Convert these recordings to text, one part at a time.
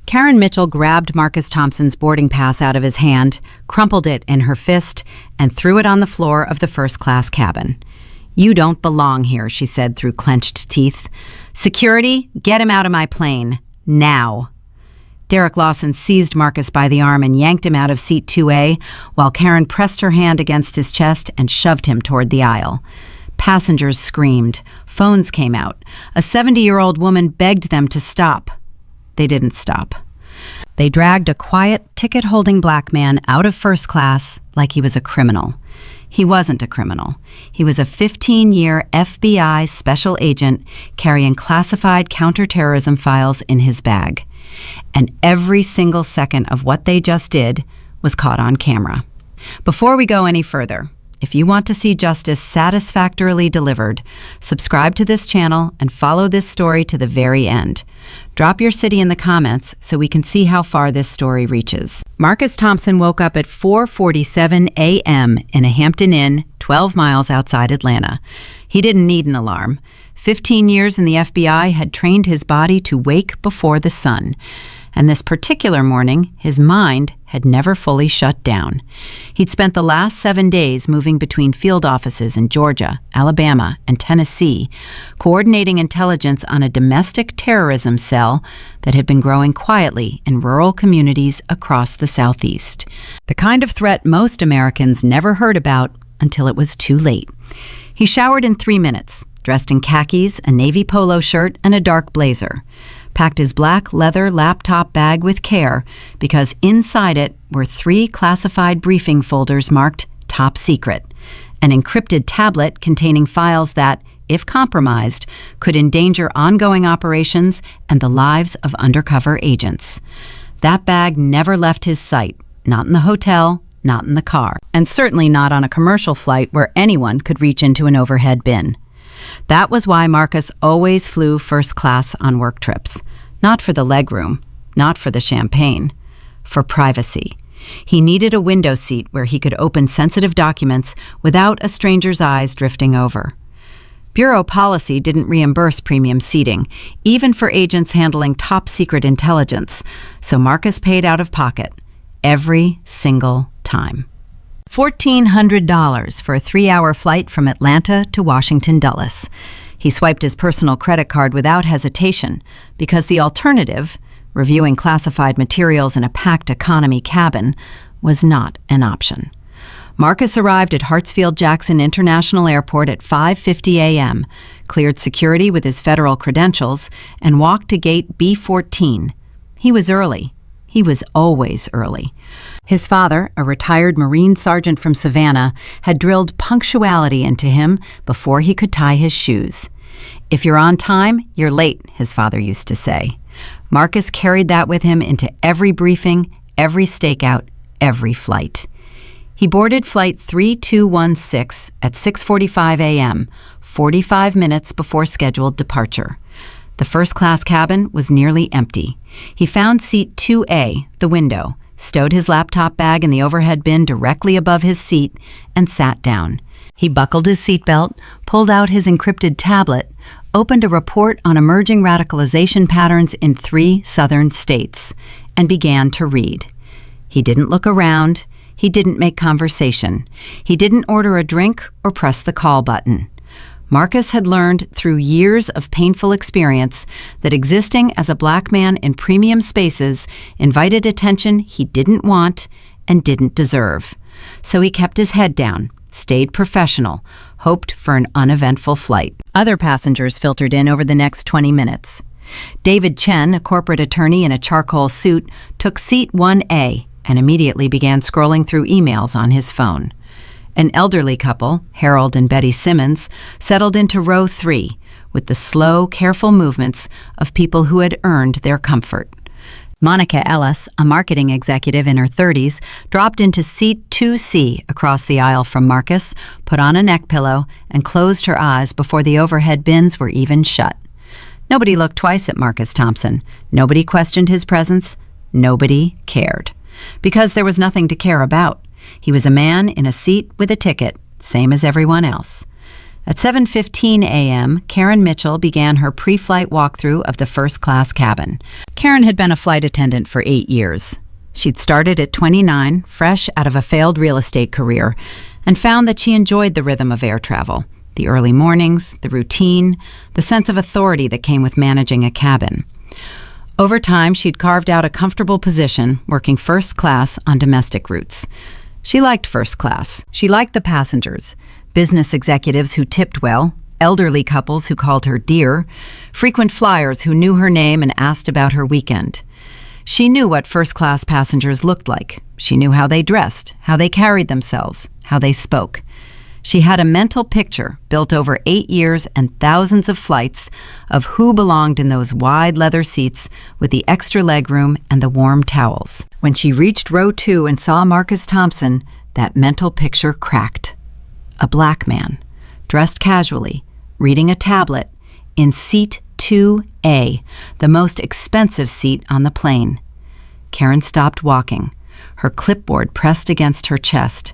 Karen Mitchell grabbed Marcus Thompson's boarding pass out of his hand, crumpled it in her fist, and threw it on the floor of the first-class cabin. "You don't belong here," she said through clenched teeth. "Security, get him out of my plane. Now." Derek Lawson seized Marcus by the arm and yanked him out of seat 2A, while Karen pressed her hand against his chest and shoved him toward the aisle. Passengers screamed. Phones came out. A 70-year-old woman begged them to stop. They didn't stop. They dragged a quiet, ticket-holding black man out of first class like he was a criminal. He wasn't a criminal. He was a 15-year FBI special agent carrying classified counterterrorism files in his bag. And every single second of what they just did was caught on camera. Before we go any further, if you want to see justice satisfactorily delivered, subscribe to this channel and follow this story to the very end. Drop your city in the comments so we can see how far this story reaches. Marcus Thompson woke up at 4:47 a.m. in a Hampton Inn 12 miles outside Atlanta. He didn't need an alarm. 15 years in the FBI had trained his body to wake before the sun. And this particular morning, his mind had never fully shut down. He'd spent the last 7 days moving between field offices in Georgia, Alabama, and Tennessee, coordinating intelligence on a domestic terrorism cell that had been growing quietly in rural communities across the Southeast. The kind of threat most Americans never heard about until it was too late. He showered in 3 minutes, dressed in khakis, a navy polo shirt, and a dark blazer. Packed his black leather laptop bag with care because inside it were 3 classified briefing folders marked Top Secret, an encrypted tablet containing files that, if compromised, could endanger ongoing operations and the lives of undercover agents. That bag never left his sight, not in the hotel, not in the car, and certainly not on a commercial flight where anyone could reach into an overhead bin. That was why Marcus always flew first class on work trips. Not for the legroom, not for the champagne, for privacy. He needed a window seat where he could open sensitive documents without a stranger's eyes drifting over. Bureau policy didn't reimburse premium seating, even for agents handling top secret intelligence, so Marcus paid out of pocket every single time. $1,400 for a 3-hour flight from Atlanta to Washington Dulles. He swiped his personal credit card without hesitation because the alternative, reviewing classified materials in a packed economy cabin, was not an option. Marcus arrived at Hartsfield-Jackson International Airport at 5:50 a.m., cleared security with his federal credentials, and walked to gate B14. He was early. He was always early. His father, a retired Marine sergeant from Savannah, had drilled punctuality into him before he could tie his shoes. "If you're on time, you're late," his father used to say. Marcus carried that with him into every briefing, every stakeout, every flight. He boarded Flight 3216 at 6:45 a.m., 45 minutes before scheduled departure. The first-class cabin was nearly empty. He found seat 2A, the window, stowed his laptop bag in the overhead bin directly above his seat, and sat down. He buckled his seatbelt, pulled out his encrypted tablet, opened a report on emerging radicalization patterns in 3 southern states, and began to read. He didn't look around. He didn't make conversation. He didn't order a drink or press the call button. Marcus had learned through years of painful experience that existing as a black man in premium spaces invited attention he didn't want and didn't deserve. So he kept his head down, stayed professional, hoped for an uneventful flight. Other passengers filtered in over the next 20 minutes. David Chen, a corporate attorney in a charcoal suit, took seat 1A and immediately began scrolling through emails on his phone. An elderly couple, Harold and Betty Simmons, settled into row 3 with the slow, careful movements of people who had earned their comfort. Monica Ellis, a marketing executive in her 30s, dropped into seat 2C across the aisle from Marcus, put on a neck pillow, and closed her eyes before the overhead bins were even shut. Nobody looked twice at Marcus Thompson. Nobody questioned his presence. Nobody cared. Because there was nothing to care about. He was a man in a seat with a ticket, same as everyone else. At 7:15 a.m., Karen Mitchell began her pre-flight walkthrough of the first-class cabin. Karen had been a flight attendant for 8 years. She'd started at 29, fresh out of a failed real estate career, and found that she enjoyed the rhythm of air travel, the early mornings, the routine, the sense of authority that came with managing a cabin. Over time, she'd carved out a comfortable position working first class on domestic routes. She liked first class. She liked the passengers, business executives who tipped well, elderly couples who called her dear, frequent flyers who knew her name and asked about her weekend. She knew what first-class passengers looked like. She knew how they dressed, how they carried themselves, how they spoke. She had a mental picture built over 8 years and thousands of flights of who belonged in those wide leather seats with the extra legroom and the warm towels. When she reached row 2 and saw Marcus Thompson, that mental picture cracked. A black man, dressed casually, reading a tablet, in seat 2A, the most expensive seat on the plane. Karen stopped walking, her clipboard pressed against her chest.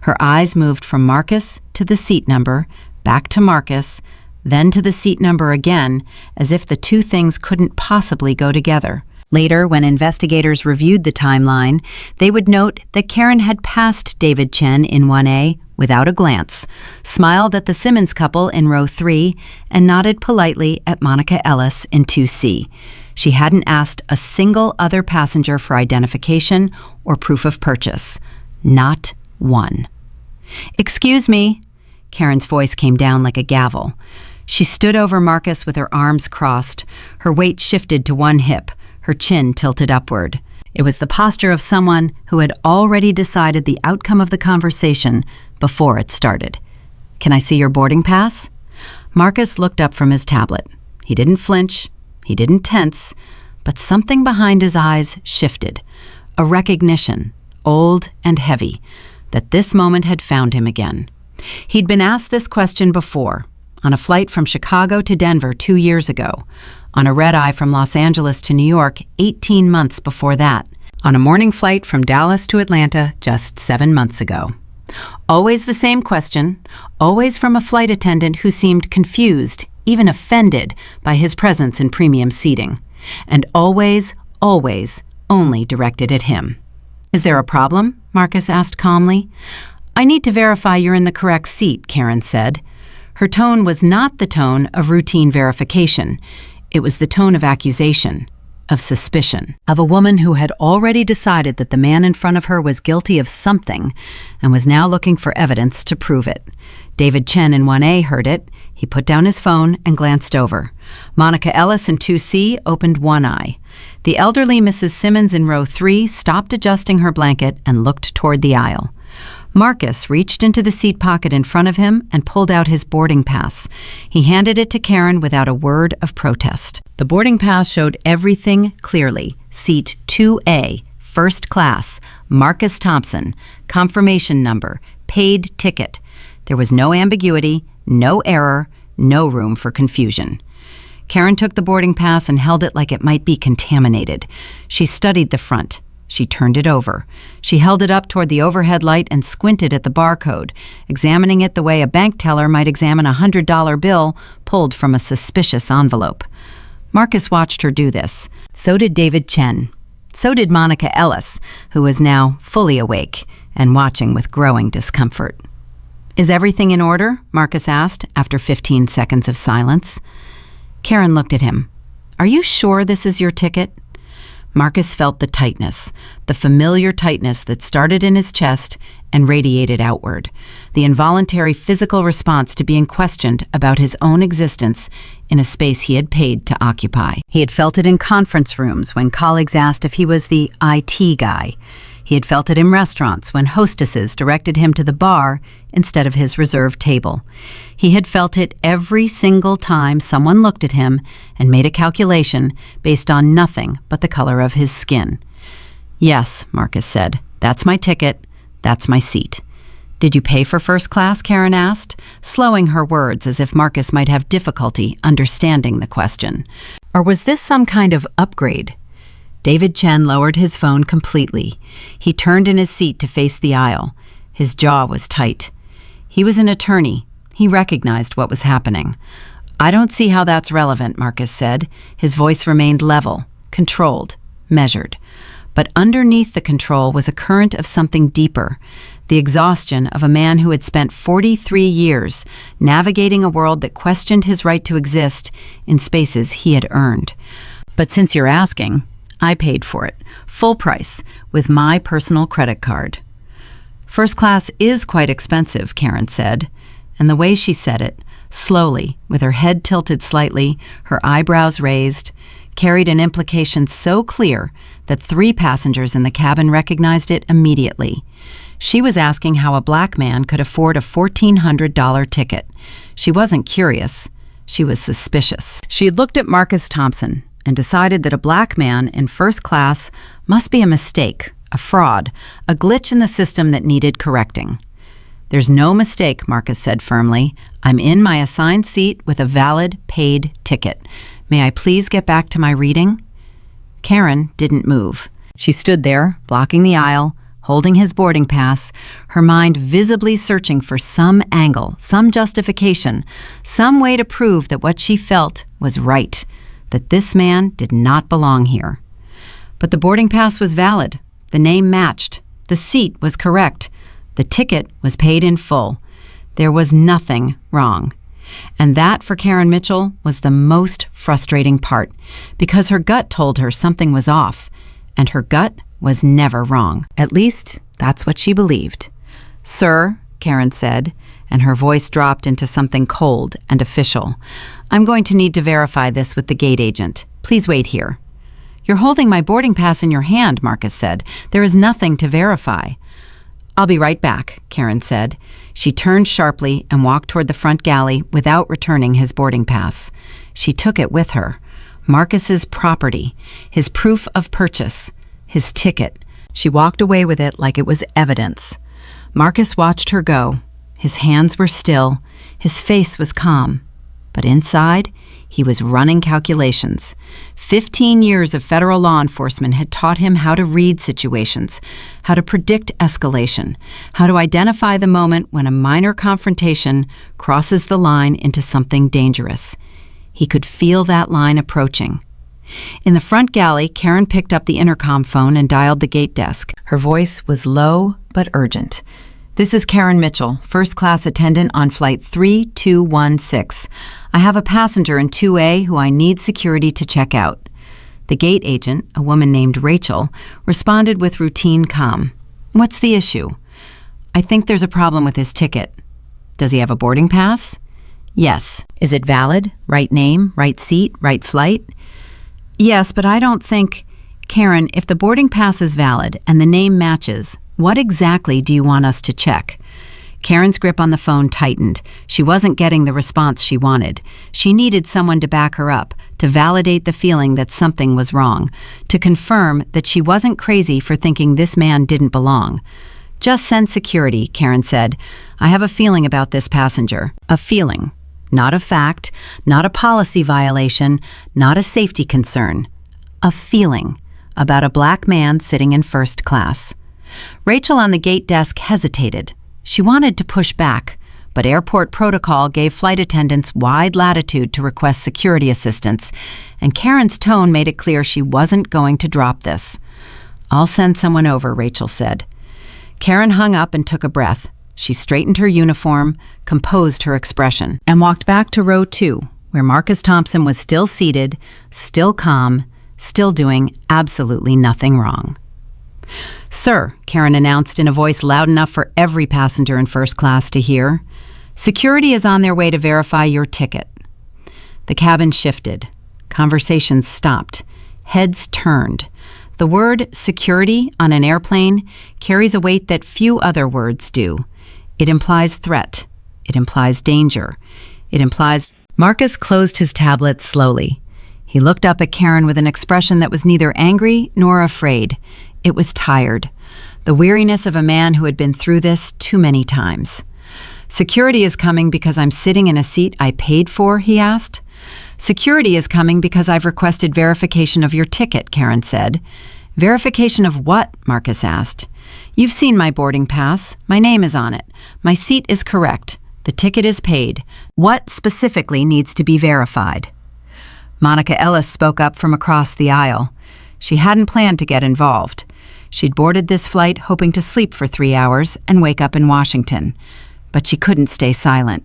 Her eyes moved from Marcus to the seat number, back to Marcus, then to the seat number again, as if the two things couldn't possibly go together. Later, when investigators reviewed the timeline, they would note that Karen had passed David Chen in 1A without a glance, smiled at the Simmons couple in row 3, and nodded politely at Monica Ellis in 2C. She hadn't asked a single other passenger for identification or proof of purchase. Not one. "Excuse me." Karen's voice came down like a gavel. She stood over Marcus with her arms crossed, her weight shifted to one hip, her chin tilted upward. It was the posture of someone who had already decided the outcome of the conversation before it started. "Can I see your boarding pass?" Marcus looked up from his tablet. He didn't flinch, he didn't tense, but something behind his eyes shifted. A recognition, old and heavy, that this moment had found him again. He'd been asked this question before, on a flight from Chicago to Denver 2 years ago, on a red-eye from Los Angeles to New York 18 months before that, on a morning flight from Dallas to Atlanta just 7 months ago. Always the same question, always from a flight attendant who seemed confused, even offended, by his presence in premium seating. And always, always, only directed at him. "Is there a problem?" Marcus asked calmly. "I need to verify you're in the correct seat," Karen said. Her tone was not the tone of routine verification. It was the tone of accusation, of suspicion, of a woman who had already decided that the man in front of her was guilty of something and was now looking for evidence to prove it. David Chen in 1A heard it. He put down his phone and glanced over. Monica Ellis in 2C opened one eye. The elderly Mrs. Simmons in row 3 stopped adjusting her blanket and looked toward the aisle. Marcus reached into the seat pocket in front of him and pulled out his boarding pass. He handed it to Karen without a word of protest. The boarding pass showed everything clearly. Seat 2A, first class, Marcus Thompson, confirmation number, paid ticket. There was no ambiguity, no error, no room for confusion. Karen took the boarding pass and held it like it might be contaminated. She studied the front. She turned it over. She held it up toward the overhead light and squinted at the barcode, examining it the way a bank teller might examine a $100 bill pulled from a suspicious envelope. Marcus watched her do this. So did David Chen. So did Monica Ellis, who was now fully awake and watching with growing discomfort. "Is everything in order?" Marcus asked after 15 seconds of silence. Karen looked at him. "Are you sure this is your ticket?" Marcus felt the tightness, the familiar tightness that started in his chest and radiated outward, the involuntary physical response to being questioned about his own existence in a space he had paid to occupy. He had felt it in conference rooms when colleagues asked if he was the IT guy. He had felt it in restaurants when hostesses directed him to the bar instead of his reserved table. He had felt it every single time someone looked at him and made a calculation based on nothing but the color of his skin. "Yes," Marcus said, "that's my ticket. That's my seat." "Did you pay for first class?" Karen asked, slowing her words as if Marcus might have difficulty understanding the question. "Or was this some kind of upgrade?" David Chen lowered his phone completely. He turned in his seat to face the aisle. His jaw was tight. He was an attorney. He recognized what was happening. "I don't see how that's relevant," Marcus said. His voice remained level, controlled, measured. But underneath the control was a current of something deeper, the exhaustion of a man who had spent 43 years navigating a world that questioned his right to exist in spaces he had earned. "But since you're asking, I paid for it, full price, with my personal credit card." "First class is quite expensive," Karen said, and the way she said it, slowly, with her head tilted slightly, her eyebrows raised, carried an implication so clear that 3 passengers in the cabin recognized it immediately. She was asking how a black man could afford a $1,400 ticket. She wasn't curious. She was suspicious. She had looked at Marcus Thompson and decided that a black man in first class must be a mistake, a fraud, a glitch in the system that needed correcting. "There's no mistake," Marcus said firmly. "I'm in my assigned seat with a valid, paid ticket. May I please get back to my reading?" Karen didn't move. She stood there, blocking the aisle, holding his boarding pass, her mind visibly searching for some angle, some justification, some way to prove that what she felt was right, that this man did not belong here. But the boarding pass was valid. The name matched. The seat was correct. The ticket was paid in full. There was nothing wrong. And that, for Karen Mitchell, was the most frustrating part, because her gut told her something was off, and her gut was never wrong. At least, that's what she believed. "Sir," Karen said, and her voice dropped into something cold and official, "I'm going to need to verify this with the gate agent. Please wait here." "You're holding my boarding pass in your hand," Marcus said. "There is nothing to verify." "I'll be right back," Karen said. She turned sharply and walked toward the front galley without returning his boarding pass. She took it with her. Marcus's property, his proof of purchase, his ticket. She walked away with it like it was evidence. Marcus watched her go. His hands were still. His face was calm. But inside, he was running calculations. 15 years of federal law enforcement had taught him how to read situations, how to predict escalation, how to identify the moment when a minor confrontation crosses the line into something dangerous. He could feel that line approaching. In the front galley, Karen picked up the intercom phone and dialed the gate desk. Her voice was low but urgent. "This is Karen Mitchell, first-class attendant on Flight 3216. I have a passenger in 2A who I need security to check out." The gate agent, a woman named Rachel, responded with routine calm. "What's the issue?" "I think there's a problem with his ticket." "Does he have a boarding pass?" "Yes." "Is it valid? Right name, right seat, right flight?" "Yes, but I don't think—" "Karen, if the boarding pass is valid and the name matches, what exactly do you want us to check?" Karen's grip on the phone tightened. She wasn't getting the response she wanted. She needed someone to back her up, to validate the feeling that something was wrong, to confirm that she wasn't crazy for thinking this man didn't belong. "Just send security," Karen said. "I have a feeling about this passenger." A feeling. Not a fact, not a policy violation, not a safety concern. A feeling about a black man sitting in first class. Rachel on the gate desk hesitated. She wanted to push back, but airport protocol gave flight attendants wide latitude to request security assistance, and Karen's tone made it clear she wasn't going to drop this. "I'll send someone over," Rachel said. Karen hung up and took a breath. She straightened her uniform, composed her expression, and walked back to row 2, where Marcus Thompson was still seated, still calm, still doing absolutely nothing wrong. "Sir," Karen announced in a voice loud enough for every passenger in first class to hear, "security is on their way to verify your ticket." The cabin shifted. Conversations stopped. Heads turned. The word security on an airplane carries a weight that few other words do. It implies threat. It implies danger. It implies— Marcus closed his tablet slowly. He looked up at Karen with an expression that was neither angry nor afraid. It was tired. The weariness of a man who had been through this too many times. "Security is coming because I'm sitting in a seat I paid for?" he asked. "Security is coming because I've requested verification of your ticket," Karen said. "Verification of what?" Marcus asked. "You've seen my boarding pass. My name is on it. My seat is correct. The ticket is paid. What specifically needs to be verified? Monica Ellis spoke up from across the aisle. She hadn't planned to get involved. She'd boarded this flight hoping to sleep for 3 hours and wake up in Washington. But she couldn't stay silent.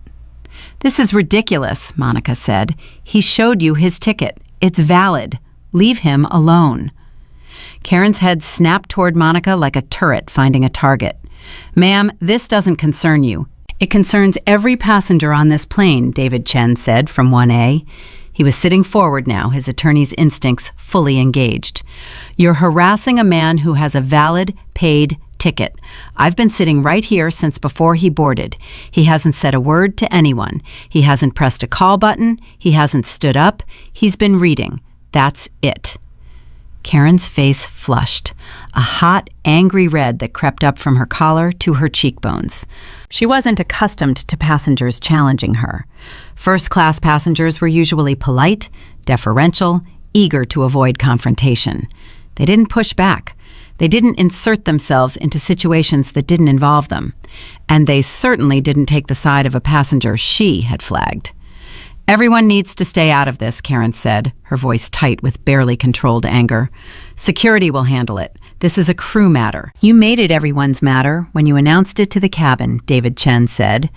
"This is ridiculous," Monica said. "He showed you his ticket. It's valid. Leave him alone." Karen's head snapped toward Monica like a turret finding a target. "Ma'am, this doesn't concern you. It concerns every passenger on this plane," David Chen said from 1A. He was sitting forward now, his attorney's instincts fully engaged. "You're harassing a man who has a valid, paid ticket. I've been sitting right here since before he boarded. He hasn't said a word to anyone. He hasn't pressed a call button. He hasn't stood up. He's been reading. That's it." Karen's face flushed, a hot, angry red that crept up from her collar to her cheekbones. She wasn't accustomed to passengers challenging her. First-class passengers were usually polite, deferential, eager to avoid confrontation. They didn't push back. They didn't insert themselves into situations that didn't involve them. And they certainly didn't take the side of a passenger she had flagged. "Everyone needs to stay out of this," Karen said, her voice tight with barely controlled anger. "Security will handle it. This is a crew matter." "You made it everyone's matter when you announced it to the cabin," David Chen said.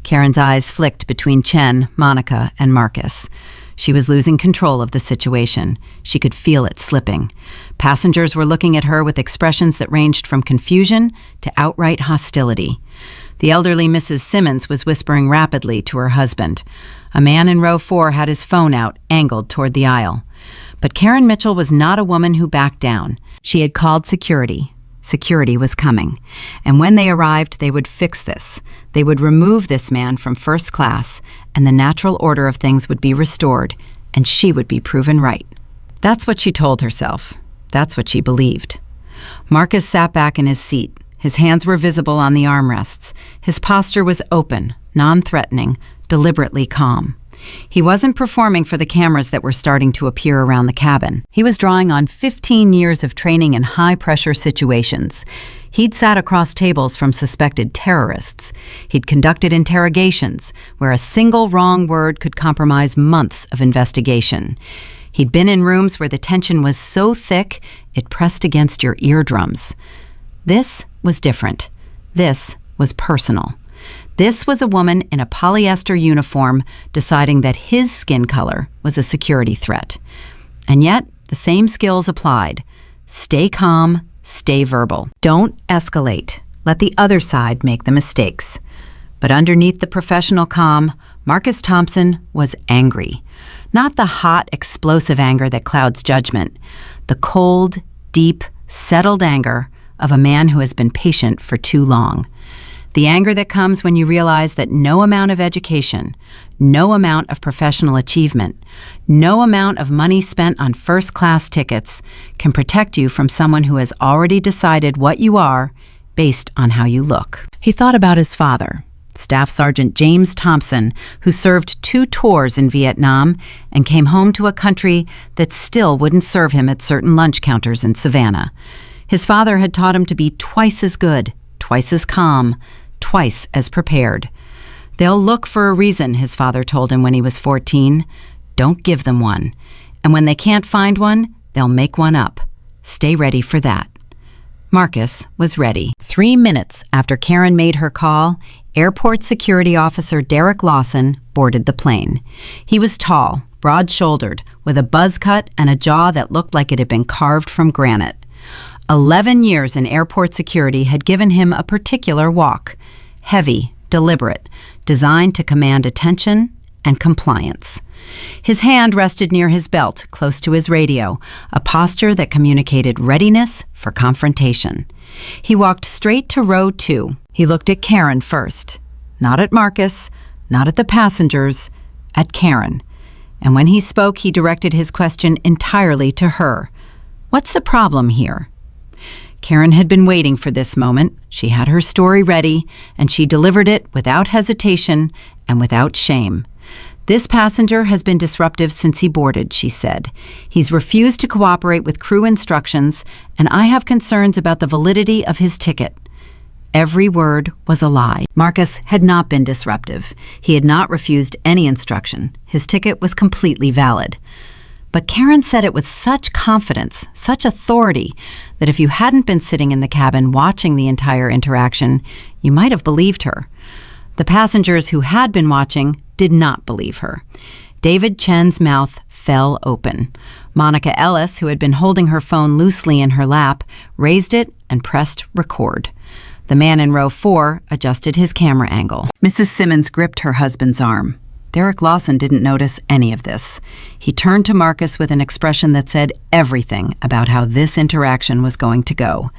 Karen's eyes flicked between Chen, Monica, and Marcus. She was losing control of the situation. She could feel it slipping. Passengers were looking at her with expressions that ranged from confusion to outright hostility. The elderly Mrs. Simmons was whispering rapidly to her husband. A man in row 4 had his phone out, angled toward the aisle. But Karen Mitchell was not a woman who backed down. She had called security. Security was coming. And when they arrived, they would fix this. They would remove this man from first class, and the natural order of things would be restored, and she would be proven right. That's what she told herself. That's what she believed. Marcus sat back in his seat. His hands were visible on the armrests. His posture was open, non-threatening, deliberately calm. He wasn't performing for the cameras that were starting to appear around the cabin. He was drawing on 15 years of training in high-pressure situations. He'd sat across tables from suspected terrorists. He'd conducted interrogations where a single wrong word could compromise months of investigation. He'd been in rooms where the tension was so thick it pressed against your eardrums. This was different. This was personal. This was a woman in a polyester uniform deciding that his skin color was a security threat. And yet, the same skills applied. Stay calm, stay verbal. Don't escalate. Let the other side make the mistakes. But underneath the professional calm, Marcus Thompson was angry. Not the hot, explosive anger that clouds judgment. The cold, deep, settled anger of a man who has been patient for too long. The anger that comes when you realize that no amount of education, no amount of professional achievement, no amount of money spent on first-class tickets can protect you from someone who has already decided what you are based on how you look. He thought about his father, Staff Sergeant James Thompson, who served 2 tours in Vietnam and came home to a country that still wouldn't serve him at certain lunch counters in Savannah. His father had taught him to be twice as good, twice as calm, twice as prepared. "They'll look for a reason," his father told him when he was 14. "Don't give them one. And when they can't find one, they'll make one up. Stay ready for that." Marcus was ready. 3 minutes after Karen made her call, Airport Security Officer Derek Lawson boarded the plane. He was tall, broad-shouldered, with a buzz cut and a jaw that looked like it had been carved from granite. 11 years in airport security had given him a particular walk, heavy, deliberate, designed to command attention and compliance. His hand rested near his belt, close to his radio, a posture that communicated readiness for confrontation. He walked straight to row 2. He looked at Karen first, not at Marcus, not at the passengers, at Karen. And when he spoke, he directed his question entirely to her. "What's the problem here?" Karen had been waiting for this moment. She had her story ready, and she delivered it without hesitation and without shame. "This passenger has been disruptive since he boarded," she said. "He's refused to cooperate with crew instructions, and I have concerns about the validity of his ticket." Every word was a lie. Marcus had not been disruptive. He had not refused any instruction. His ticket was completely valid. But Karen said it with such confidence, such authority, that if you hadn't been sitting in the cabin watching the entire interaction, you might have believed her. The passengers who had been watching did not believe her. David Chen's mouth fell open. Monica Ellis, who had been holding her phone loosely in her lap, raised it and pressed record. The man in row 4 adjusted his camera angle. Mrs. Simmons gripped her husband's arm. Derek Lawson didn't notice any of this. He turned to Marcus with an expression that said everything about how this interaction was going to go.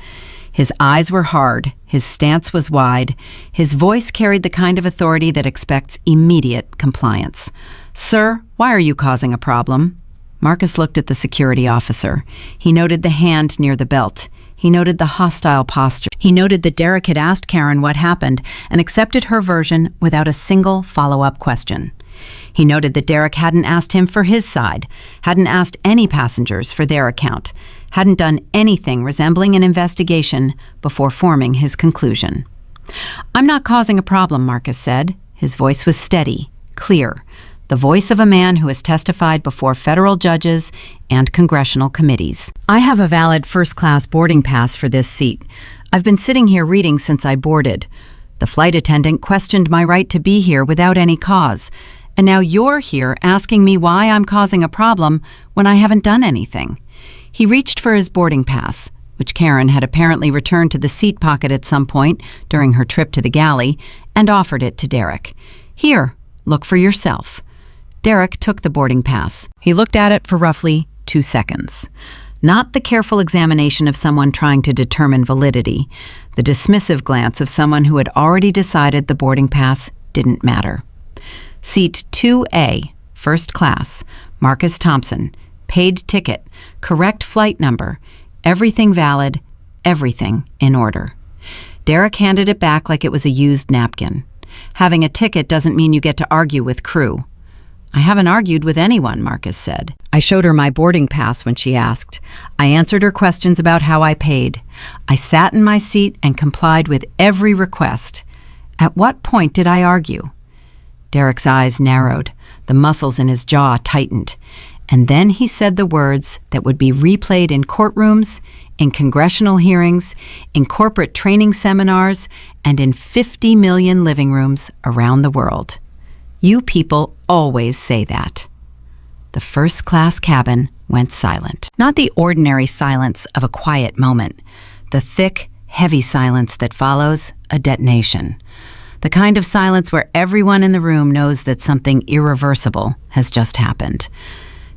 His eyes were hard, his stance was wide, his voice carried the kind of authority that expects immediate compliance. "Sir, why are you causing a problem?" Marcus looked at the security officer. He noted the hand near the belt. He noted the hostile posture. He noted that Derek had asked Karen what happened and accepted her version without a single follow-up question. He noted that Derek hadn't asked him for his side, hadn't asked any passengers for their account, hadn't done anything resembling an investigation before forming his conclusion. "I'm not causing a problem," Marcus said. His voice was steady, clear, the voice of a man who has testified before federal judges and congressional committees. "I have a valid first-class boarding pass for this seat. I've been sitting here reading since I boarded. The flight attendant questioned my right to be here without any cause, and now you're here asking me why I'm causing a problem when I haven't done anything." He reached for his boarding pass, which Karen had apparently returned to the seat pocket at some point during her trip to the galley, and offered it to Derek. "Here, look for yourself." Derek took the boarding pass. He looked at it for roughly 2 seconds. Not the careful examination of someone trying to determine validity, the dismissive glance of someone who had already decided the boarding pass didn't matter. Seat 2A, first class, Marcus Thompson, paid ticket, correct flight number, everything valid, everything in order. Derek handed it back like it was a used napkin. Having a ticket doesn't mean you get to argue with crew. "I haven't argued with anyone," Marcus said. "I showed her my boarding pass when she asked. I answered her questions about how I paid. I sat in my seat and complied with every request. At what point did I argue?" Derek's eyes narrowed. The muscles in his jaw tightened. And then he said the words that would be replayed in courtrooms, in congressional hearings, in corporate training seminars, and in 50 million living rooms around the world. "You people always say that." The first-class cabin went silent. Not the ordinary silence of a quiet moment, the thick, heavy silence that follows a detonation. The kind of silence where everyone in the room knows that something irreversible has just happened.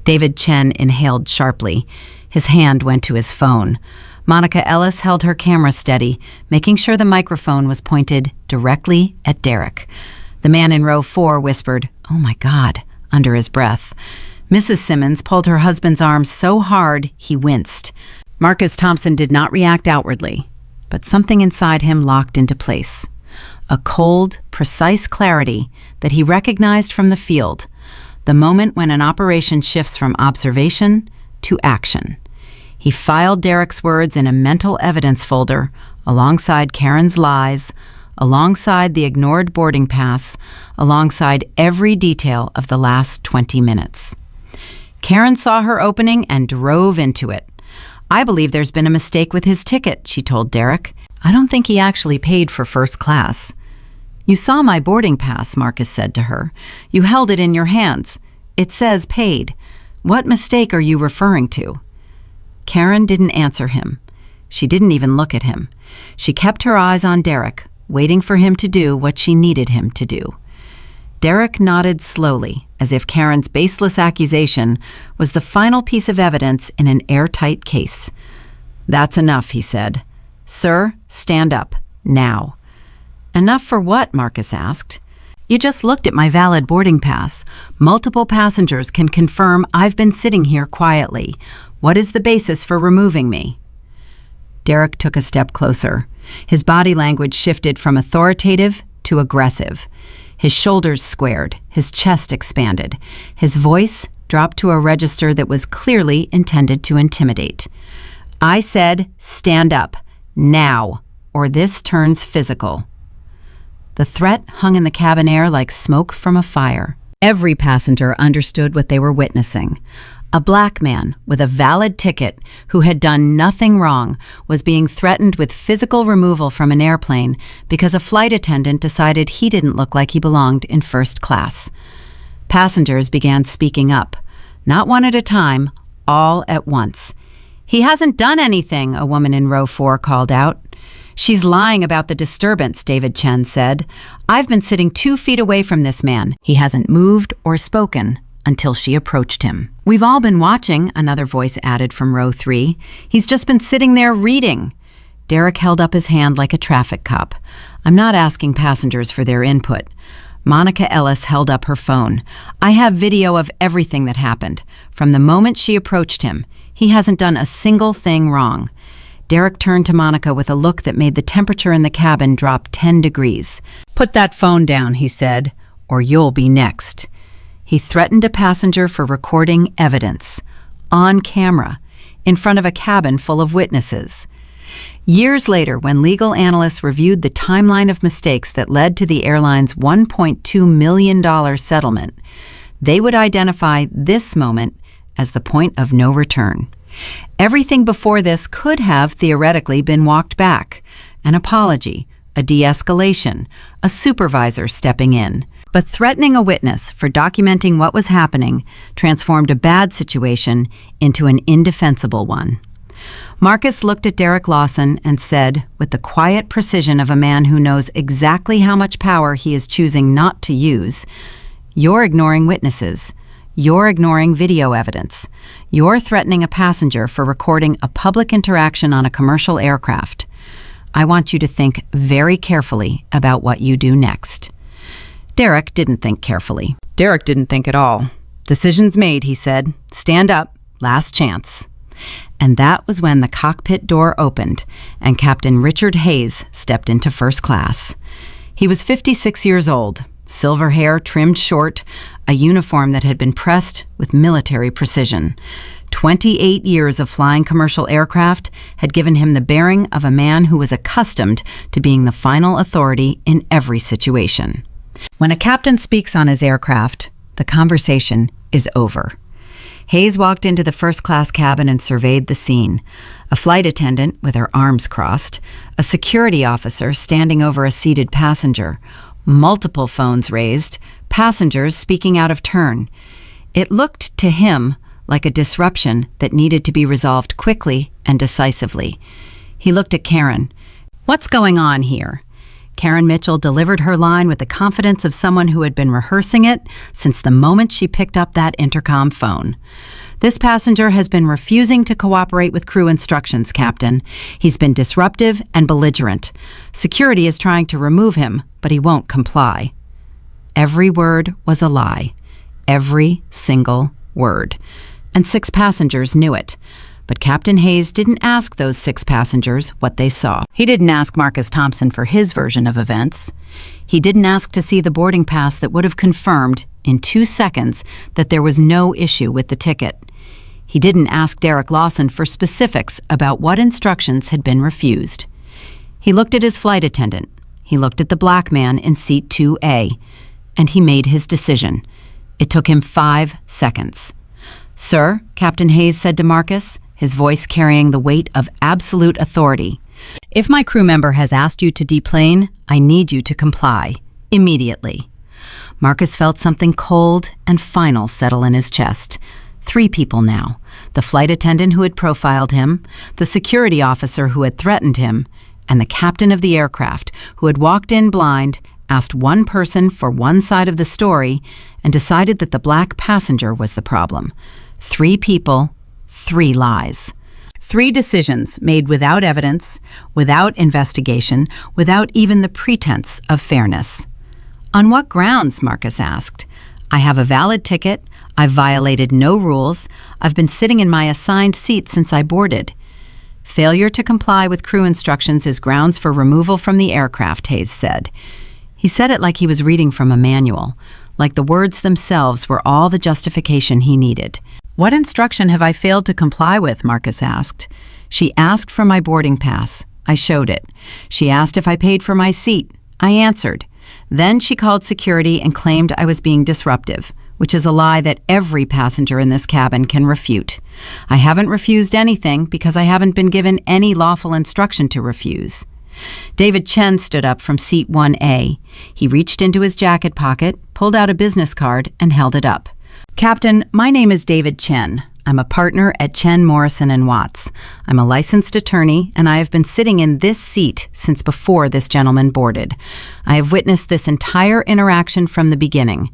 David Chen inhaled sharply. His hand went to his phone. Monica Ellis held her camera steady, making sure the microphone was pointed directly at Derek. The man in row 4 whispered, "Oh my God," under his breath. Mrs. Simmons pulled her husband's arm so hard he winced. Marcus Thompson did not react outwardly, but something inside him locked into place. A cold, precise clarity that he recognized from the field, the moment when an operation shifts from observation to action. He filed Derek's words in a mental evidence folder alongside Karen's lies, alongside the ignored boarding pass, alongside every detail of the last 20 minutes. Karen saw her opening and drove into it. "I believe there's been a mistake with his ticket," she told Derek. "I don't think he actually paid for first class." "You saw my boarding pass," Marcus said to her. "You held it in your hands. It says paid. What mistake are you referring to?" Karen didn't answer him. She didn't even look at him. She kept her eyes on Derek, waiting for him to do what she needed him to do. Derek nodded slowly, as if Karen's baseless accusation was the final piece of evidence in an airtight case. "That's enough," he said. "Sir, stand up, now." "Enough for what?" Marcus asked. "You just looked at my valid boarding pass. Multiple passengers can confirm I've been sitting here quietly. What is the basis for removing me?" Derek took a step closer. His body language shifted from authoritative to aggressive. His shoulders squared, his chest expanded. His voice dropped to a register that was clearly intended to intimidate. "I said, stand up, now. or this turns physical." The threat hung in the cabin air like smoke from a fire. Every passenger understood what they were witnessing. A black man with a valid ticket who had done nothing wrong was being threatened with physical removal from an airplane because a flight attendant decided he didn't look like he belonged in first class. Passengers began speaking up, not one at a time, all at once. "He hasn't done anything," a woman in row 4 called out. "She's lying about the disturbance," David Chen said. "I've been sitting 2 feet away from this man. He hasn't moved or spoken until she approached him." "We've all been watching," another voice added from row 3. "He's just been sitting there reading." Derek held up his hand like a traffic cop. "I'm not asking passengers for their input." Monica Ellis held up her phone. "I have video of everything that happened. From the moment she approached him, he hasn't done a single thing wrong." Derek turned to Monica with a look that made the temperature in the cabin drop 10 degrees. "Put that phone down," he said, "or you'll be next." He threatened a passenger for recording evidence, on camera, in front of a cabin full of witnesses. Years later, when legal analysts reviewed the timeline of mistakes that led to the airline's $1.2 million settlement, they would identify this moment as the point of no return. Everything before this could have theoretically been walked back: an apology, a de-escalation, a supervisor stepping in. But threatening a witness for documenting what was happening transformed a bad situation into an indefensible one. Marcus looked at Derek Lawson and said, with the quiet precision of a man who knows exactly how much power he is choosing not to use, "You're ignoring witnesses. You're ignoring video evidence. You're threatening a passenger for recording a public interaction on a commercial aircraft. I want you to think very carefully about what you do next." Derek didn't think carefully. Derek didn't think at all. "Decision's made," he said. "Stand up. Last chance." And that was when the cockpit door opened and Captain Richard Hayes stepped into first class. He was 56 years old, silver hair trimmed short, a uniform that had been pressed with military precision. 28 years of flying commercial aircraft had given him the bearing of a man who was accustomed to being the final authority in every situation. When a captain speaks on his aircraft, the conversation is over. Hayes walked into the first-class cabin and surveyed the scene. A flight attendant with her arms crossed, a security officer standing over a seated passenger, multiple phones raised, passengers speaking out of turn. It looked to him like a disruption that needed to be resolved quickly and decisively. He looked at Karen. "What's going on here?" Karen Mitchell delivered her line with the confidence of someone who had been rehearsing it since the moment she picked up that intercom phone. "This passenger has been refusing to cooperate with crew instructions, Captain. He's been disruptive and belligerent. Security is trying to remove him, but he won't comply." Every word was a lie. Every single word. And 6 passengers knew it. But Captain Hayes didn't ask those 6 passengers what they saw. He didn't ask Marcus Thompson for his version of events. He didn't ask to see the boarding pass that would have confirmed, in 2 seconds, that there was no issue with the ticket. He didn't ask Derek Lawson for specifics about what instructions had been refused. He looked at his flight attendant. He looked at the black man in seat 2A. And he made his decision. It took him 5 seconds. "Sir," Captain Hayes said to Marcus, his voice carrying the weight of absolute authority, "if my crew member has asked you to deplane, I need you to comply. Immediately." Marcus felt something cold and final settle in his chest. 3 people now. The flight attendant who had profiled him, the security officer who had threatened him, and the captain of the aircraft who had walked in blind, asked one person for one side of the story, and decided that the black passenger was the problem. 3 people, 3 lies. 3 decisions made without evidence, without investigation, without even the pretense of fairness. "On what grounds?" Marcus asked. "I have a valid ticket. I've violated no rules. I've been sitting in my assigned seat since I boarded." "Failure to comply with crew instructions is grounds for removal from the aircraft," Hayes said. He said it like he was reading from a manual, like the words themselves were all the justification he needed. "What instruction have I failed to comply with?" Marcus asked. "She asked for my boarding pass. I showed it. She asked if I paid for my seat. I answered. Then she called security and claimed I was being disruptive, which is a lie that every passenger in this cabin can refute. I haven't refused anything because I haven't been given any lawful instruction to refuse. David Chen stood up from seat 1A. He reached into his jacket pocket, pulled out a business card, and held it up. "Captain, my name is David Chen. I'm a partner at Chen, Morrison & Watts. I'm a licensed attorney, and I have been sitting in this seat since before this gentleman boarded. I have witnessed this entire interaction from the beginning.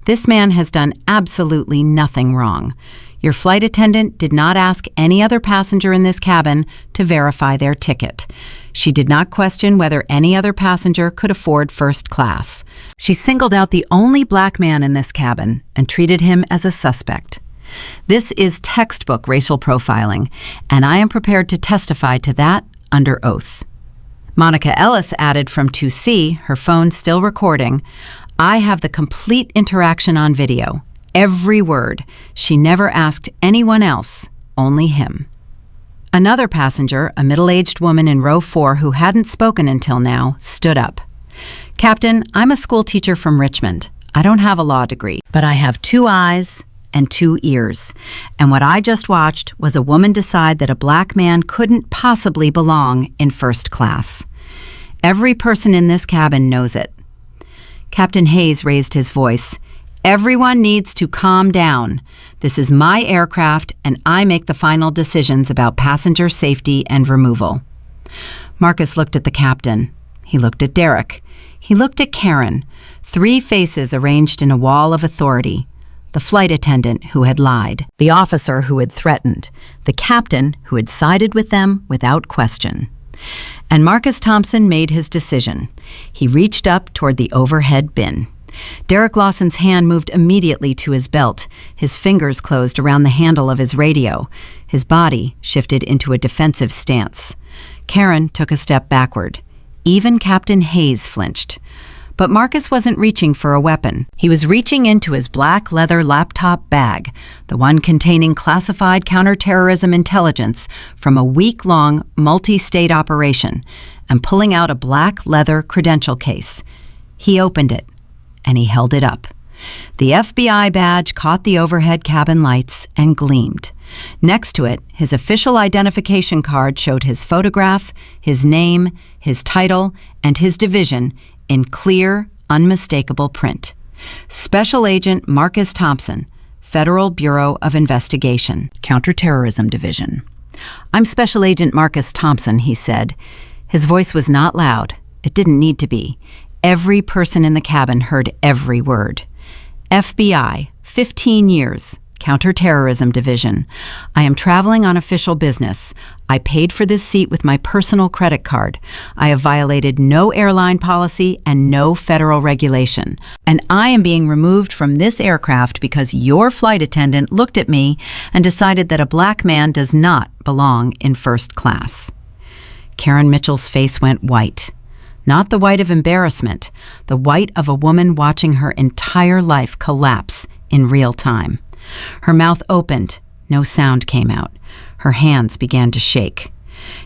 This man has done absolutely nothing wrong. Your flight attendant did not ask any other passenger in this cabin to verify their ticket. She did not question whether any other passenger could afford first class. She singled out the only black man in this cabin and treated him as a suspect. This is textbook racial profiling, and I am prepared to testify to that under oath." Monica Ellis added from 2C, her phone still recording, "I have the complete interaction on video. Every word. She never asked anyone else, only him." Another passenger, a middle-aged woman in row 4 who hadn't spoken until now, stood up. "Captain, I'm a school teacher from Richmond. I don't have a law degree, but I have 2 eyes and 2 ears. And what I just watched was a woman decide that a black man couldn't possibly belong in first class. Every person in this cabin knows it." Captain Hayes raised his voice. "Everyone needs to calm down. This is my aircraft, and I make the final decisions about passenger safety and removal." Marcus looked at the captain. He looked at Derek. He looked at Karen. 3 faces arranged in a wall of authority. The flight attendant who had lied, the officer who had threatened, the captain who had sided with them without question. And Marcus Thompson made his decision. He reached up toward the overhead bin. Derek Lawson's hand moved immediately to his belt. His fingers closed around the handle of his radio. His body shifted into a defensive stance. Karen took a step backward. Even Captain Hayes flinched. But Marcus wasn't reaching for a weapon. He was reaching into his black leather laptop bag, the one containing classified counterterrorism intelligence from a week-long multi-state operation, and pulling out a black leather credential case. He opened it, and he held it up. The FBI badge caught the overhead cabin lights and gleamed. Next to it, his official identification card showed his photograph, his name, his title, and his division in clear, unmistakable print. Special Agent Marcus Thompson, Federal Bureau of Investigation, Counterterrorism Division. "I'm Special Agent Marcus Thompson," he said. His voice was not loud. It didn't need to be. Every person in the cabin heard every word. "FBI, 15 years, Counterterrorism Division. I am traveling on official business. I paid for this seat with my personal credit card. I have violated no airline policy and no federal regulation. And I am being removed from this aircraft because your flight attendant looked at me and decided that a black man does not belong in first class." Karen Mitchell's face went white. Not the white of embarrassment, the white of a woman watching her entire life collapse in real time. Her mouth opened. No sound came out. Her hands began to shake.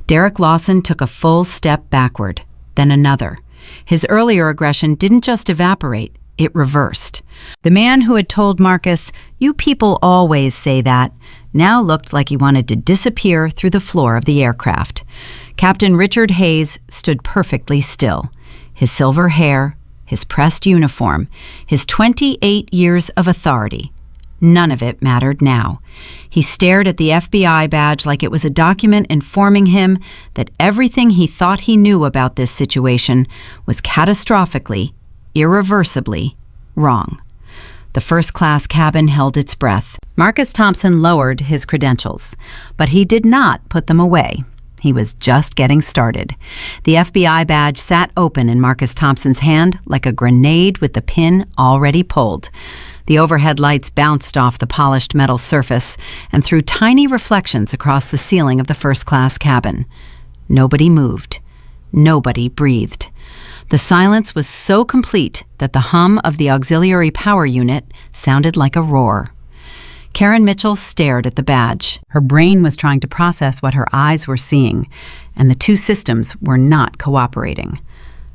Derek Lawson took a full step backward, then another. His earlier aggression didn't just evaporate, it reversed. The man who had told Marcus, "You people always say that," now looked like he wanted to disappear through the floor of the aircraft. Captain Richard Hayes stood perfectly still. His silver hair, his pressed uniform, his 28 years of authority. None of it mattered now. He stared at the FBI badge like it was a document informing him that everything he thought he knew about this situation was catastrophically, irreversibly wrong. The first-class cabin held its breath. Marcus Thompson lowered his credentials, but he did not put them away. He was just getting started. The FBI badge sat open in Marcus Thompson's hand like a grenade with the pin already pulled. The overhead lights bounced off the polished metal surface and threw tiny reflections across the ceiling of the first-class cabin. Nobody moved. Nobody breathed. The silence was so complete that the hum of the auxiliary power unit sounded like a roar. Karen Mitchell stared at the badge. Her brain was trying to process what her eyes were seeing, and the two systems were not cooperating.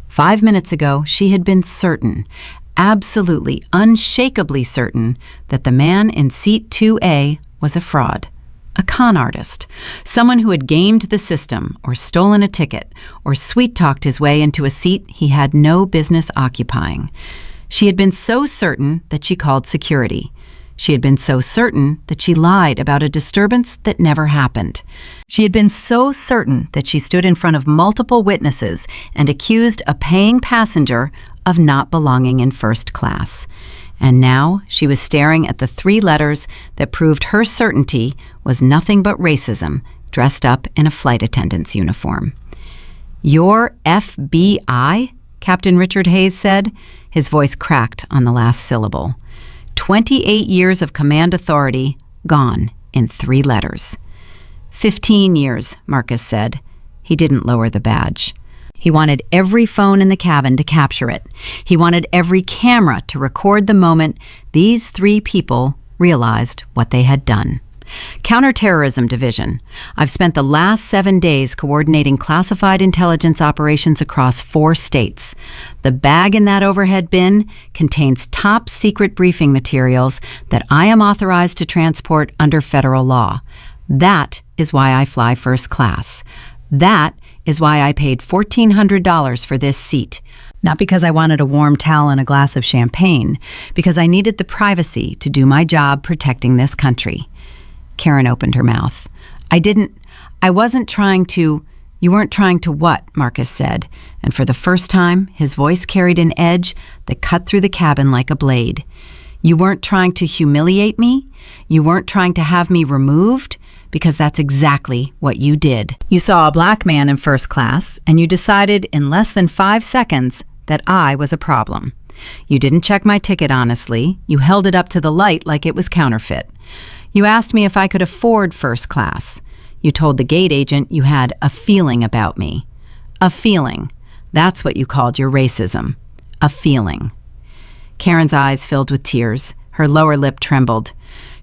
5 minutes ago, she had been certain, absolutely, unshakably certain, that the man in seat 2A was a fraud, a con artist, someone who had gamed the system or stolen a ticket or sweet-talked his way into a seat he had no business occupying. She had been so certain that she called security. She had been so certain that she lied about a disturbance that never happened. She had been so certain that she stood in front of multiple witnesses and accused a paying passenger of not belonging in first class. And now she was staring at the 3 letters that proved her certainty was nothing but racism dressed up in a flight attendant's uniform. "Your FBI?" Captain Richard Hayes said. His voice cracked on the last syllable. 28 years of command authority gone in 3 letters. 15 years, Marcus said. He didn't lower the badge. He wanted every phone in the cabin to capture it. He wanted every camera to record the moment these 3 people realized what they had done. Counterterrorism Division. I've spent the last 7 days coordinating classified intelligence operations across 4 states. The bag in that overhead bin contains top secret briefing materials that I am authorized to transport under federal law. That is why I fly first class. That is why I paid $1,400 for this seat. Not because I wanted a warm towel and a glass of champagne, because I needed the privacy to do my job protecting this country. Karen opened her mouth. I wasn't trying to. You weren't trying to what? Marcus said, and for the first time, his voice carried an edge that cut through the cabin like a blade. You weren't trying to humiliate me? You weren't trying to have me removed? Because that's exactly what you did. You saw a black man in first class, and you decided in less than 5 seconds that I was a problem. You didn't check my ticket honestly. You held it up to the light like it was counterfeit. You asked me if I could afford first class. You told the gate agent you had a feeling about me. A feeling. That's what you called your racism. A feeling. Karen's eyes filled with tears. Her lower lip trembled.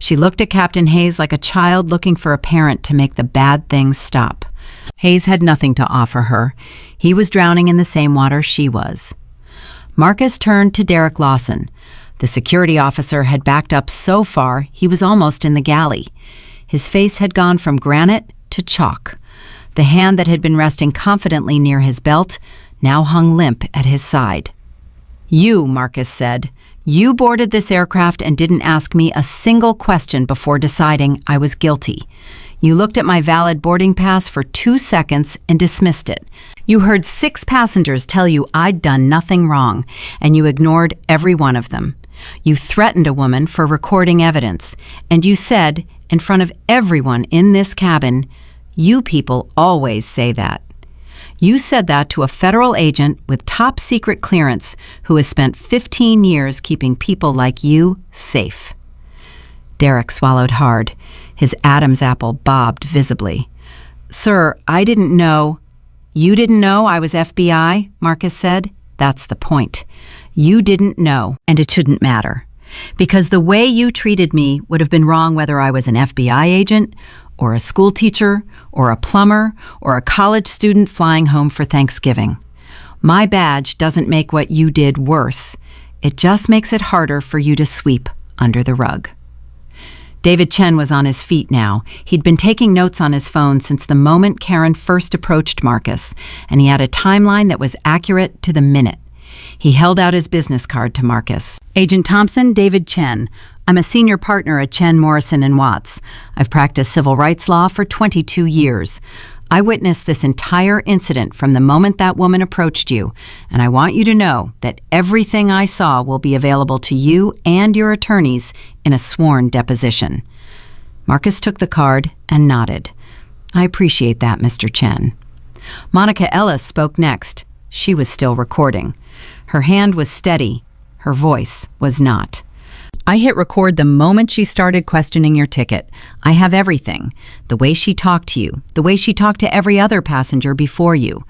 She looked at Captain Hayes like a child looking for a parent to make the bad things stop. Hayes had nothing to offer her. He was drowning in the same water she was. Marcus turned to Derek Lawson. The security officer had backed up so far he was almost in the galley. His face had gone from granite to chalk. The hand that had been resting confidently near his belt now hung limp at his side. You, Marcus said, you boarded this aircraft and didn't ask me a single question before deciding I was guilty. You looked at my valid boarding pass for 2 seconds and dismissed it. You heard 6 passengers tell you I'd done nothing wrong, and you ignored every one of them. You threatened a woman for recording evidence, and you said, in front of everyone in this cabin, you people always say that. You said that to a federal agent with top secret clearance who has spent 15 years keeping people like you safe. Derek swallowed hard. His Adam's apple bobbed visibly. Sir, I didn't know. You didn't know I was FBI, Marcus said. That's the point. You didn't know, and it shouldn't matter. Because the way you treated me would have been wrong whether I was an FBI agent, or a school teacher, or a plumber, or a college student flying home for Thanksgiving. My badge doesn't make what you did worse. It just makes it harder for you to sweep under the rug. David Chen was on his feet now. He'd been taking notes on his phone since the moment Karen first approached Marcus, and he had a timeline that was accurate to the minute. He held out his business card to Marcus. Agent Thompson, David Chen. I'm a senior partner at Chen, Morrison & Watts. I've practiced civil rights law for 22 years. I witnessed this entire incident from the moment that woman approached you, and I want you to know that everything I saw will be available to you and your attorneys in a sworn deposition. Marcus took the card and nodded. I appreciate that, Mr. Chen. Monica Ellis spoke next. She was still recording. Her hand was steady. Her voice was not. I hit record the moment she started questioning your ticket. I have everything. The way she talked to you, the way she talked to every other passenger before you.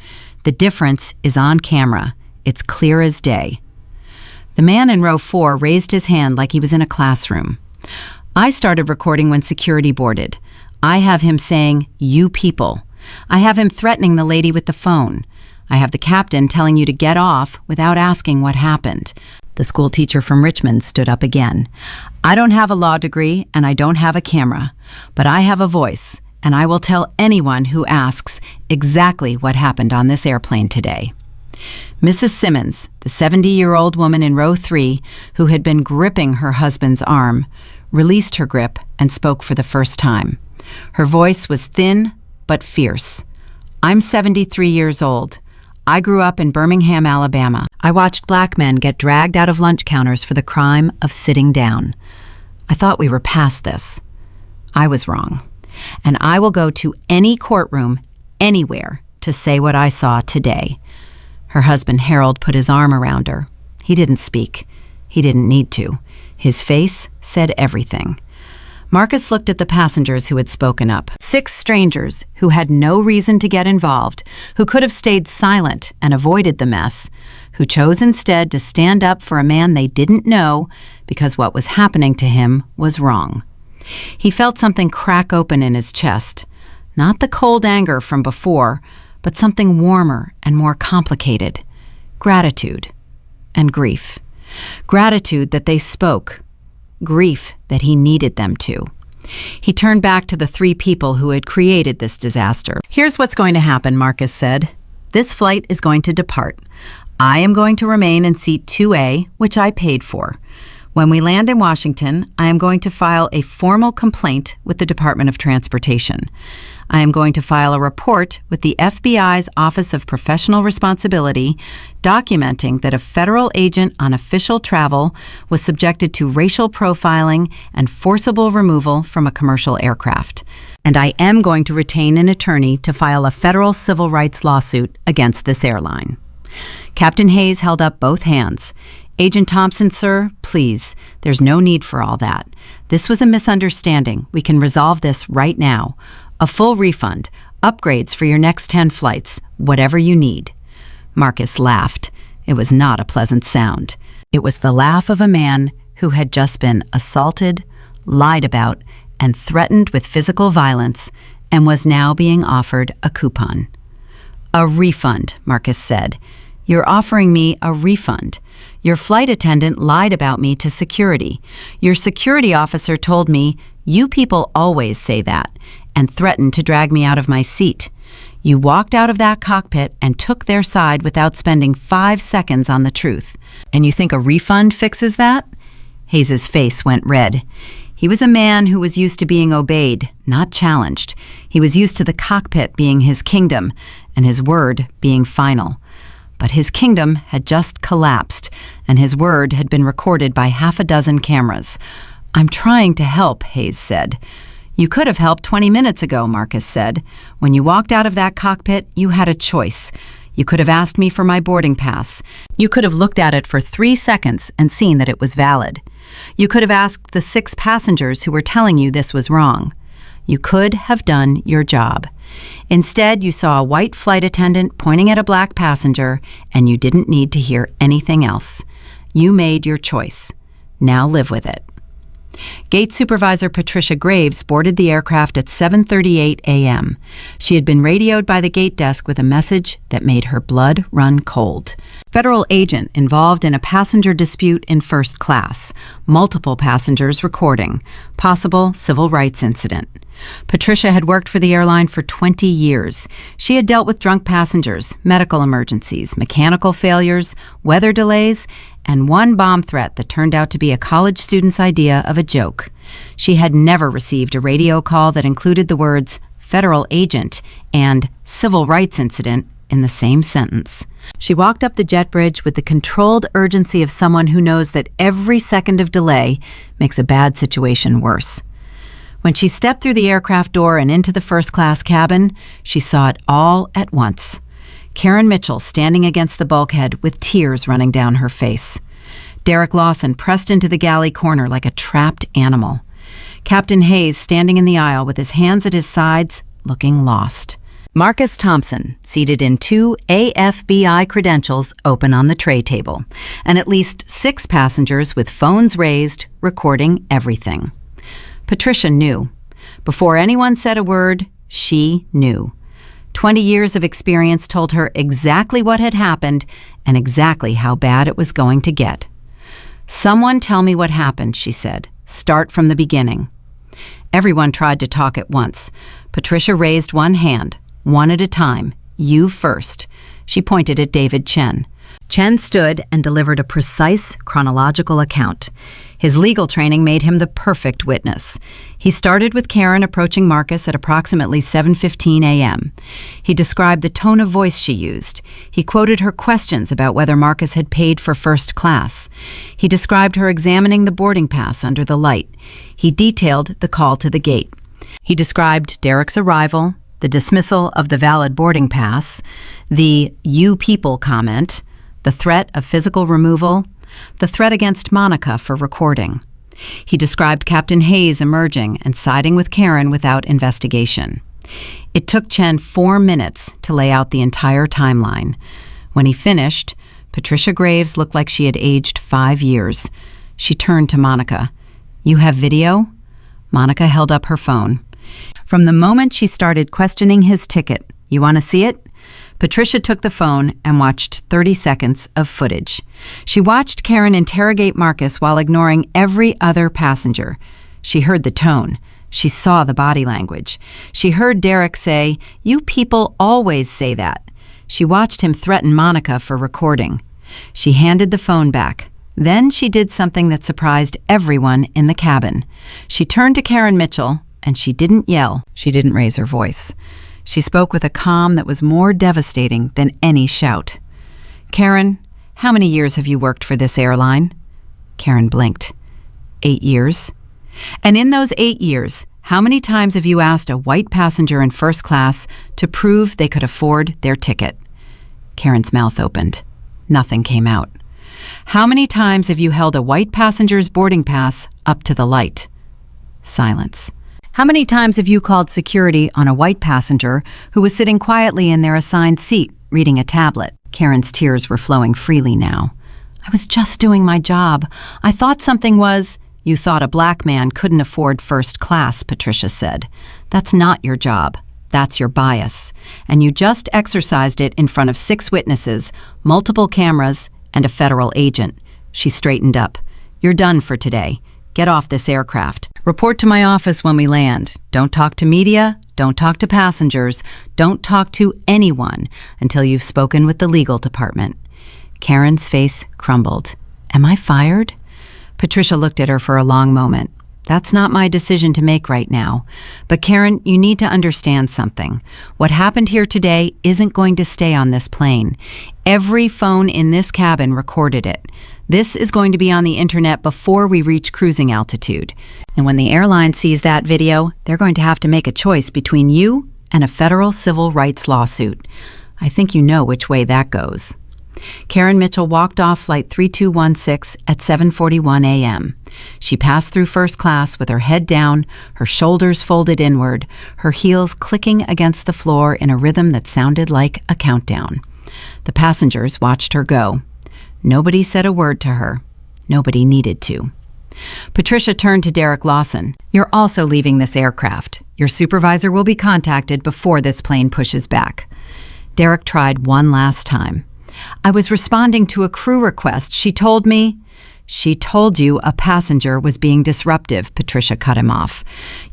The difference is on camera. It's clear as day. The man in row 4 raised his hand like he was in a classroom. I started recording when security boarded. I have him saying, "You people." I have him threatening the lady with the phone. I have the captain telling you to get off without asking what happened. The school teacher from Richmond stood up again. I don't have a law degree and I don't have a camera, but I have a voice, and I will tell anyone who asks exactly what happened on this airplane today. Mrs. Simmons, the 70-year-old woman in row 3 who had been gripping her husband's arm, released her grip and spoke for the first time. Her voice was thin but fierce. I'm 73 years old. I grew up in Birmingham, Alabama. I watched black men get dragged out of lunch counters for the crime of sitting down. I thought we were past this. I was wrong. And I will go to any courtroom, anywhere, to say what I saw today. Her husband, Harold, put his arm around her. He didn't speak. He didn't need to. His face said everything. Marcus looked at the passengers who had spoken up. 6 strangers who had no reason to get involved, who could have stayed silent and avoided the mess, who chose instead to stand up for a man they didn't know because what was happening to him was wrong. He felt something crack open in his chest. Not the cold anger from before, but something warmer and more complicated. Gratitude and grief. Gratitude that they spoke. Grief that he needed them to. He turned back to the 3 people who had created this disaster. Here's what's going to happen, Marcus said. This flight is going to depart. I am going to remain in seat 2A, which I paid for. When we land in Washington, I am going to file a formal complaint with the Department of Transportation. I am going to file a report with the FBI's Office of Professional Responsibility documenting that a federal agent on official travel was subjected to racial profiling and forcible removal from a commercial aircraft. And I am going to retain an attorney to file a federal civil rights lawsuit against this airline. Captain Hayes held up both hands. Agent Thompson, sir, please, there's no need for all that. This was a misunderstanding. We can resolve this right now. A full refund, upgrades for your next 10 flights, whatever you need. Marcus laughed. It was not a pleasant sound. It was the laugh of a man who had just been assaulted, lied about, and threatened with physical violence, and was now being offered a coupon. A refund, Marcus said. You're offering me a refund. Your flight attendant lied about me to security. Your security officer told me, "You people always say that," and threatened to drag me out of my seat. You walked out of that cockpit and took their side without spending 5 seconds on the truth. And you think a refund fixes that? Hayes's face went red. He was a man who was used to being obeyed, not challenged. He was used to the cockpit being his kingdom and his word being final. But his kingdom had just collapsed, and his word had been recorded by 6 cameras. I'm trying to help, Hayes said. You could have helped 20 minutes ago, Marcus said. When you walked out of that cockpit, you had a choice. You could have asked me for my boarding pass. You could have looked at it for 3 seconds and seen that it was valid. You could have asked the 6 passengers who were telling you this was wrong. You could have done your job. Instead, you saw a white flight attendant pointing at a black passenger, and you didn't need to hear anything else. You made your choice. Now live with it. Gate Supervisor Patricia Graves boarded the aircraft at 7:38 a.m. She had been radioed by the gate desk with a message that made her blood run cold. Federal agent involved in a passenger dispute in first class. Multiple passengers recording. Possible civil rights incident. Patricia had worked for the airline for 20 years. She had dealt with drunk passengers, medical emergencies, mechanical failures, weather delays, and one bomb threat that turned out to be a college student's idea of a joke. She had never received a radio call that included the words federal agent and civil rights incident in the same sentence. She walked up the jet bridge with the controlled urgency of someone who knows that every second of delay makes a bad situation worse. When she stepped through the aircraft door and into the first-class cabin, she saw it all at once. Karen Mitchell standing against the bulkhead with tears running down her face. Derek Lawson pressed into the galley corner like a trapped animal. Captain Hayes standing in the aisle with his hands at his sides, looking lost. Marcus Thompson, seated in 2 AFBI credentials open on the tray table, and at least 6 passengers with phones raised, recording everything. Patricia knew. Before anyone said a word, she knew. 20 years of experience told her exactly what had happened and exactly how bad it was going to get. "Someone tell me what happened," she said. "Start from the beginning." Everyone tried to talk at once. Patricia raised one hand, one at a time. "You first." She pointed at David Chen. Chen stood and delivered a precise chronological account. His legal training made him the perfect witness. He started with Karen approaching Marcus at approximately 7:15 a.m. He described the tone of voice she used. He quoted her questions about whether Marcus had paid for first class. He described her examining the boarding pass under the light. He detailed the call to the gate. He described Derek's arrival, the dismissal of the valid boarding pass, the "you people" comment, the threat of physical removal, the threat against Monica for recording. He described Captain Hayes emerging and siding with Karen without investigation. It took Chen 4 minutes to lay out the entire timeline. When he finished, Patricia Graves looked like she had aged 5 years. She turned to Monica. "You have video?" Monica held up her phone. "From the moment she started questioning his ticket. You want to see it?" Patricia took the phone and watched 30 seconds of footage. She watched Karen interrogate Marcus while ignoring every other passenger. She heard the tone. She saw the body language. She heard Derek say, "You people always say that." She watched him threaten Monica for recording. She handed the phone back. Then she did something that surprised everyone in the cabin. She turned to Karen Mitchell, and she didn't yell. She didn't raise her voice. She spoke with a calm that was more devastating than any shout. "Karen, how many years have you worked for this airline?" Karen blinked. 8 years. "And in those 8 years, how many times have you asked a white passenger in first class to prove they could afford their ticket?" Karen's mouth opened. Nothing came out. "How many times have you held a white passenger's boarding pass up to the light?" Silence. "How many times have you called security on a white passenger who was sitting quietly in their assigned seat, reading a tablet?" Karen's tears were flowing freely now. "I was just doing my job. I thought something was—" "You thought a black man couldn't afford first class," Patricia said. "That's not your job. That's your bias. And you just exercised it in front of 6 witnesses, multiple cameras, and a federal agent." She straightened up. "You're done for today. Get off this aircraft. Report to my office when we land. Don't talk to media. Don't talk to passengers. Don't talk to anyone until you've spoken with the legal department." Karen's face crumbled. "Am I fired?" Patricia looked at her for a long moment. "That's not my decision to make right now. But Karen, you need to understand something. What happened here today isn't going to stay on this plane. Every phone in this cabin recorded it. This is going to be on the internet before we reach cruising altitude. And when the airline sees that video, they're going to have to make a choice between you and a federal civil rights lawsuit. I think you know which way that goes." Karen Mitchell walked off Flight 3216 at 7:41 a.m. She passed through first class with her head down, her shoulders folded inward, her heels clicking against the floor in a rhythm that sounded like a countdown. The passengers watched her go. Nobody said a word to her. Nobody needed to. Patricia turned to Derek Lawson. "You're also leaving this aircraft. Your supervisor will be contacted before this plane pushes back." Derek tried one last time. "I was responding to a crew request. She told me—" "She told you a passenger was being disruptive," Patricia cut him off.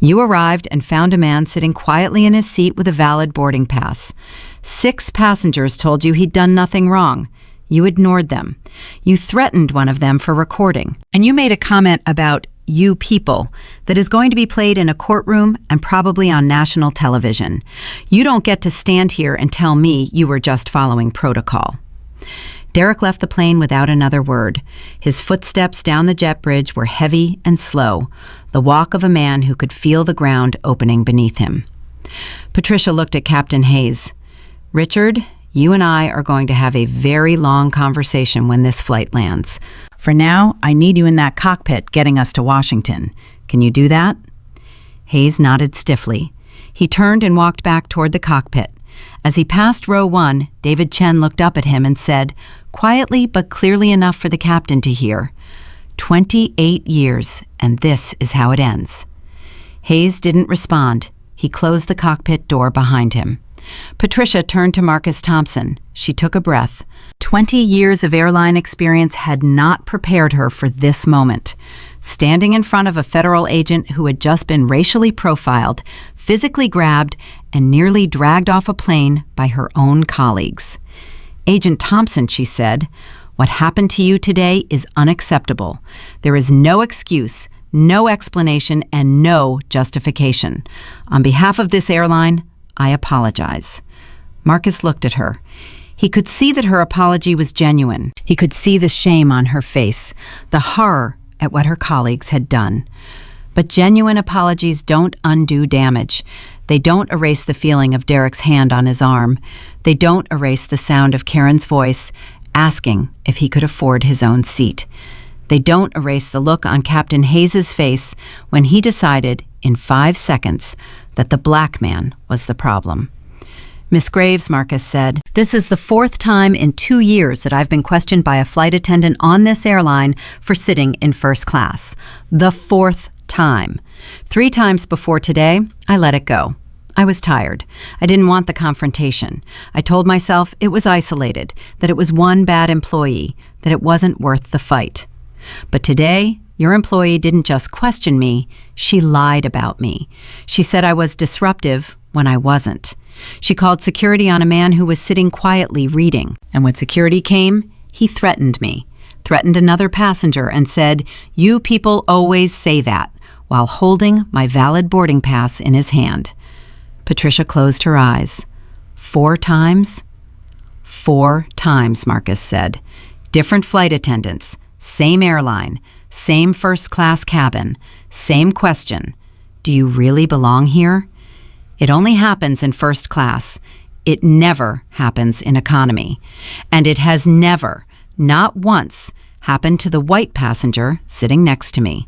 "You arrived and found a man sitting quietly in his seat with a valid boarding pass. 6 passengers told you he'd done nothing wrong. You ignored them. You threatened one of them for recording. And you made a comment about "you people" that is going to be played in a courtroom and probably on national television. You don't get to stand here and tell me you were just following protocol." Derek left the plane without another word. His footsteps down the jet bridge were heavy and slow, the walk of a man who could feel the ground opening beneath him. Patricia looked at Captain Hayes. "Richard, you and I are going to have a very long conversation when this flight lands. For now, I need you in that cockpit getting us to Washington. Can you do that?" Hayes nodded stiffly. He turned and walked back toward the cockpit. As he passed row 1, David Chen looked up at him and said, quietly but clearly enough for the captain to hear, 28 years, and this is how it ends." Hayes didn't respond. He closed the cockpit door behind him. Patricia turned to Marcus Thompson. She took a breath. 20 years of airline experience had not prepared her for this moment. Standing in front of a federal agent who had just been racially profiled, physically grabbed, and nearly dragged off a plane by her own colleagues. "Agent Thompson," she said, "what happened to you today is unacceptable. There is no excuse, no explanation, and no justification. On behalf of this airline, I apologize." Marcus looked at her. He could see that her apology was genuine. He could see the shame on her face, the horror at what her colleagues had done. But genuine apologies don't undo damage. They don't erase the feeling of Derek's hand on his arm. They don't erase the sound of Karen's voice asking if he could afford his own seat. They don't erase the look on Captain Hayes' face when he decided, in 5 seconds, that the black man was the problem. "Miss Graves," Marcus said, "this is the 4th time in 2 years that I've been questioned by a flight attendant on this airline for sitting in first class. The 4th time. 3 times before today, I let it go. I was tired. I didn't want the confrontation. I told myself it was isolated, that it was one bad employee, that it wasn't worth the fight. But today, your employee didn't just question me, she lied about me. She said I was disruptive when I wasn't. She called security on a man who was sitting quietly reading. And when security came, he threatened me, threatened another passenger and said, 'You people always say that,' while holding my valid boarding pass in his hand." Patricia closed her eyes. 4 times? 4 times, Marcus said. Different flight attendants, same airline, same first-class cabin, same question. Do you really belong here? It only happens in first class. It never happens in economy. And it has never, not once, happened to the white passenger sitting next to me.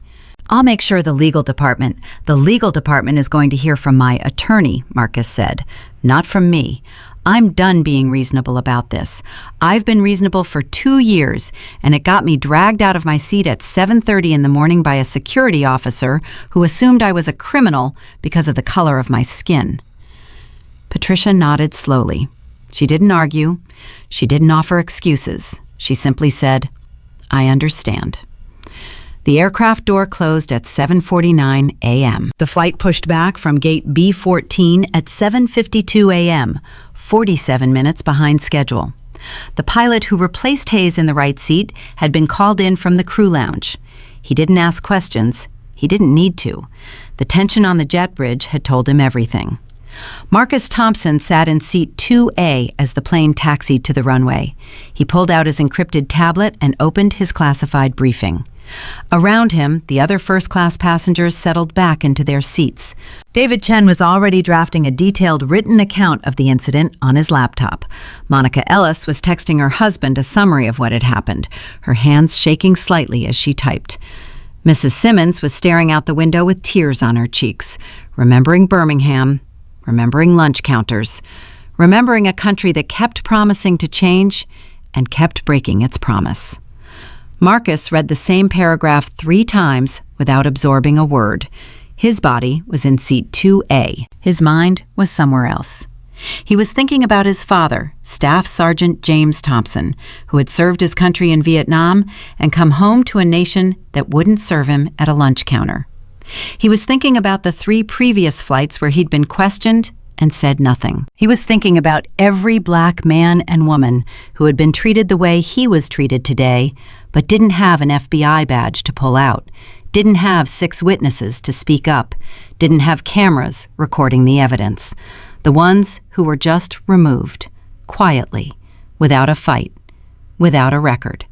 "I'll make sure the legal department is going to hear from my attorney," Marcus said, "not from me. I'm done being reasonable about this. I've been reasonable for 2 years, and it got me dragged out of my seat at 7:30 in the morning by a security officer who assumed I was a criminal because of the color of my skin." Patricia nodded slowly. She didn't argue. She didn't offer excuses. She simply said, "I understand." The aircraft door closed at 7:49 a.m. The flight pushed back from gate B14 at 7:52 a.m., 47 minutes behind schedule. The pilot who replaced Hayes in the right seat had been called in from the crew lounge. He didn't ask questions. He didn't need to. The tension on the jet bridge had told him everything. Marcus Thompson sat in seat 2A as the plane taxied to the runway. He pulled out his encrypted tablet and opened his classified briefing. Around him, the other first-class passengers settled back into their seats. David Chen was already drafting a detailed written account of the incident on his laptop. Monica Ellis was texting her husband a summary of what had happened, her hands shaking slightly as she typed. Mrs. Simmons was staring out the window with tears on her cheeks, remembering Birmingham, remembering lunch counters, remembering a country that kept promising to change and kept breaking its promise. Marcus read the same paragraph 3 times without absorbing a word. His body was in seat 2A. His mind was somewhere else. He was thinking about his father, Staff Sergeant James Thompson, who had served his country in Vietnam and come home to a nation that wouldn't serve him at a lunch counter. He was thinking about the 3 previous flights where he'd been questioned and said nothing. He was thinking about every black man and woman who had been treated the way he was treated today, but didn't have an FBI badge to pull out, didn't have 6 witnesses to speak up, didn't have cameras recording the evidence. The ones who were just removed, quietly, without a fight, without a record,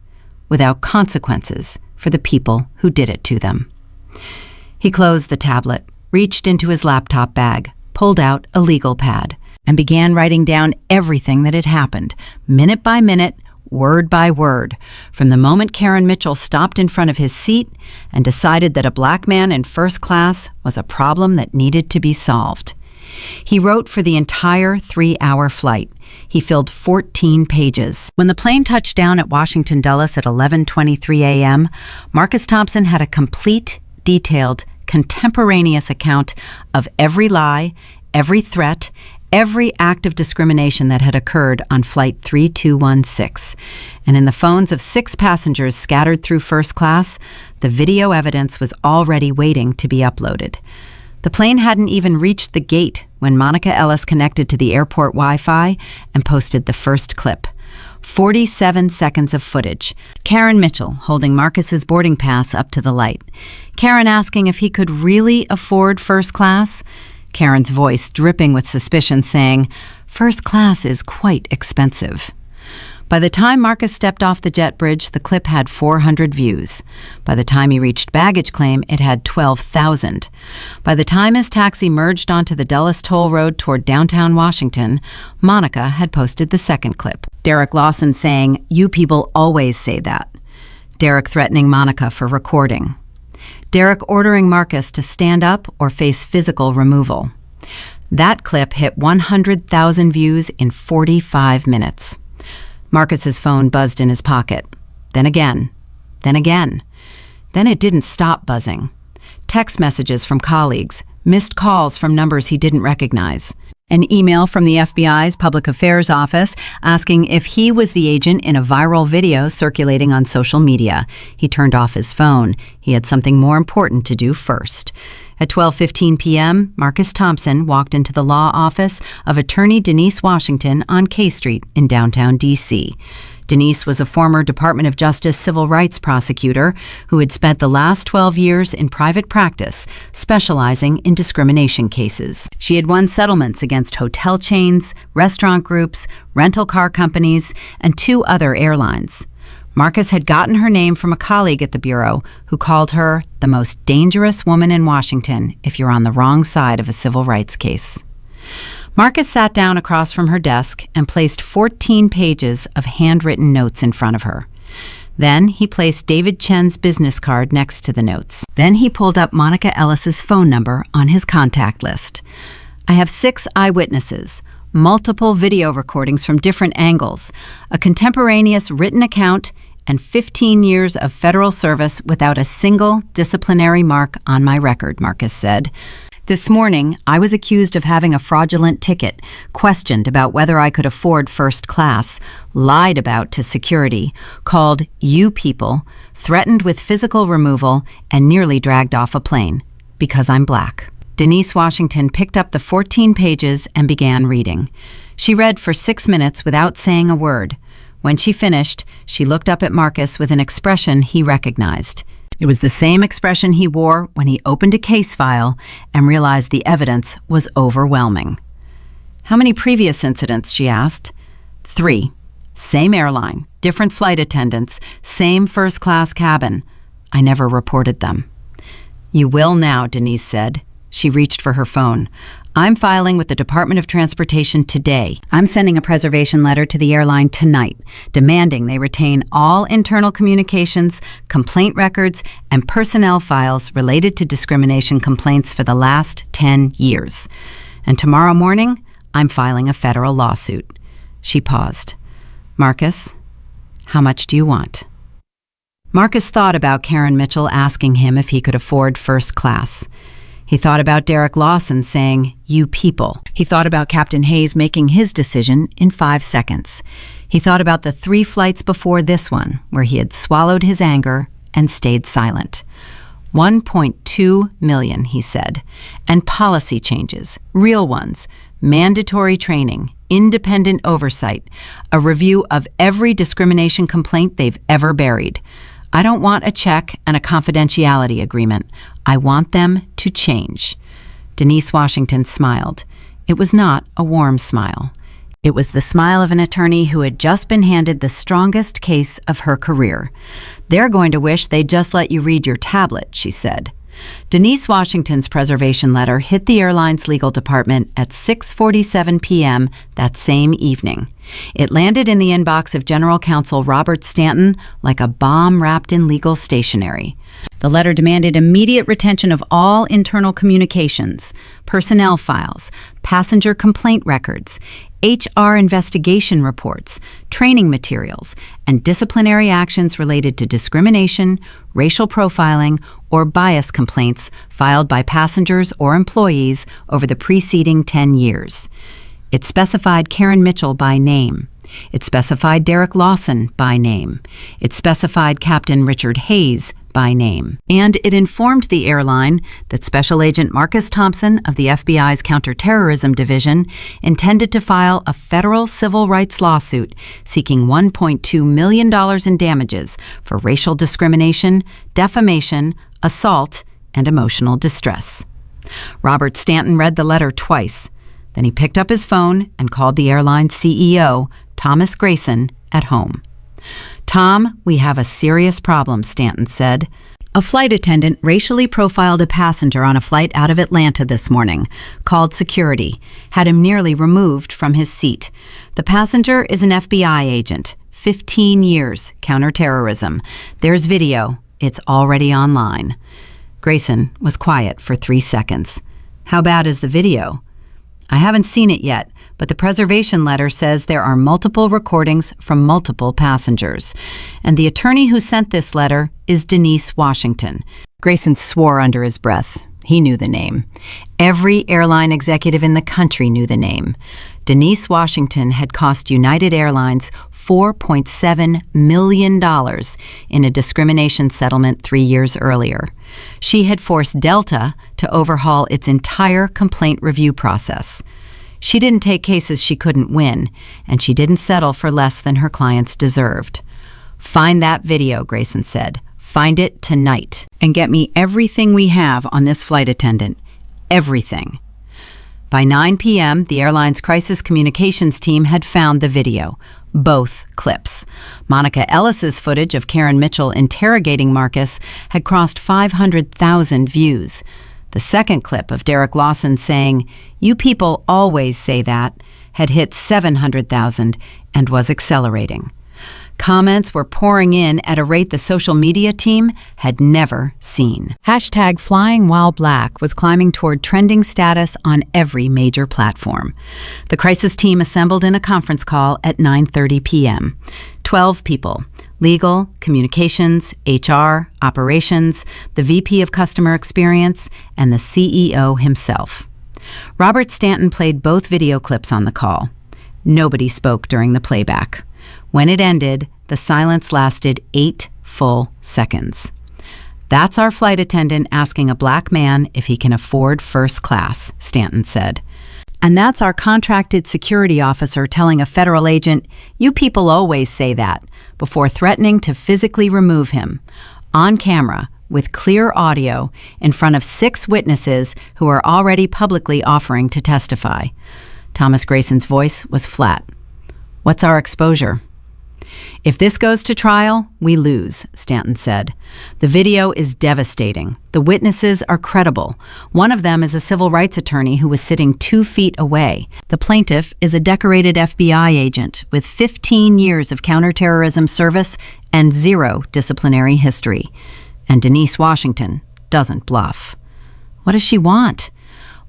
without consequences for the people who did it to them. He closed the tablet, reached into his laptop bag, pulled out a legal pad, and began writing down everything that had happened, minute by minute, word by word, from the moment Karen Mitchell stopped in front of his seat and decided that a black man in first class was a problem that needed to be solved. He wrote for the entire 3-hour flight. He filled 14 pages. When the plane touched down at Washington Dulles at 11:23 a.m., Marcus Thompson had a complete, detailed, contemporaneous account of every lie, every threat, every act of discrimination that had occurred on Flight 3216. And in the phones of 6 passengers scattered through first class, the video evidence was already waiting to be uploaded. The plane hadn't even reached the gate when Monica Ellis connected to the airport Wi-Fi and posted the first clip. 47 seconds of footage. Karen Mitchell holding Marcus's boarding pass up to the light. Karen asking if he could really afford first class. Karen's voice dripping with suspicion saying, "First class is quite expensive." By the time Marcus stepped off the jet bridge, the clip had 400 views. By the time he reached baggage claim, it had 12,000. By the time his taxi merged onto the Dulles Toll Road toward downtown Washington, Monica had posted the second clip. Derek Lawson saying, "You people always say that." Derek threatening Monica for recording. Derek ordering Marcus to stand up or face physical removal. That clip hit 100,000 views in 45 minutes. Marcus's phone buzzed in his pocket. Then again. Then again. Then it didn't stop buzzing. Text messages from colleagues, missed calls from numbers he didn't recognize. An email from the FBI's Public Affairs Office asking if he was the agent in a viral video circulating on social media. He turned off his phone. He had something more important to do first. At 12:15 p.m., Marcus Thompson walked into the law office of attorney Denise Washington on K Street in downtown D.C. Denise was a former Department of Justice civil rights prosecutor who had spent the last 12 years in private practice, specializing in discrimination cases. She had won settlements against hotel chains, restaurant groups, rental car companies, and 2 other airlines. Marcus had gotten her name from a colleague at the Bureau who called her the most dangerous woman in Washington if you're on the wrong side of a civil rights case. Marcus sat down across from her desk and placed 14 pages of handwritten notes in front of her. Then he placed David Chen's business card next to the notes. Then he pulled up Monica Ellis's phone number on his contact list. "I have 6 eyewitnesses, multiple video recordings from different angles, a contemporaneous written account, and 15 years of federal service without a single disciplinary mark on my record," Marcus said. "This morning, I was accused of having a fraudulent ticket, questioned about whether I could afford first class, lied about to security, called you people, threatened with physical removal, and nearly dragged off a plane, because I'm black." Denise Washington picked up the 14 pages and began reading. She read for 6 minutes without saying a word. When she finished, she looked up at Marcus with an expression he recognized. It was the same expression he wore when he opened a case file and realized the evidence was overwhelming. "How many previous incidents?" she asked. 3. Same airline, different flight attendants, same first-class cabin. I never reported them. "You will now," Denise said. She reached for her phone. "I'm filing with the Department of Transportation today. I'm sending a preservation letter to the airline tonight, demanding they retain all internal communications, complaint records, and personnel files related to discrimination complaints for the last 10 years. And tomorrow morning, I'm filing a federal lawsuit." She paused. "Marcus, how much do you want?" Marcus thought about Karen Mitchell asking him if he could afford first class. He thought about Derek Lawson saying, "You people." He thought about Captain Hayes making his decision in 5 seconds. He thought about the 3 flights before this one, where he had swallowed his anger and stayed silent. 1.2 million, he said, and policy changes, real ones, mandatory training, independent oversight, a review of every discrimination complaint they've ever buried. I don't want a check and a confidentiality agreement. I want them to change. Denise Washington smiled. It was not a warm smile. It was the smile of an attorney who had just been handed the strongest case of her career. "They're going to wish they'd just let you read your tablet," she said. Denise Washington's preservation letter hit the airline's legal department at 6:47 p.m. that same evening. It landed in the inbox of General Counsel Robert Stanton like a bomb wrapped in legal stationery. The letter demanded immediate retention of all internal communications, personnel files, passenger complaint records, HR investigation reports, training materials, and disciplinary actions related to discrimination, racial profiling, or bias complaints filed by passengers or employees over the preceding 10 years. It specified Karen Mitchell by name. It specified Derek Lawson by name. It specified Captain Richard Hayes by name. And it informed the airline that Special Agent Marcus Thompson of the FBI's Counterterrorism Division intended to file a federal civil rights lawsuit seeking $1.2 million in damages for racial discrimination, defamation, assault, and emotional distress. Robert Stanton read the letter twice. Then he picked up his phone and called the airline's CEO, Thomas Grayson, at home. "Tom, we have a serious problem," Stanton said. A flight attendant racially profiled a passenger on a flight out of Atlanta this morning, called security, had him nearly removed from his seat. The passenger is an FBI agent, 15 years, counterterrorism. There's video. It's already online. Grayson was quiet for 3 seconds. "How bad is the video?" "I haven't seen it yet, but the preservation letter says there are multiple recordings from multiple passengers. And the attorney who sent this letter is Denise Washington." Grayson swore under his breath. He knew the name. Every airline executive in the country knew the name. Denise Washington had cost United Airlines $4.7 million in a discrimination settlement 3 years earlier. She had forced Delta to overhaul its entire complaint review process. She didn't take cases she couldn't win, and she didn't settle for less than her clients deserved. "Find that video," Grayson said. "Find it tonight. And get me everything we have on this flight attendant. Everything." By 9 p.m., the airline's crisis communications team had found the video, both clips. Monica Ellis's footage of Karen Mitchell interrogating Marcus had crossed 500,000 views. The second clip of Derek Lawson saying, "You people always say that," had hit 700,000 and was accelerating. Comments were pouring in at a rate the social media team had never seen. Hashtag Flying While Black was climbing toward trending status on every major platform. The crisis team assembled in a conference call at 9:30 p.m. 12 people: legal, communications, HR, operations, the VP of customer experience, and the CEO himself. Robert Stanton played both video clips on the call. Nobody spoke during the playback. When it ended, the silence lasted 8 full seconds. "That's our flight attendant asking a black man if he can afford first class," Stanton said. "And that's our contracted security officer telling a federal agent, 'You people always say that,' before threatening to physically remove him, on camera, with clear audio, in front of 6 witnesses who are already publicly offering to testify." Thomas Grayson's voice was flat. "What's our exposure?" "If this goes to trial, we lose," Stanton said. "The video is devastating. The witnesses are credible. One of them is a civil rights attorney who was sitting 2 feet away. The plaintiff is a decorated FBI agent with 15 years of counterterrorism service and 0 disciplinary history. And Denise Washington doesn't bluff." What does she want?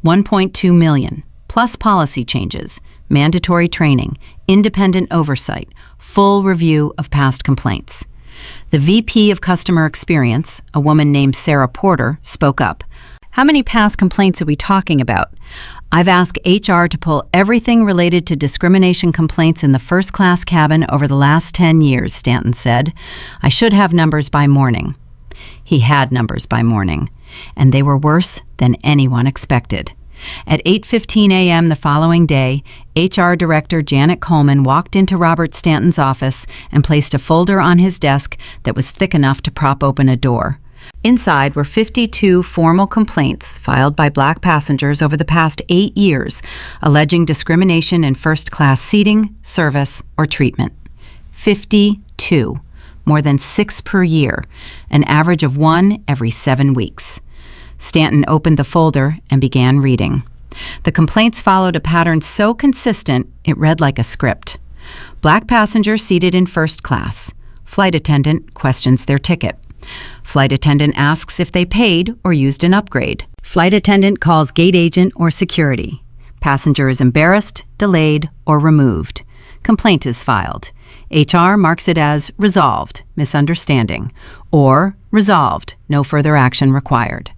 $1.2 million, plus policy changes, mandatory training, independent oversight, full review of past complaints. The VP of Customer Experience, a woman named Sarah Porter, spoke up. "How many past complaints are we talking about? I've asked HR to pull everything related to discrimination complaints in the first-class cabin over the last 10 years, Stanton said. "I should have numbers by morning." He had numbers by morning, and they were worse than anyone expected. At 8:15 a.m. the following day, HR Director Janet Coleman walked into Robert Stanton's office and placed a folder on his desk that was thick enough to prop open a door. Inside were 52 formal complaints filed by black passengers over the past 8 years, alleging discrimination in first-class seating, service, or treatment. 52, more than 6 per year, an average of 1 every 7 weeks. Stanton opened the folder and began reading. The complaints followed a pattern so consistent it read like a script. Black passenger seated in first class. Flight attendant questions their ticket. Flight attendant asks if they paid or used an upgrade. Flight attendant calls gate agent or security. Passenger is embarrassed, delayed, or removed. Complaint is filed. HR marks it as resolved, misunderstanding, or resolved, no further action required.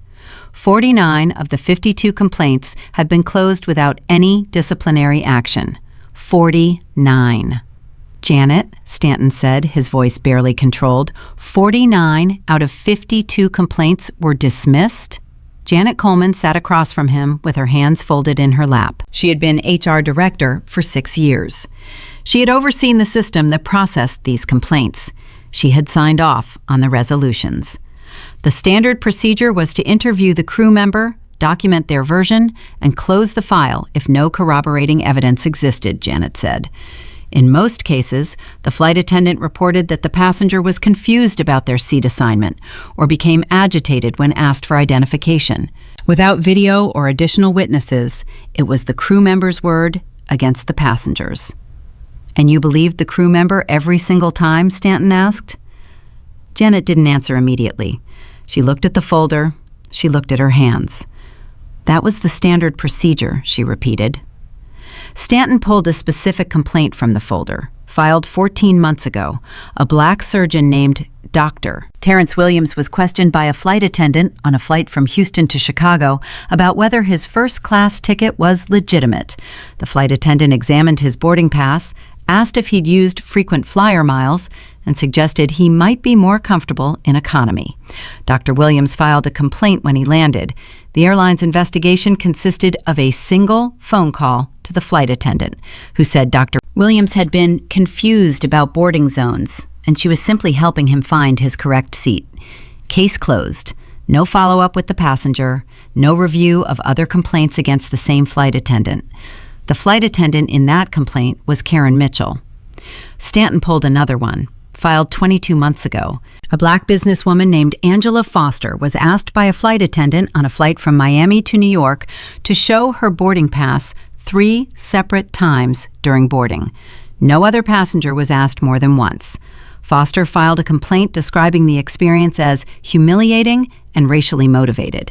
49 of the 52 complaints have been closed without any disciplinary action. 49. Janet, Stanton said, his voice barely controlled, 49 out of 52 complaints were dismissed? Janet Coleman sat across from him with her hands folded in her lap. She had been HR director for 6 years. She had overseen the system that processed these complaints. She had signed off on the resolutions. The standard procedure was to interview the crew member, document their version, and close the file if no corroborating evidence existed, Janet said. In most cases, the flight attendant reported that the passenger was confused about their seat assignment or became agitated when asked for identification. Without video or additional witnesses, it was the crew member's word against the passenger's. "And you believed the crew member every single time?" Stanton asked. Janet didn't answer immediately. She looked at the folder. She looked at her hands. "That was the standard procedure," she repeated. Stanton pulled a specific complaint from the folder, filed 14 months ago. A black surgeon named Dr. Terrence Williams was questioned by a flight attendant on a flight from Houston to Chicago about whether his first-class ticket was legitimate. The flight attendant examined his boarding pass, asked if he'd used frequent flyer miles, and suggested he might be more comfortable in economy. Dr. Williams filed a complaint when he landed. The airline's investigation consisted of a single phone call to the flight attendant, who said Dr. Williams had been confused about boarding zones, and she was simply helping him find his correct seat. Case closed. No follow-up with the passenger, no review of other complaints against the same flight attendant. The flight attendant in that complaint was Karen Mitchell. Stanton pulled another one, filed 22 months ago. A black businesswoman named Angela Foster was asked by a flight attendant on a flight from Miami to New York to show her boarding pass 3 separate times during boarding. No other passenger was asked more than once. Foster filed a complaint describing the experience as humiliating and racially motivated.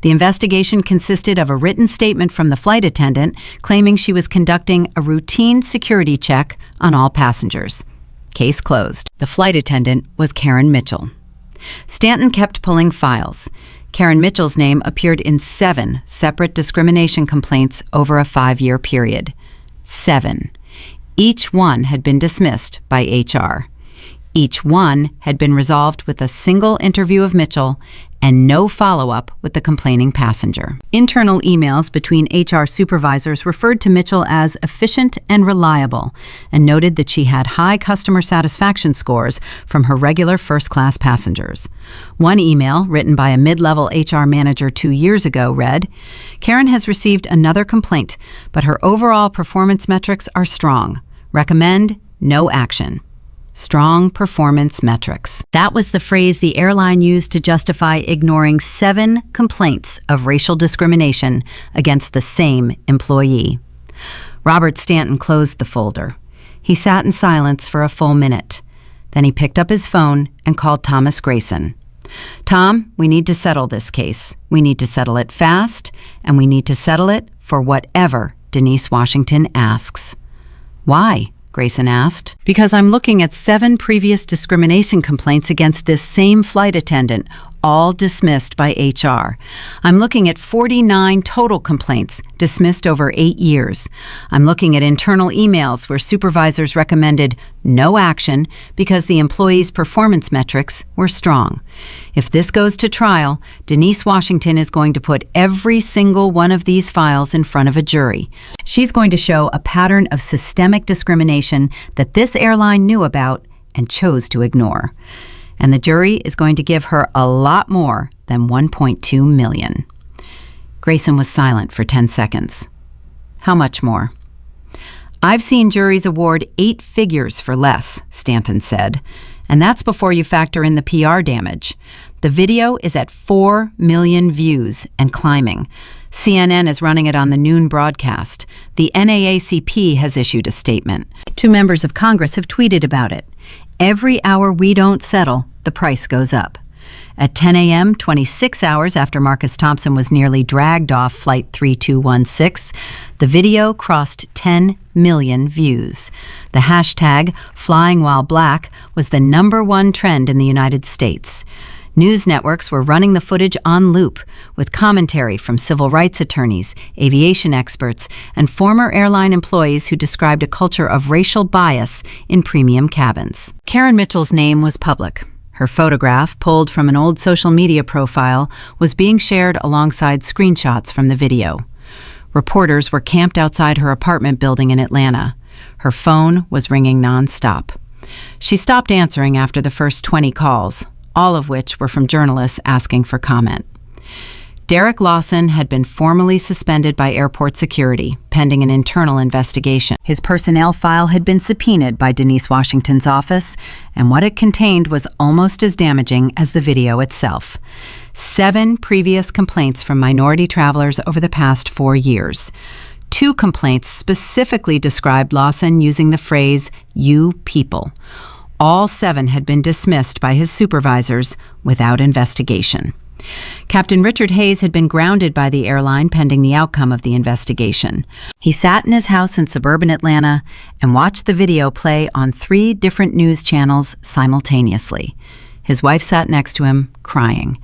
The investigation consisted of a written statement from the flight attendant claiming she was conducting a routine security check on all passengers. Case closed. The flight attendant was Karen Mitchell. Stanton kept pulling files. Karen Mitchell's name appeared in 7 separate discrimination complaints over a 5-year period. 7. Each one had been dismissed by HR. Each one had been resolved with a single interview of Mitchell and no follow-up with the complaining passenger. Internal emails between HR supervisors referred to Mitchell as efficient and reliable and noted that she had high customer satisfaction scores from her regular first-class passengers. One email, written by a mid-level HR manager 2 years ago, read, "Karen has received another complaint, but her overall performance metrics are strong. Recommend no action." Strong performance metrics. That was the phrase the airline used to justify ignoring 7 complaints of racial discrimination against the same employee. Robert Stanton closed the folder. He sat in silence for a full minute. Then he picked up his phone and called Thomas Grayson. "Tom, we need to settle this case. We need to settle it fast, and we need to settle it for whatever Denise Washington asks." "Why?" Grayson asked. "Because I'm looking at 7 previous discrimination complaints against this same flight attendant, all dismissed by HR. I'm looking at 49 total complaints dismissed over 8 years. I'm looking at internal emails where supervisors recommended no action because the employee's performance metrics were strong. If this goes to trial, Denise Washington is going to put every single one of these files in front of a jury. She's going to show a pattern of systemic discrimination that this airline knew about and chose to ignore. And the jury is going to give her a lot more than $1.2 million. Grayson was silent for 10 seconds. "How much more?" "I've seen juries award 8 figures for less," Stanton said. "And that's before you factor in the PR damage. The video is at 4 million views and climbing. CNN is running it on the noon broadcast. The NAACP has issued a statement. 2 members of Congress have tweeted about it. Every hour we don't settle, the price goes up. At 10 a.m., 26 hours after Marcus Thompson was nearly dragged off Flight 3216, the video crossed 10 million views. The hashtag #FlyingWhileBlack was the #1 trend in the United States. News networks were running the footage on loop, with commentary from civil rights attorneys, aviation experts, and former airline employees who described a culture of racial bias in premium cabins. Karen Mitchell's name was public. Her photograph, pulled from an old social media profile, was being shared alongside screenshots from the video. Reporters were camped outside her apartment building in Atlanta. Her phone was ringing nonstop. She stopped answering after the first 20 calls, all of which were from journalists asking for comment. Derek Lawson had been formally suspended by airport security, pending an internal investigation. His personnel file had been subpoenaed by Denise Washington's office, and what it contained was almost as damaging as the video itself. 7 previous complaints from minority travelers over the past 4 years. 2 complaints specifically described Lawson using the phrase, "you people." All 7 had been dismissed by his supervisors without investigation. Captain Richard Hayes had been grounded by the airline pending the outcome of the investigation. He sat in his house in suburban Atlanta and watched the video play on 3 different news channels simultaneously. His wife sat next to him, crying.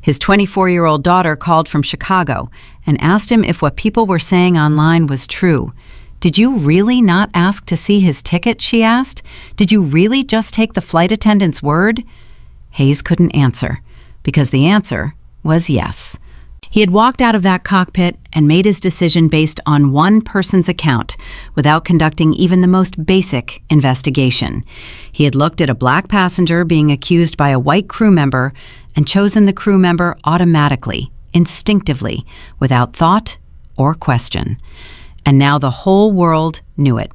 His 24-year-old daughter called from Chicago and asked him if what people were saying online was true. "Did you really not ask to see his ticket?" she asked. "Did you really just take the flight attendant's word?" Hayes couldn't answer, because the answer was yes. He had walked out of that cockpit and made his decision based on one person's account, without conducting even the most basic investigation. He had looked at a black passenger being accused by a white crew member and chosen the crew member automatically, instinctively, without thought or question. And now the whole world knew it.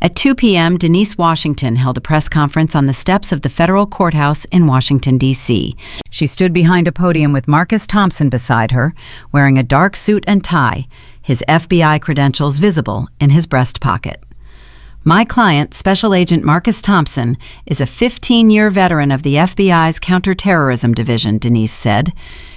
At 2 p.m., Denise Washington held a press conference on the steps of the federal courthouse in Washington, D.C. She stood behind a podium with Marcus Thompson beside her, wearing a dark suit and tie, his FBI credentials visible in his breast pocket. "My client, Special Agent Marcus Thompson, is a 15-year veteran of the FBI's Counterterrorism Division," Denise said.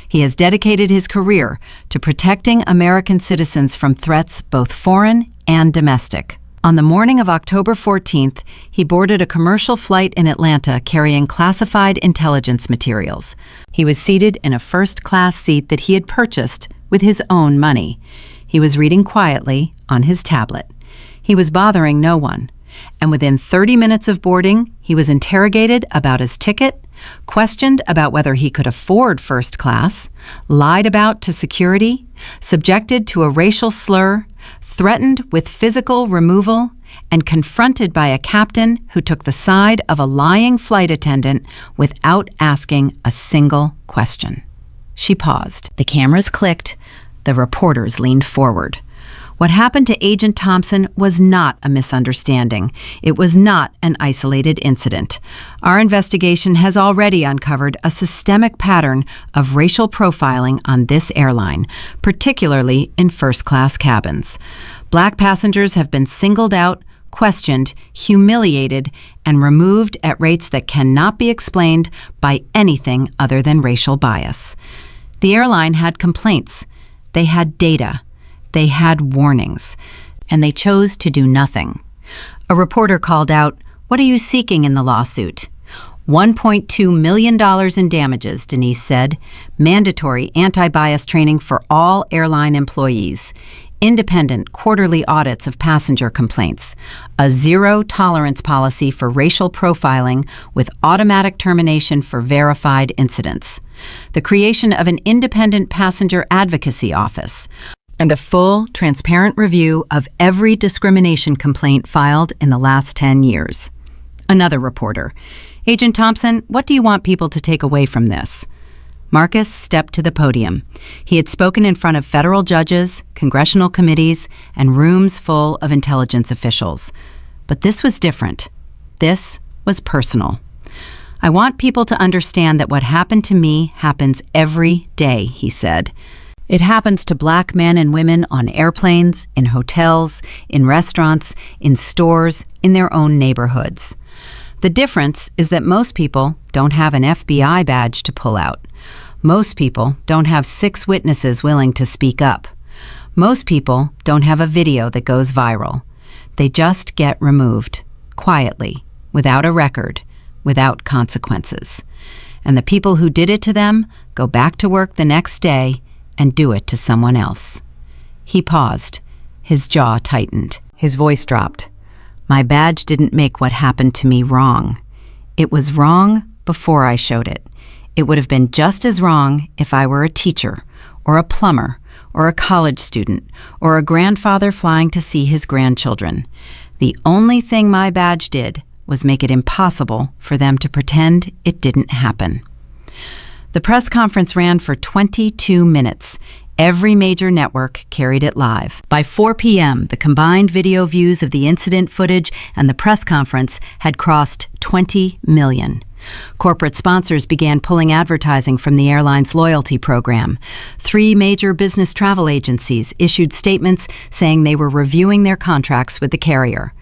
"He has dedicated his career to protecting American citizens from threats both foreign and domestic. On the morning of October 14th, he boarded a commercial flight in Atlanta carrying classified intelligence materials. He was seated in a first-class seat that he had purchased with his own money. He was reading quietly on his tablet. He was bothering no one. And within 30 minutes of boarding, he was interrogated about his ticket, questioned about whether he could afford first class, lied about to security, subjected to a racial slur, threatened with physical removal, and confronted by a captain who took the side of a lying flight attendant without asking a single question." She paused. The cameras clicked. The reporters leaned forward. What happened to Agent Thompson was not a misunderstanding. It was not an isolated incident. Our investigation has already uncovered a systemic pattern of racial profiling on this airline, particularly in first-class cabins. Black passengers have been singled out, questioned, humiliated, and removed at rates that cannot be explained by anything other than racial bias. The airline had complaints. They had data. They had warnings, and they chose to do nothing. A reporter called out, "What are you seeking in the lawsuit?" $1.2 million in damages, Denise said. Mandatory anti-bias training for all airline employees. Independent quarterly audits of passenger complaints. A zero-tolerance policy for racial profiling with automatic termination for verified incidents. The creation of an independent passenger advocacy office. And a full, transparent review of every discrimination complaint filed in the last 10 years. Another reporter, "Agent Thompson, what do you want people to take away from this?" Marcus stepped to the podium. He had spoken in front of federal judges, congressional committees, and rooms full of intelligence officials. But this was different. This was personal. "I want people to understand that what happened to me happens every day," he said. "It happens to black men and women on airplanes, in hotels, in restaurants, in stores, in their own neighborhoods. The difference is that most people don't have an FBI badge to pull out. Most people don't have 6 witnesses willing to speak up. Most people don't have a video that goes viral. They just get removed, quietly, without a record, without consequences. And the people who did it to them go back to work the next day and do it to someone else. He paused. His jaw tightened. His voice dropped. My badge didn't make what happened to me wrong. It was wrong before I showed it. It would have been just as wrong if I were a teacher, or a plumber, or a college student, or a grandfather flying to see his grandchildren. The only thing my badge did was make it impossible for them to pretend it didn't happen. The press conference ran for 22 minutes. Every major network carried it live. By 4 p.m., the combined video views of the incident footage and the press conference had crossed 20 million. Corporate sponsors began pulling advertising from the airline's loyalty program. 3 major business travel agencies issued statements saying they were reviewing their contracts with the carrier.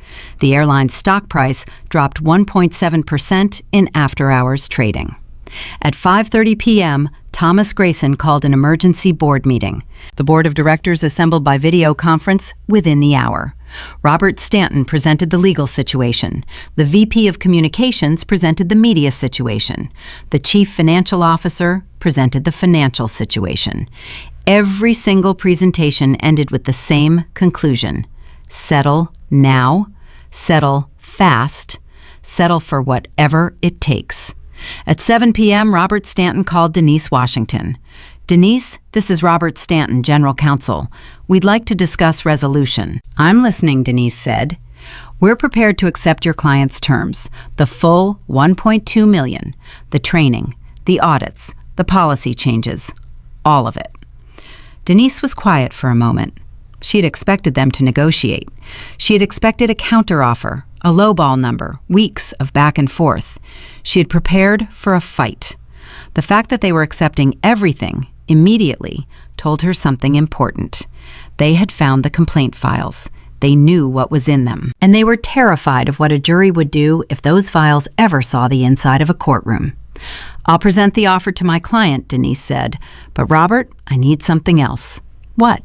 The airline's stock price dropped 1.7% in after-hours trading. At 5:30 p.m., Thomas Grayson called an emergency board meeting. The board of directors assembled by video conference within the hour. Robert Stanton presented the legal situation. The VP of Communications presented the media situation. The Chief Financial Officer presented the financial situation. Every single presentation ended with the same conclusion. Settle now, settle fast, settle for whatever it takes. At 7 p.m., Robert Stanton called Denise Washington. Denise, this is Robert Stanton, General Counsel. We'd like to discuss resolution. I'm listening, Denise said. We're prepared to accept your client's terms, the full $1.2 million, the training, the audits, the policy changes, all of it. Denise was quiet for a moment. She had expected them to negotiate. She had expected a counteroffer, a lowball number, weeks of back and forth. She had prepared for a fight. The fact that they were accepting everything immediately told her something important. They had found the complaint files. They knew what was in them. And they were terrified of what a jury would do if those files ever saw the inside of a courtroom. I'll present the offer to my client, Denise said. But Robert, I need something else. What?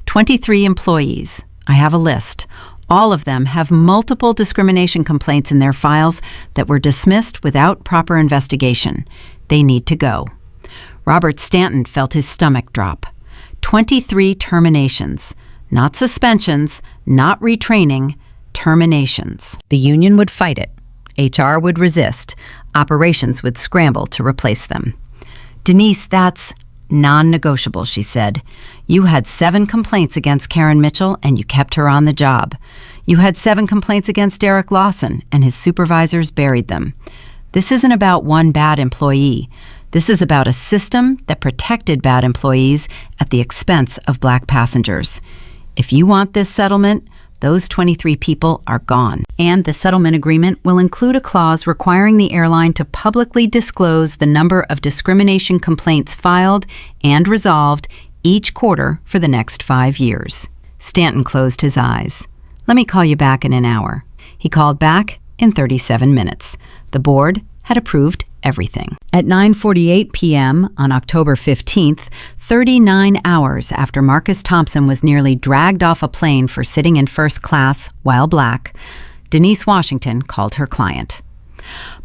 23 employees. I have a list. All of them have multiple discrimination complaints in their files that were dismissed without proper investigation. They need to go. Robert Stanton felt his stomach drop. 23 terminations. Not suspensions, not retraining, terminations. The union would fight it. HR would resist. Operations would scramble to replace them. Denise, that's non-negotiable, she said. You had 7 complaints against Karen Mitchell and you kept her on the job. You had 7 complaints against Derek Lawson and his supervisors buried them. This isn't about one bad employee. This is about a system that protected bad employees at the expense of black passengers. If you want this settlement, those 23 people are gone. And the settlement agreement will include a clause requiring the airline to publicly disclose the number of discrimination complaints filed and resolved each quarter for the next 5 years. Stanton closed his eyes. Let me call you back in an hour. He called back in 37 minutes. The board had approved everything. At 9:48 p.m. on October 15th, 39 hours after Marcus Thompson was nearly dragged off a plane for sitting in first class while black, Denise Washington called her client.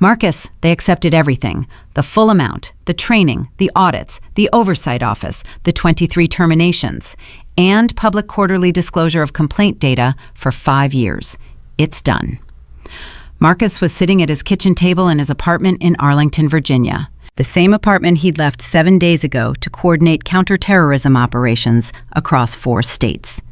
Marcus, they accepted everything, the full amount, the training, the audits, the oversight office, the 23 terminations, and public quarterly disclosure of complaint data for 5 years. It's done. Marcus was sitting at his kitchen table in his apartment in Arlington, Virginia, the same apartment he'd left 7 days ago to coordinate counterterrorism operations across 4 states.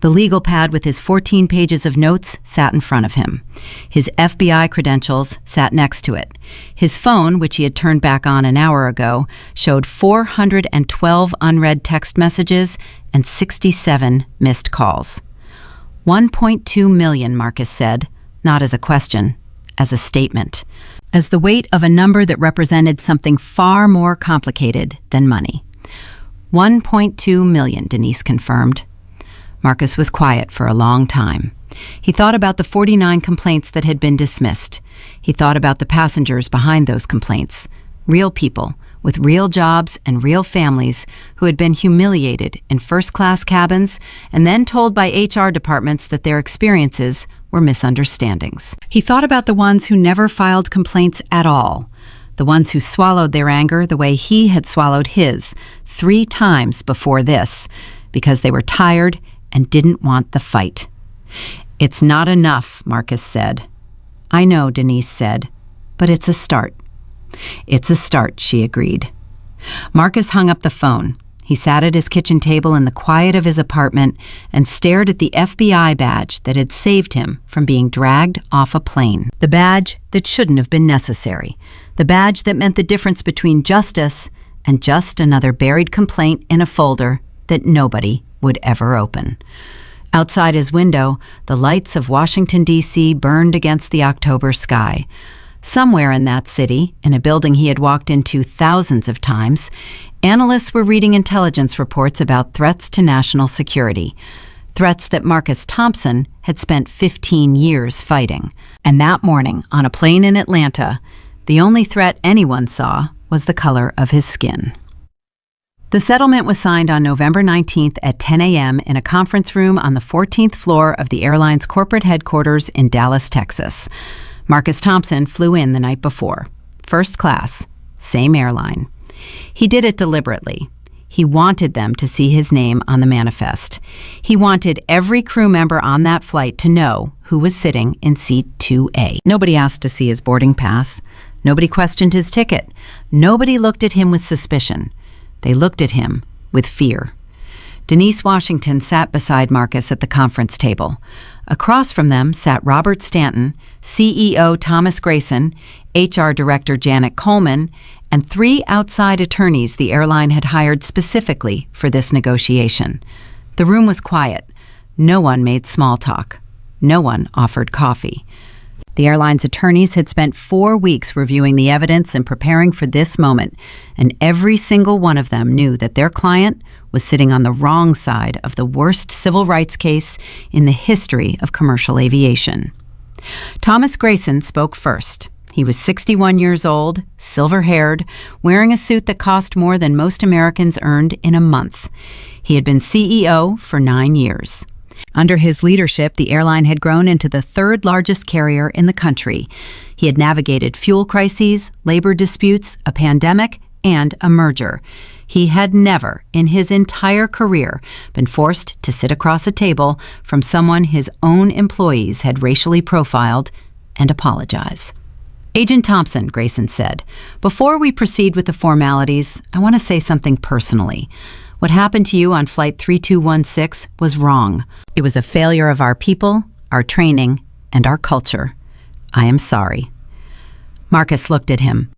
The legal pad with his 14 pages of notes sat in front of him. His FBI credentials sat next to it. His phone, which he had turned back on an hour ago, showed 412 unread text messages and 67 missed calls. 1.2 million, Marcus said. Not as a question, as a statement, as the weight of a number that represented something far more complicated than money. 1.2 million, Denise confirmed. Marcus was quiet for a long time. He thought about the 49 complaints that had been dismissed. He thought about the passengers behind those complaints, real people with real jobs and real families who had been humiliated in first-class cabins and then told by HR departments that their experiences were misunderstandings. He thought about the ones who never filed complaints at all, the ones who swallowed their anger the way he had swallowed his 3 times before this, because they were tired and didn't want the fight. "It's not enough," Marcus said. "I know," Denise said, "but it's a start." "It's a start," she agreed. Marcus hung up the phone. He sat at his kitchen table in the quiet of his apartment and stared at the FBI badge that had saved him from being dragged off a plane. The badge that shouldn't have been necessary. The badge that meant the difference between justice and just another buried complaint in a folder that nobody would ever open. Outside his window, the lights of Washington, D.C. burned against the October sky. Somewhere in that city, in a building he had walked into thousands of times, analysts were reading intelligence reports about threats to national security, threats that Marcus Thompson had spent 15 years fighting. And that morning, on a plane in Atlanta, the only threat anyone saw was the color of his skin. The settlement was signed on November 19th at 10 a.m. in a conference room on the 14th floor of the airline's corporate headquarters in Dallas, Texas. Marcus Thompson flew in the night before. First class, same airline. He did it deliberately. He wanted them to see his name on the manifest. He wanted every crew member on that flight to know who was sitting in seat 2A. Nobody asked to see his boarding pass. Nobody questioned his ticket. Nobody looked at him with suspicion. They looked at him with fear. Denise Washington sat beside Marcus at the conference table. Across from them sat Robert Stanton, CEO Thomas Grayson, HR Director Janet Coleman, and 3 outside attorneys the airline had hired specifically for this negotiation. The room was quiet. No one made small talk. No one offered coffee. The airline's attorneys had spent 4 weeks reviewing the evidence and preparing for this moment, and every single one of them knew that their client was sitting on the wrong side of the worst civil rights case in the history of commercial aviation. Thomas Grayson spoke first. He was 61 years old, silver-haired, wearing a suit that cost more than most Americans earned in a month. He had been CEO for 9 years. Under his leadership, the airline had grown into the 3rd largest carrier in the country. He had navigated fuel crises, labor disputes, a pandemic, and a merger. He had never, in his entire career, been forced to sit across a table from someone his own employees had racially profiled and apologize. "Agent Thompson," Grayson said, "before we proceed with the formalities, I want to say something personally. What happened to you on Flight 3216 was wrong. It was a failure of our people, our training, and our culture. I am sorry." Marcus looked at him.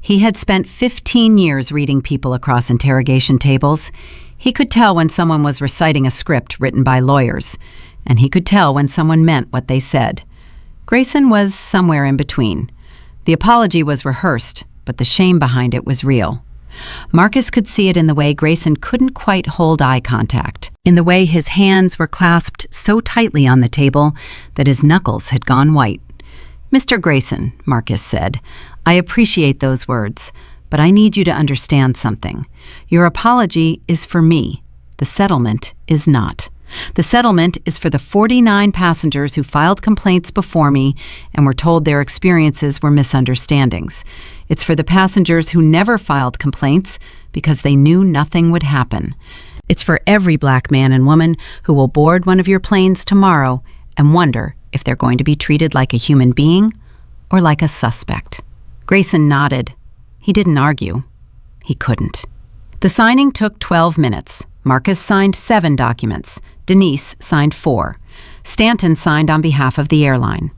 He had spent 15 years reading people across interrogation tables. He could tell when someone was reciting a script written by lawyers, and he could tell when someone meant what they said. Grayson was somewhere in between. The apology was rehearsed, but the shame behind it was real. Marcus could see it in the way Grayson couldn't quite hold eye contact, in the way his hands were clasped so tightly on the table that his knuckles had gone white. "Mr. Grayson," Marcus said, "I appreciate those words, but I need you to understand something. Your apology is for me. The settlement is not. The settlement is for the 49 passengers who filed complaints before me and were told their experiences were misunderstandings. It's for the passengers who never filed complaints because they knew nothing would happen. It's for every black man and woman who will board one of your planes tomorrow and wonder if they're going to be treated like a human being or like a suspect." Grayson nodded. He didn't argue. He couldn't. The signing took 12 minutes. Marcus signed 7 documents. Denise signed 4. Stanton signed on behalf of the airline.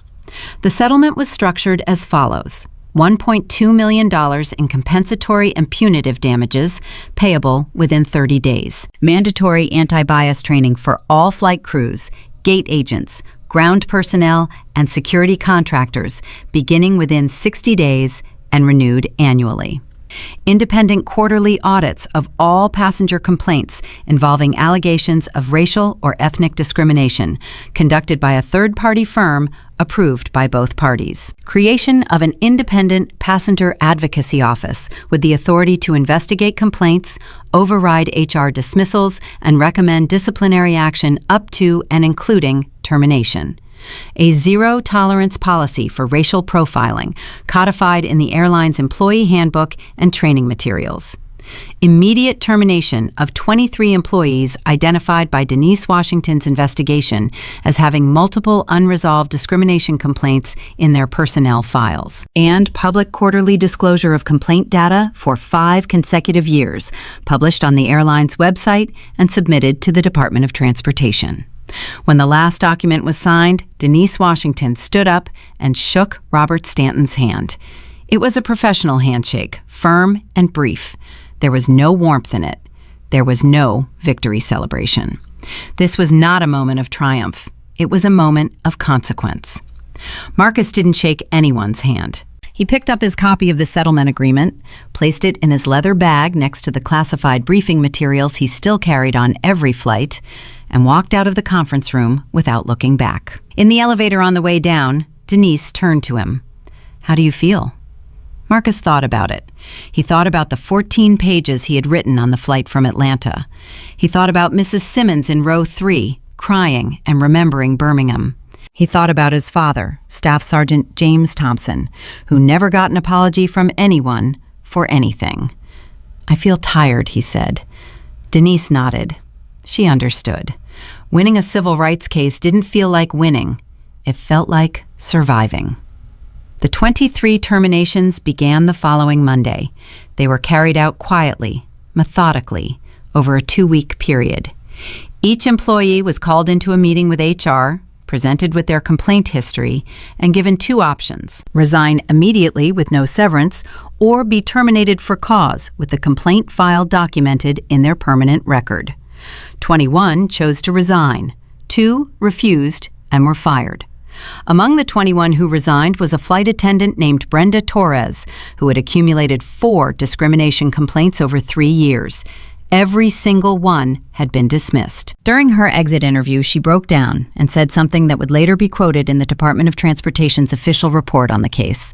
The settlement was structured as follows: $1.2 million in compensatory and punitive damages payable within 30 days. Mandatory anti-bias training for all flight crews, gate agents, ground personnel, and security contractors beginning within 60 days and renewed annually. independent quarterly audits of all passenger complaints involving allegations of racial or ethnic discrimination, conducted by a third-party firm approved by both parties. Creation of an independent passenger advocacy office with the authority to investigate complaints, override HR dismissals, and recommend disciplinary action up to and including termination. A zero-tolerance policy for racial profiling, codified in the airline's employee handbook and training materials. Immediate termination of 23 employees identified by Denise Washington's investigation as having multiple unresolved discrimination complaints in their personnel files. And public quarterly disclosure of complaint data for 5 consecutive years, published on the airline's website and submitted to the Department of Transportation. When the last document was signed, Denise Washington stood up and shook Robert Stanton's hand. It was a professional handshake, firm and brief. There was no warmth in it. There was no victory celebration. This was not a moment of triumph. It was a moment of consequence. Marcus didn't shake anyone's hand. He picked up his copy of the settlement agreement, placed it in his leather bag next to the classified briefing materials he still carried on every flight, and walked out of the conference room without looking back. In the elevator on the way down, Denise turned to him. "How do you feel?" Marcus thought about it. He thought about the 14 pages he had written on the flight from Atlanta. He thought about Mrs. Simmons in row 3, crying and remembering Birmingham. He thought about his father, Staff Sergeant James Thompson, who never got an apology from anyone for anything. "I feel tired," he said. Denise nodded. She understood. Winning a civil rights case didn't feel like winning. It felt like surviving. The 23 terminations began the following Monday. They were carried out quietly, methodically, over a 2-week period. Each employee was called into a meeting with HR, presented with their complaint history, and given 2 options: resign immediately with no severance, or be terminated for cause with the complaint file documented in their permanent record. 21 chose to resign. 2 refused and were fired. Among the 21 who resigned was a flight attendant named Brenda Torres, who had accumulated 4 discrimination complaints over 3 years. Every single one had been dismissed. During her exit interview, she broke down and said something that would later be quoted in the Department of Transportation's official report on the case.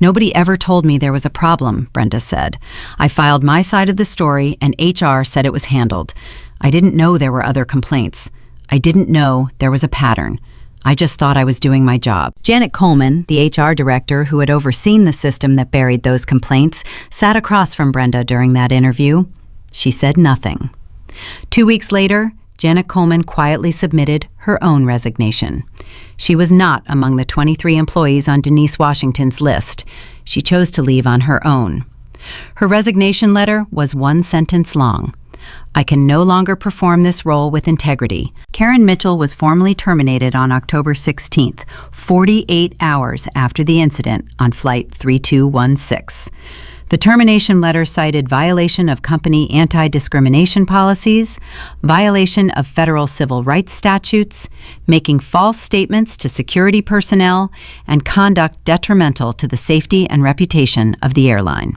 "Nobody ever told me there was a problem," Brenda said. "I filed my side of the story and HR said it was handled. I didn't know there were other complaints. I didn't know there was a pattern. I just thought I was doing my job." Janet Coleman, the HR director who had overseen the system that buried those complaints, sat across from Brenda during that interview. She said nothing. 2 weeks later, Janet Coleman quietly submitted her own resignation. She was not among the 23 employees on Denise Washington's list. She chose to leave on her own. Her resignation letter was 1 sentence long. "I can no longer perform this role with integrity." Karen Mitchell was formally terminated on October 16th, 48 hours after the incident on Flight 3216. The termination letter cited violation of company anti-discrimination policies, violation of federal civil rights statutes, making false statements to security personnel, and conduct detrimental to the safety and reputation of the airline.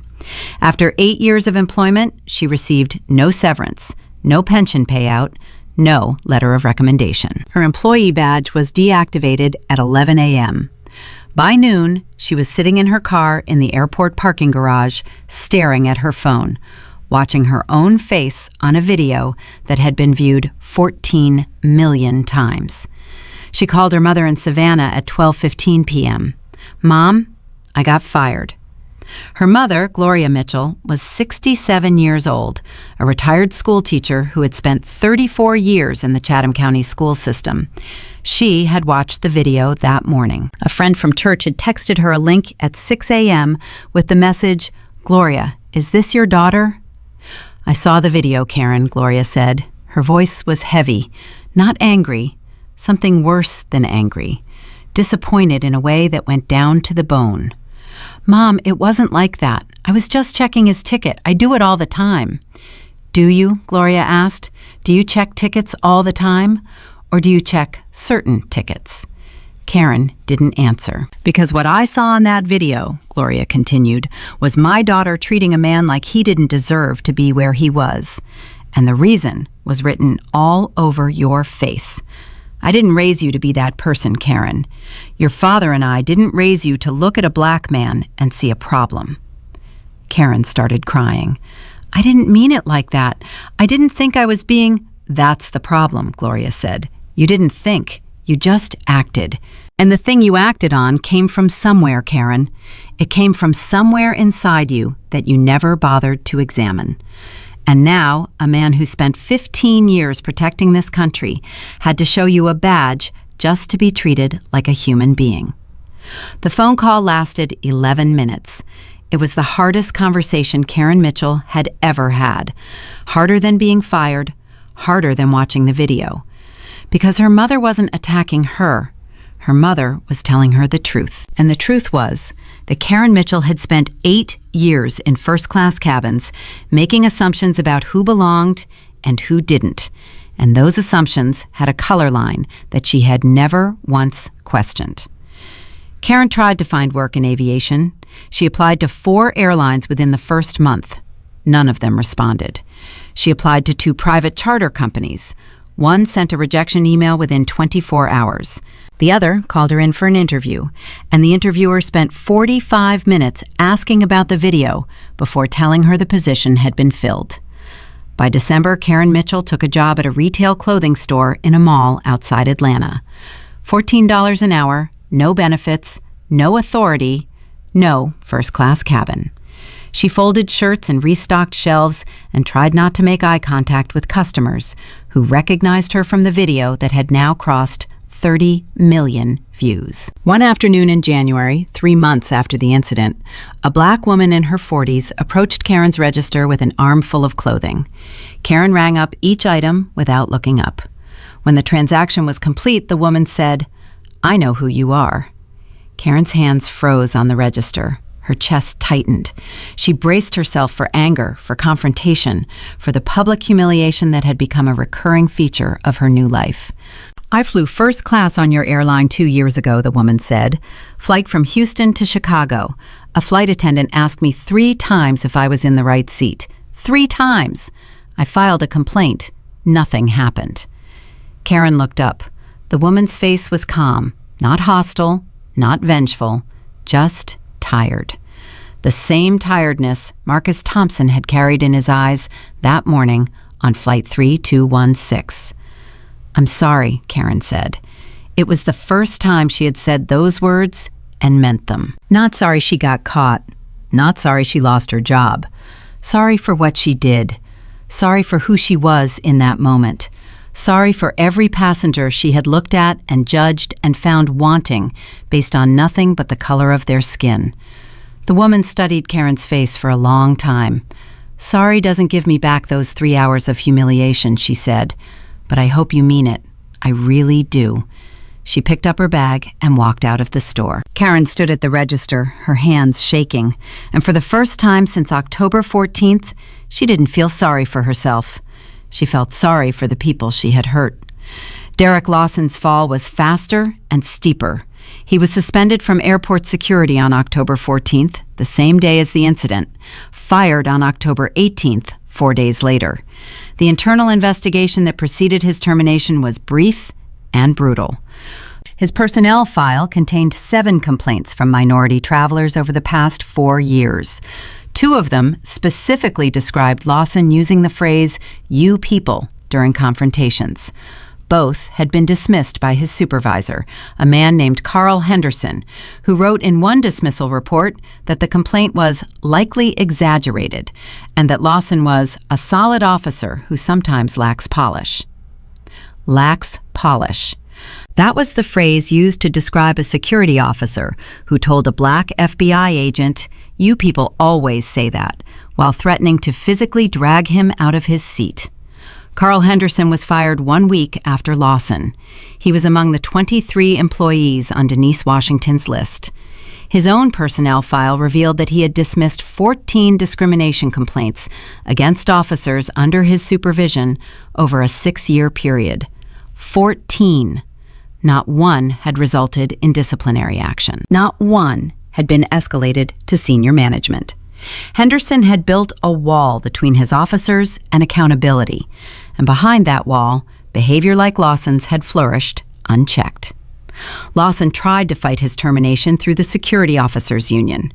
After 8 years of employment, she received no severance, no pension payout, no letter of recommendation. Her employee badge was deactivated at 11 a.m. By noon, she was sitting in her car in the airport parking garage, staring at her phone, watching her own face on a video that had been viewed 14 million times. She called her mother in Savannah at 12:15 p.m. "Mom, I got fired." Her mother, Gloria Mitchell, was 67 years old, a retired school teacher who had spent 34 years in the Chatham County school system. She had watched the video that morning. A friend from church had texted her a link at 6 a.m. with the message, "Gloria, is this your daughter?" "I saw the video, Karen," Gloria said. Her voice was heavy, not angry, something worse than angry, disappointed in a way that went down to the bone. "Mom, it wasn't like that. I was just checking his ticket. I do it all the time." "Do you?" Gloria asked. "Do you check tickets all the time? Or do you check certain tickets?" Karen didn't answer. "Because what I saw in that video," Gloria continued, "was my daughter treating a man like he didn't deserve to be where he was. And the reason was written all over your face. I didn't raise you to be that person, Karen. Your father and I didn't raise you to look at a black man and see a problem." Karen started crying. "I didn't mean it like that. I didn't think I was being—" "That's the problem," Gloria said. "You didn't think. You just acted. And the thing you acted on came from somewhere, Karen. It came from somewhere inside you that you never bothered to examine. And now, a man who spent 15 years protecting this country had to show you a badge just to be treated like a human being." The phone call lasted 11 minutes. It was the hardest conversation Karen Mitchell had ever had. Harder than being fired, harder than watching the video. Because her mother wasn't attacking her. Her mother was telling her the truth. And the truth was that Karen Mitchell had spent 8 years in first-class cabins, making assumptions about who belonged and who didn't. And those assumptions had a color line that she had never once questioned. Karen tried to find work in aviation. She applied to 4 airlines within the first month. None of them responded. She applied to 2 private charter companies. One sent a rejection email within 24 hours. The other called her in for an interview, and the interviewer spent 45 minutes asking about the video before telling her the position had been filled. By December, Karen Mitchell took a job at a retail clothing store in a mall outside Atlanta. $14 an hour, no benefits, no authority, no first-class cabin. She folded shirts and restocked shelves and tried not to make eye contact with customers who recognized her from the video that had now crossed 30 million views. One afternoon in January, 3 months after the incident, a black woman in her 40s approached Karen's register with an armful of clothing. Karen rang up each item without looking up. When the transaction was complete, the woman said, "I know who you are." Karen's hands froze on the register. Her chest tightened. She braced herself for anger, for confrontation, for the public humiliation that had become a recurring feature of her new life. "I flew first class on your airline 2 years ago," the woman said. "Flight from Houston to Chicago. A flight attendant asked me 3 times if I was in the right seat. 3 times. I filed a complaint. Nothing happened." Karen looked up. The woman's face was calm, not hostile, not vengeful, just tired. The same tiredness Marcus Thompson had carried in his eyes that morning on Flight 3216. "I'm sorry," Karen said. It was the first time she had said those words and meant them. Not sorry she got caught. Not sorry she lost her job. Sorry for what she did. Sorry for who she was in that moment. Sorry for every passenger she had looked at and judged and found wanting based on nothing but the color of their skin. The woman studied Karen's face for a long time. "Sorry doesn't give me back those 3 hours of humiliation," she said. "But I hope you mean it. I really do." She picked up her bag and walked out of the store. Karen stood at the register, her hands shaking, and for the first time since October 14th, she didn't feel sorry for herself. She felt sorry for the people she had hurt. Derek Lawson's fall was faster and steeper. He was suspended from airport security on October 14th, the same day as the incident, fired on October 18th, 4 days later. The internal investigation that preceded his termination was brief and brutal. His personnel file contained 7 complaints from minority travelers over the past 4 years. 2 of them specifically described Lawson using the phrase, "you people," during confrontations. Both had been dismissed by his supervisor, a man named Carl Henderson, who wrote in one dismissal report that the complaint was likely exaggerated and that Lawson was a solid officer who sometimes lacks polish. Lacks polish. That was the phrase used to describe a security officer who told a black FBI agent, "You people always say that," while threatening to physically drag him out of his seat. Carl Henderson was fired 1 week after Lawson. He was among the 23 employees on Denise Washington's list. His own personnel file revealed that he had dismissed 14 discrimination complaints against officers under his supervision over a 6-year period. 14. Not one had resulted in disciplinary action. Not one had been escalated to senior management. Henderson had built a wall between his officers and accountability, and behind that wall, behavior like Lawson's had flourished unchecked. Lawson tried to fight his termination through the Security Officers Union.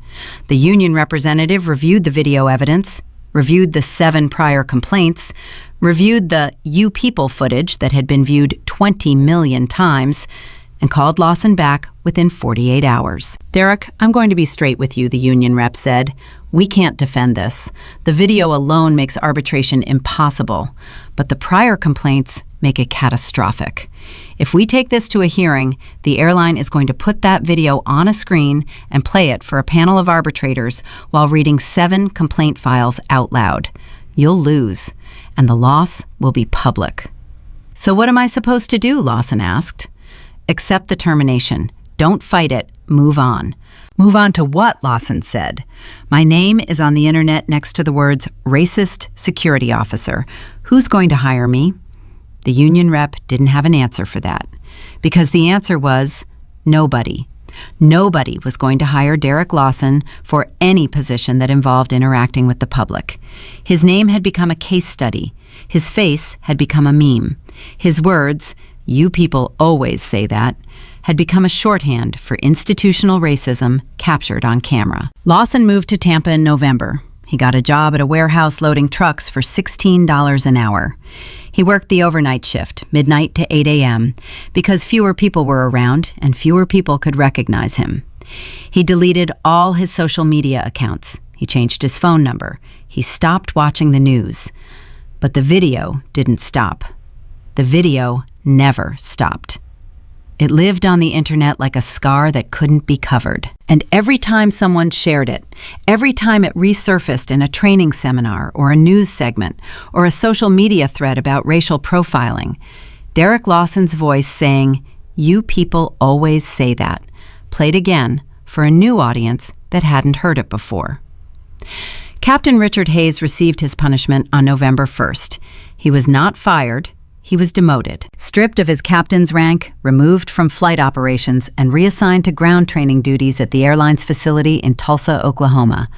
The union representative reviewed the video evidence, reviewed the 7 prior complaints, reviewed the "You People" footage that had been viewed 20 million times, and called Lawson back within 48 hours. "Derek, I'm going to be straight with you," the union rep said. "We can't defend this. The video alone makes arbitration impossible, but the prior complaints make it catastrophic. If we take this to a hearing, the airline is going to put that video on a screen and play it for a panel of arbitrators while reading 7 complaint files out loud. You'll lose, and the loss will be public." "So what am I supposed to do?" Lawson asked. "Accept the termination. Don't fight it. Move on." "Move on to what?" Lawson said. "My name is on the internet next to the words racist security officer. Who's going to hire me?" The union rep didn't have an answer for that, because the answer was nobody. Nobody was going to hire Derek Lawson for any position that involved interacting with the public. His name had become a case study. His face had become a meme. His words, "You people always say that," had become a shorthand for institutional racism captured on camera. Lawson moved to Tampa in November. He got a job at a warehouse loading trucks for $16 an hour. He worked the overnight shift, midnight to 8 a.m., because fewer people were around and fewer people could recognize him. He deleted all his social media accounts. He changed his phone number. He stopped watching the news. But the video didn't stop. The video never stopped. It lived on the internet like a scar that couldn't be covered. And every time someone shared it, every time it resurfaced in a training seminar or a news segment or a social media thread about racial profiling, Derek Lawson's voice saying, "You people always say that," played again for a new audience that hadn't heard it before. Captain Richard Hayes received his punishment on November 1st. He was not fired. He was demoted, stripped of his captain's rank, removed from flight operations, and reassigned to ground training duties at the airline's facility in Tulsa, Oklahoma.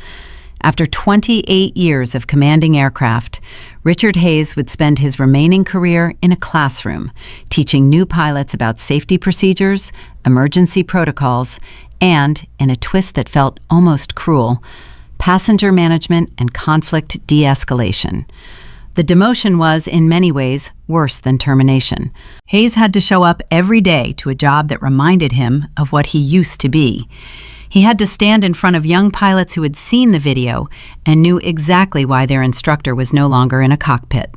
After 28 years of commanding aircraft, Richard Hayes would spend his remaining career in a classroom, teaching new pilots about safety procedures, emergency protocols, and, in a twist that felt almost cruel, passenger management and conflict de-escalation. The demotion was, in many ways, worse than termination. Hayes had to show up every day to a job that reminded him of what he used to be. He had to stand in front of young pilots who had seen the video and knew exactly why their instructor was no longer in a cockpit.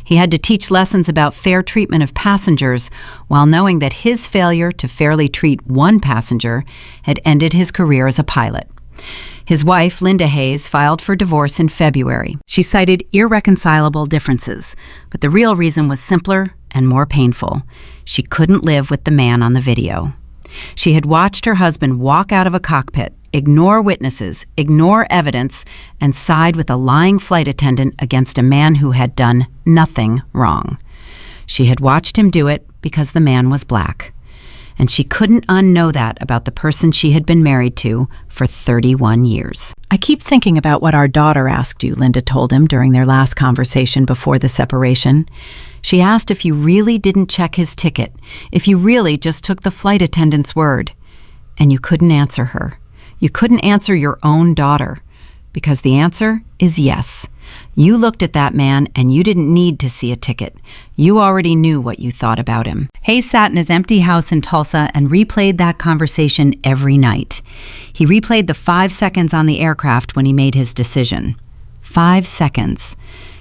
He had to teach lessons about fair treatment of passengers while knowing that his failure to fairly treat one passenger had ended his career as a pilot. His wife, Linda Hayes, filed for divorce in February. She cited irreconcilable differences, but the real reason was simpler and more painful. She couldn't live with the man on the video. She had watched her husband walk out of a cockpit, ignore witnesses, ignore evidence, and side with a lying flight attendant against a man who had done nothing wrong. She had watched him do it because the man was black. And she couldn't unknow that about the person she had been married to for 31 years. "I keep thinking about what our daughter asked you," Linda told him during their last conversation before the separation. "She asked if you really didn't check his ticket, if you really just took the flight attendant's word. And you couldn't answer her. You couldn't answer your own daughter. Because the answer is yes. You looked at that man and you didn't need to see a ticket. You already knew what you thought about him." Hayes sat in his empty house in Tulsa and replayed that conversation every night. He replayed the 5 seconds on the aircraft when he made his decision. 5 seconds.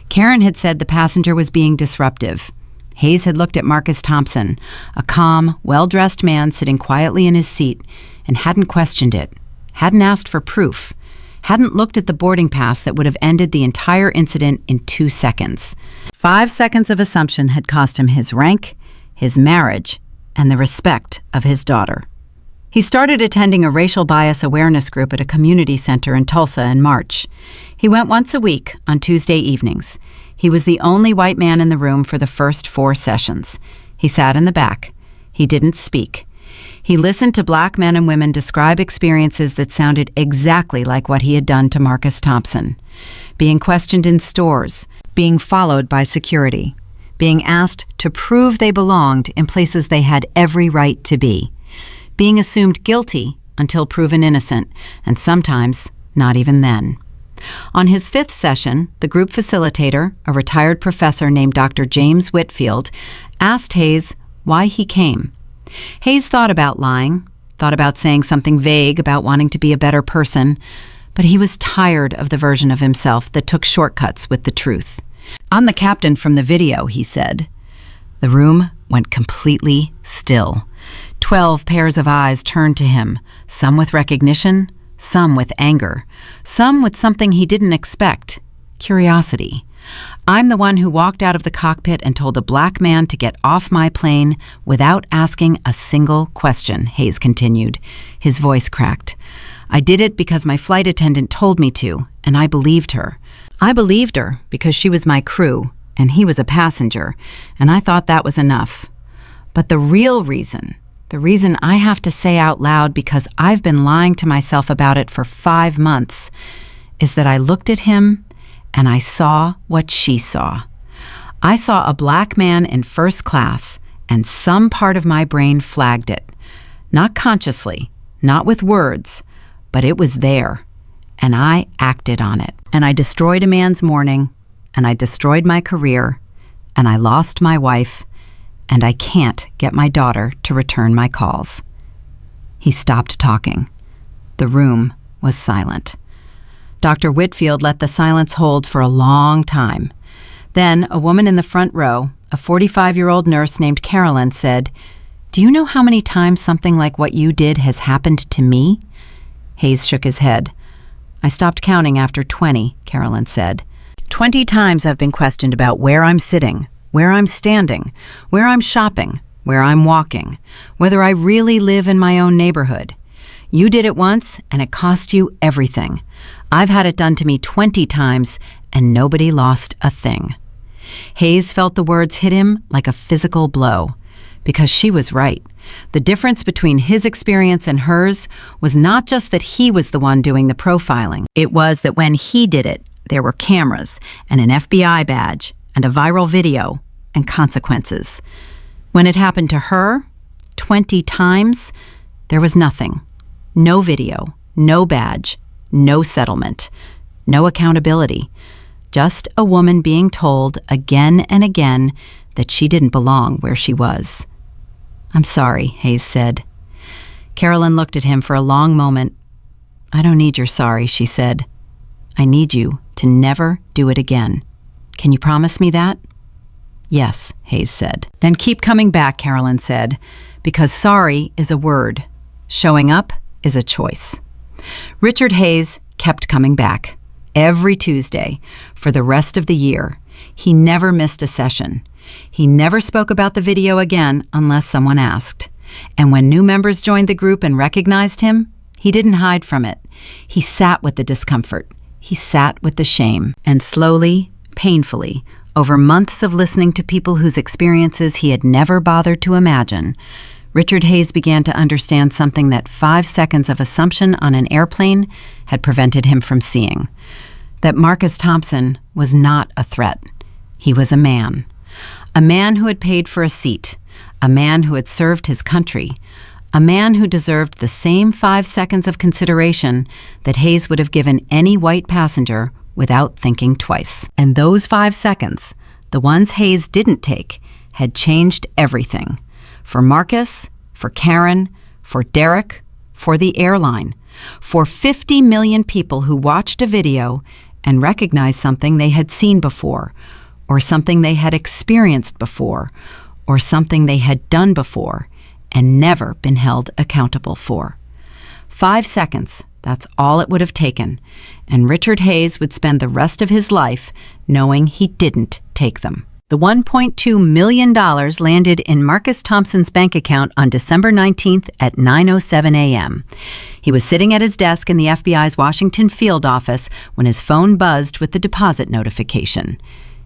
Karen had said the passenger was being disruptive. Hayes had looked at Marcus Thompson, a calm, well-dressed man sitting quietly in his seat, and hadn't questioned it, hadn't asked for proof, hadn't looked at the boarding pass that would have ended the entire incident in 2 seconds. 5 seconds of assumption had cost him his rank, his marriage, and the respect of his daughter. He started attending a racial bias awareness group at a community center in Tulsa in March. He went once a week on Tuesday evenings. He was the only white man in the room for the first 4 sessions. He sat in the back. He didn't speak. He listened to black men and women describe experiences that sounded exactly like what he had done to Marcus Thompson. Being questioned in stores, being followed by security, being asked to prove they belonged in places they had every right to be, being assumed guilty until proven innocent, and sometimes not even then. On his 5th session, the group facilitator, a retired professor named Dr. James Whitfield, asked Hayes why he came. Hayes thought about lying, thought about saying something vague about wanting to be a better person, but he was tired of the version of himself that took shortcuts with the truth. "I'm the captain from the video," he said. The room went completely still. 12 pairs of eyes turned to him, some with recognition, some with anger, some with something he didn't expect, curiosity. "I'm the one who walked out of the cockpit and told a black man to get off my plane without asking a single question," Hayes continued. His voice cracked. "I did it because my flight attendant told me to, and I believed her. I believed her because she was my crew, and he was a passenger, and I thought that was enough. But the real reason, the reason I have to say out loud because I've been lying to myself about it for 5 months, is that I looked at him and I saw what she saw. I saw a black man in first class, and some part of my brain flagged it. Not consciously, not with words, but it was there, and I acted on it. And I destroyed a man's morning, and I destroyed my career, and I lost my wife, and I can't get my daughter to return my calls." He stopped talking. The room was silent. Dr. Whitfield let the silence hold for a long time. Then a woman in the front row, a 45-year-old nurse named Carolyn, said, "Do you know how many times something like what you did has happened to me?" Hayes shook his head. "I stopped counting after 20, Carolyn said. 20 times I've been questioned about where I'm sitting, where I'm standing, where I'm shopping, where I'm walking, whether I really live in my own neighborhood. You did it once, and it cost you everything. I've had it done to me 20 times, and nobody lost a thing." Hayes felt the words hit him like a physical blow, because she was right. The difference between his experience and hers was not just that he was the one doing the profiling. It was that when he did it, there were cameras and an FBI badge and a viral video and consequences. When it happened to her, 20 times, there was nothing. No video, no badge, no settlement, no accountability. Just a woman being told again and again that she didn't belong where she was. "I'm sorry," Hayes said. Carolyn looked at him for a long moment. "I don't need your sorry," she said. "I need you to never do it again. Can you promise me that?" "Yes," Hayes said. "Then keep coming back," Carolyn said, "because sorry is a word. Showing up is a choice." Richard Hayes kept coming back every Tuesday for the rest of the year. He never missed a session. He never spoke about the video again unless someone asked. And when new members joined the group and recognized him, he didn't hide from it. He sat with the discomfort. He sat with the shame. And slowly, painfully, over months of listening to people whose experiences he had never bothered to imagine, Richard Hayes began to understand something that 5 seconds of assumption on an airplane had prevented him from seeing. That Marcus Thompson was not a threat. He was a man. A man who had paid for a seat. A man who had served his country. A man who deserved the same 5 seconds of consideration that Hayes would have given any white passenger without thinking twice. And those 5 seconds, the ones Hayes didn't take, had changed everything. For Marcus, for Karen, for Derek, for the airline, for 50 million people who watched a video and recognized something they had seen before, or something they had experienced before, or something they had done before and never been held accountable for. 5 seconds, that's all it would have taken, and Richard Hayes would spend the rest of his life knowing he didn't take them. The $1.2 million landed in Marcus Thompson's bank account on December 19th at 9:07 a.m. He was sitting at his desk in the FBI's Washington field office when his phone buzzed with the deposit notification.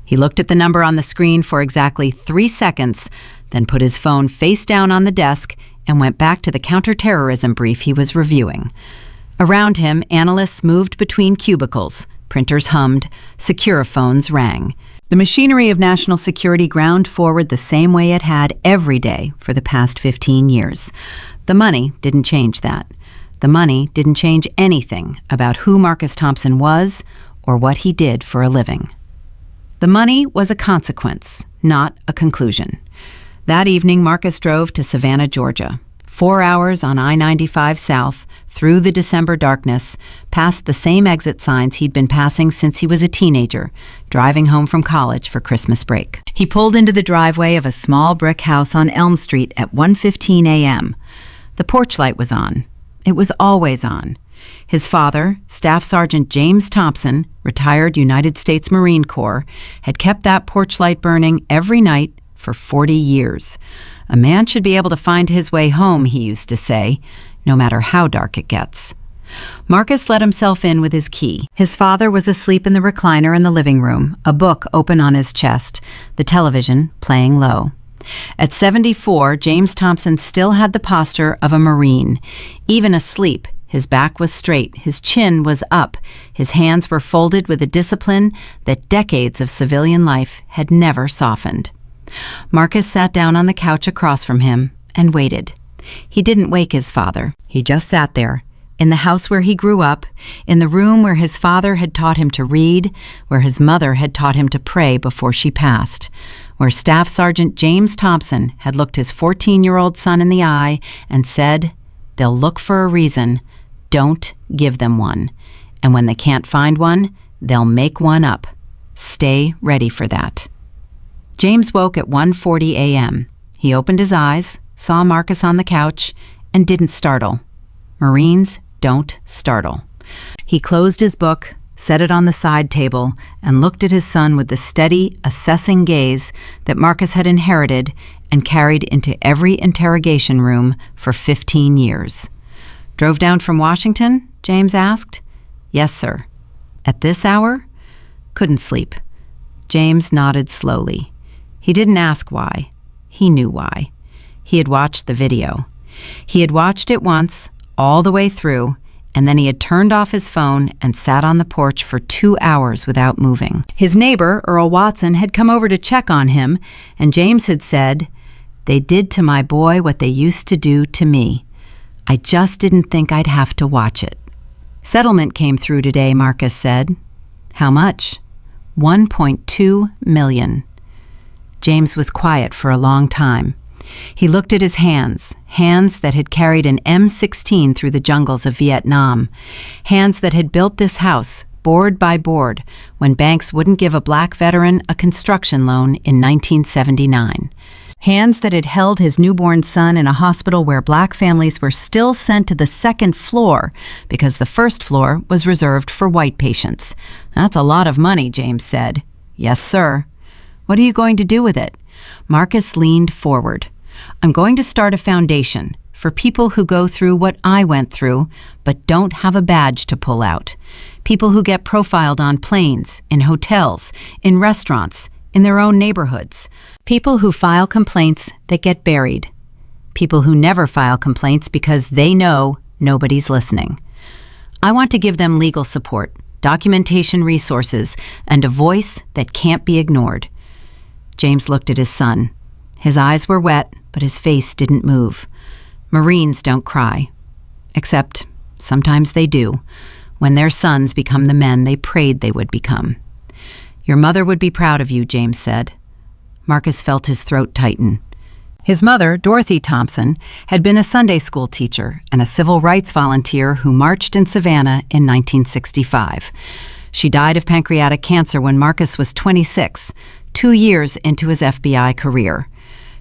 He looked at the number on the screen for exactly 3 seconds, then put his phone face down on the desk and went back to the counterterrorism brief he was reviewing. Around him, analysts moved between cubicles, printers hummed, Securiphones rang. The machinery of national security ground forward the same way it had every day for the past 15 years. The money didn't change that. The money didn't change anything about who Marcus Thompson was or what he did for a living. The money was a consequence, not a conclusion. That evening, Marcus drove to Savannah, Georgia. 4 hours on I-95 South, through the December darkness, past the same exit signs he'd been passing since he was a teenager, driving home from college for Christmas break. He pulled into the driveway of a small brick house on Elm Street at 1:15 a.m. The porch light was on. It was always on. His father, Staff Sergeant James Thompson, retired United States Marine Corps, had kept that porch light burning every night for 40 years. A man should be able to find his way home, he used to say, no matter how dark it gets. Marcus let himself in with his key. His father was asleep in the recliner in the living room, a book open on his chest, the television playing low. At 74, James Thompson still had the posture of a Marine. Even asleep, his back was straight, his chin was up, his hands were folded with a discipline that decades of civilian life had never softened. Marcus sat down on the couch across from him and waited. He didn't wake his father. He just sat there, in the house where he grew up, in the room where his father had taught him to read, where his mother had taught him to pray before she passed, where Staff Sergeant James Thompson had looked his 14-year-old son in the eye and said, "They'll look for a reason. Don't give them one. And when they can't find one, they'll make one up. Stay ready for that." James woke at 1:40 a.m. He opened his eyes, saw Marcus on the couch, and didn't startle. Marines don't startle. He closed his book, set it on the side table, and looked at his son with the steady, assessing gaze that Marcus had inherited and carried into every interrogation room for 15 years. "Drove down from Washington?" James asked. "Yes, sir." "At this hour?" "Couldn't sleep." James nodded slowly. He didn't ask why. He knew why. He had watched the video. He had watched it once, all the way through, and then he had turned off his phone and sat on the porch for 2 hours without moving. His neighbor, Earl Watson, had come over to check on him, and James had said, "They did to my boy what they used to do to me. I just didn't think I'd have to watch it." "Settlement came through today," Marcus said. "How much?" $1.2 million. James was quiet for a long time. He looked at his hands that had carried an M16 through the jungles of Vietnam, hands that had built this house, board by board, when banks wouldn't give a black veteran a construction loan in 1979. Hands that had held his newborn son in a hospital where black families were still sent to the second floor because the first floor was reserved for white patients. "That's a lot of money," James said. "Yes, sir." "What are you going to do with it?" Marcus leaned forward. "I'm going to start a foundation for people who go through what I went through but don't have a badge to pull out. People who get profiled on planes, in hotels, in restaurants, in their own neighborhoods. People who file complaints that get buried. People who never file complaints because they know nobody's listening. I want to give them legal support, documentation resources, and a voice that can't be ignored." James looked at his son. His eyes were wet, but his face didn't move. Marines don't cry. Except sometimes they do, when their sons become the men they prayed they would become. "Your mother would be proud of you," James said. Marcus felt his throat tighten. His mother, Dorothy Thompson, had been a Sunday school teacher and a civil rights volunteer who marched in Savannah in 1965. She died of pancreatic cancer when Marcus was 26, 2 years into his FBI career.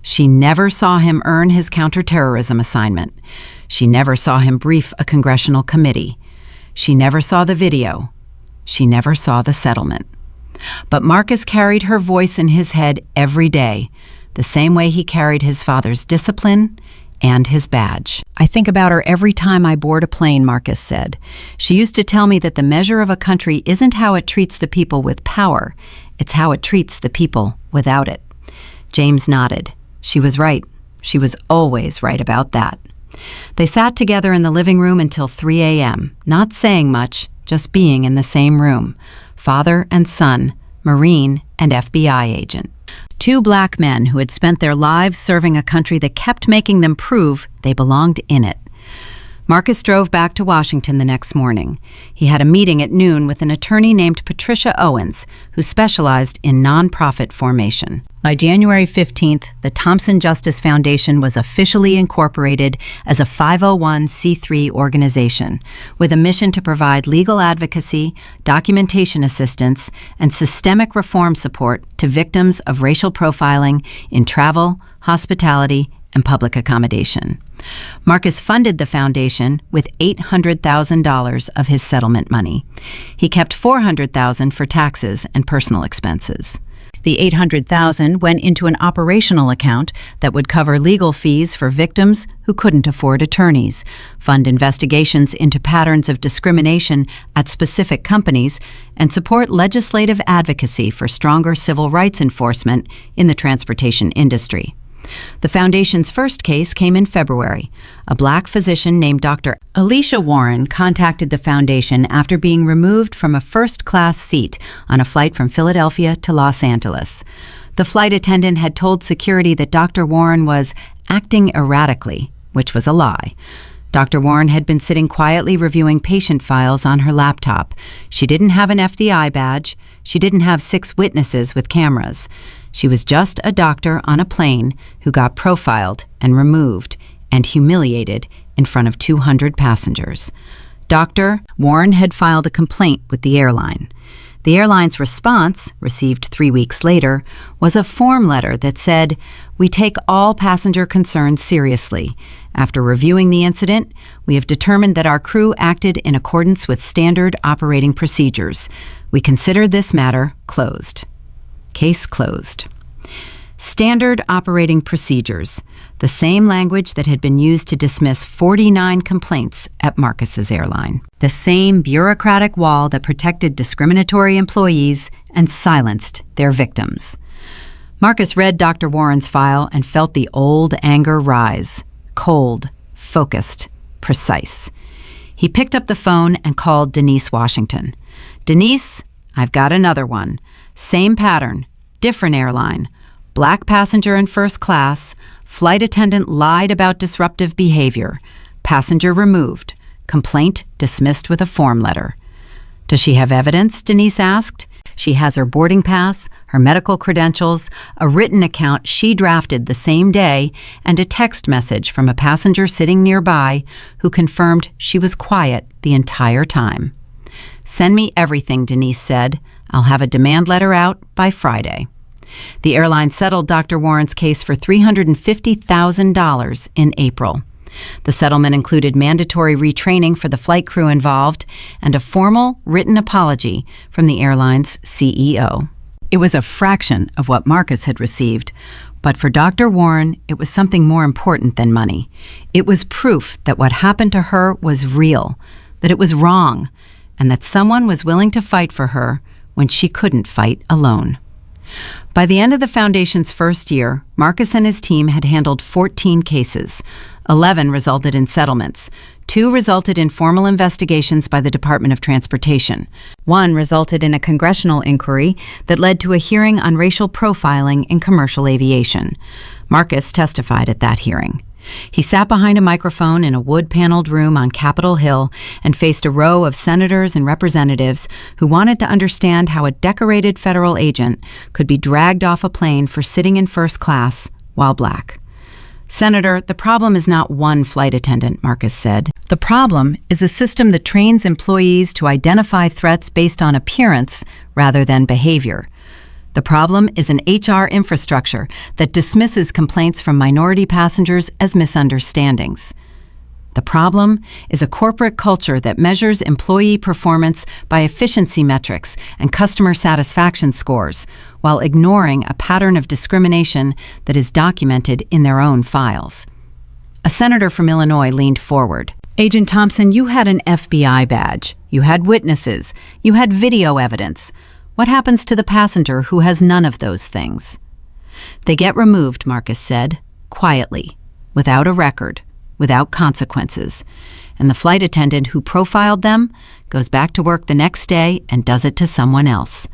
She never saw him earn his counterterrorism assignment. She never saw him brief a congressional committee. She never saw the video. She never saw the settlement. But Marcus carried her voice in his head every day, the same way he carried his father's discipline and his badge. "I think about her every time I board a plane," Marcus said. "She used to tell me that the measure of a country isn't how it treats the people with power, it's how it treats the people without it." James nodded. She was right. She was always right about that. They sat together in the living room until 3 a.m., not saying much, just being in the same room. Father and son, Marine and FBI agent. Two black men who had spent their lives serving a country that kept making them prove they belonged in it. Marcus drove back to Washington the next morning. He had a meeting at noon with an attorney named Patricia Owens, who specialized in nonprofit formation. By January 15th, the Thompson Justice Foundation was officially incorporated as a 501c3 organization with a mission to provide legal advocacy, documentation assistance, and systemic reform support to victims of racial profiling in travel, hospitality, and public accommodation. Marcus funded the foundation with $800,000 of his settlement money. He kept $400,000 for taxes and personal expenses. The $800,000 went into an operational account that would cover legal fees for victims who couldn't afford attorneys, fund investigations into patterns of discrimination at specific companies, and support legislative advocacy for stronger civil rights enforcement in the transportation industry. The foundation's first case came in February. A black physician named Dr. Alicia Warren contacted the foundation after being removed from a first-class seat on a flight from Philadelphia to Los Angeles. The flight attendant had told security that Dr. Warren was acting erratically, which was a lie. Dr. Warren had been sitting quietly reviewing patient files on her laptop. She didn't have an FBI badge. She didn't have 6 witnesses with cameras. She was just a doctor on a plane who got profiled and removed and humiliated in front of 200 passengers. Dr. Warren had filed a complaint with the airline. The airline's response, received 3 weeks later, was a form letter that said, "We take all passenger concerns seriously. After reviewing the incident, we have determined that our crew acted in accordance with standard operating procedures. We consider this matter closed." Case closed. Standard operating procedures, the same language that had been used to dismiss 49 complaints at Marcus's airline. The same bureaucratic wall that protected discriminatory employees and silenced their victims. Marcus read Dr. Warren's file and felt the old anger rise. Cold, focused, precise. He picked up the phone and called Denise Washington. "Denise, I've got another one. Same pattern, different airline. Black passenger in first class. Flight attendant lied about disruptive behavior. Passenger removed. Complaint dismissed with a form letter." "Does she have evidence?" Denise asked. "She has her boarding pass, her medical credentials, a written account she drafted the same day, and a text message from a passenger sitting nearby who confirmed she was quiet the entire time." "Send me everything," Denise said. "I'll have a demand letter out by Friday." The airline settled Dr. Warren's case for $350,000 in April. The settlement included mandatory retraining for the flight crew involved and a formal written apology from the airline's CEO. It was a fraction of what Marcus had received, but for Dr. Warren, it was something more important than money. It was proof that what happened to her was real, that it was wrong, and that someone was willing to fight for her when she couldn't fight alone. By the end of the foundation's first year, Marcus and his team had handled 14 cases. 11 resulted in settlements. 2 resulted in formal investigations by the Department of Transportation. 1 resulted in a congressional inquiry that led to a hearing on racial profiling in commercial aviation. Marcus testified at that hearing. He sat behind a microphone in a wood-paneled room on Capitol Hill and faced a row of senators and representatives who wanted to understand how a decorated federal agent could be dragged off a plane for sitting in first class while black. "Senator, the problem is not one flight attendant," Marcus said. "The problem is a system that trains employees to identify threats based on appearance rather than behavior. The problem is an HR infrastructure that dismisses complaints from minority passengers as misunderstandings. The problem is a corporate culture that measures employee performance by efficiency metrics and customer satisfaction scores, while ignoring a pattern of discrimination that is documented in their own files. A senator from Illinois leaned forward. Agent Thompson, you had an FBI badge. You had witnesses. You had video evidence. What happens to the passenger who has none of those things? They get removed, Marcus said, quietly, without a record, without consequences. And the flight attendant who profiled them goes back to work the next day and does it to someone else.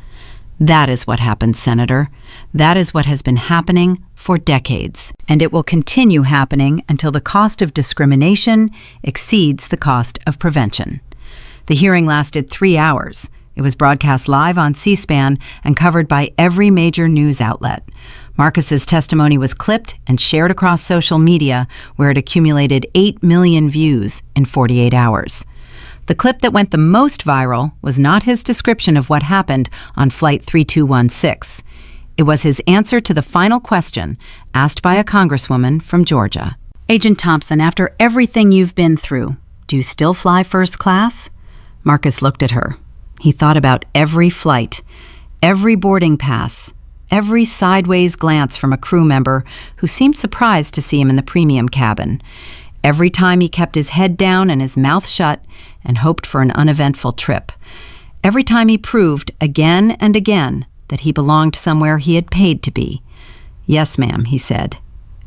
That is what happens, Senator. That is what has been happening for decades. And it will continue happening until the cost of discrimination exceeds the cost of prevention. The hearing lasted 3 hours. It was broadcast live on C-SPAN and covered by every major news outlet. Marcus's testimony was clipped and shared across social media, where it accumulated 8 million views in 48 hours. The clip that went the most viral was not his description of what happened on Flight 3216. It was his answer to the final question asked by a congresswoman from Georgia. Agent Thompson, after everything you've been through, do you still fly first class? Marcus looked at her. He thought about every flight, every boarding pass, every sideways glance from a crew member who seemed surprised to see him in the premium cabin. Every time he kept his head down and his mouth shut and hoped for an uneventful trip. Every time he proved again and again that he belonged somewhere he had paid to be. Yes, ma'am, he said.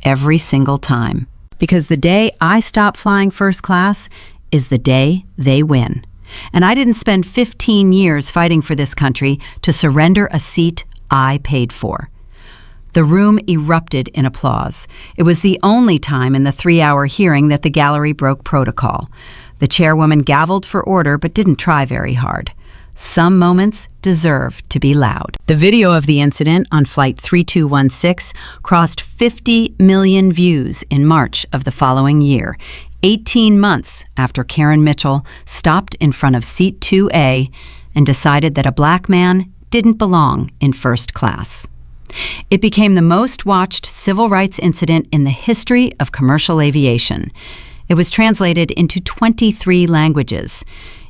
Every single time. Because the day I stop flying first class is the day they win. And I didn't spend 15 years fighting for this country to surrender a seat I paid for. The room erupted in applause. It was the only time in the 3-hour hearing that the gallery broke protocol. The chairwoman gavelled for order but didn't try very hard. Some moments deserve to be loud. The video of the incident on Flight 3216 crossed 50 million views in March of the following year, 18 months after Karen Mitchell stopped in front of Seat 2A and decided that a black man didn't belong in first class. It became the most watched civil rights incident in the history of commercial aviation. It was translated into 23 languages.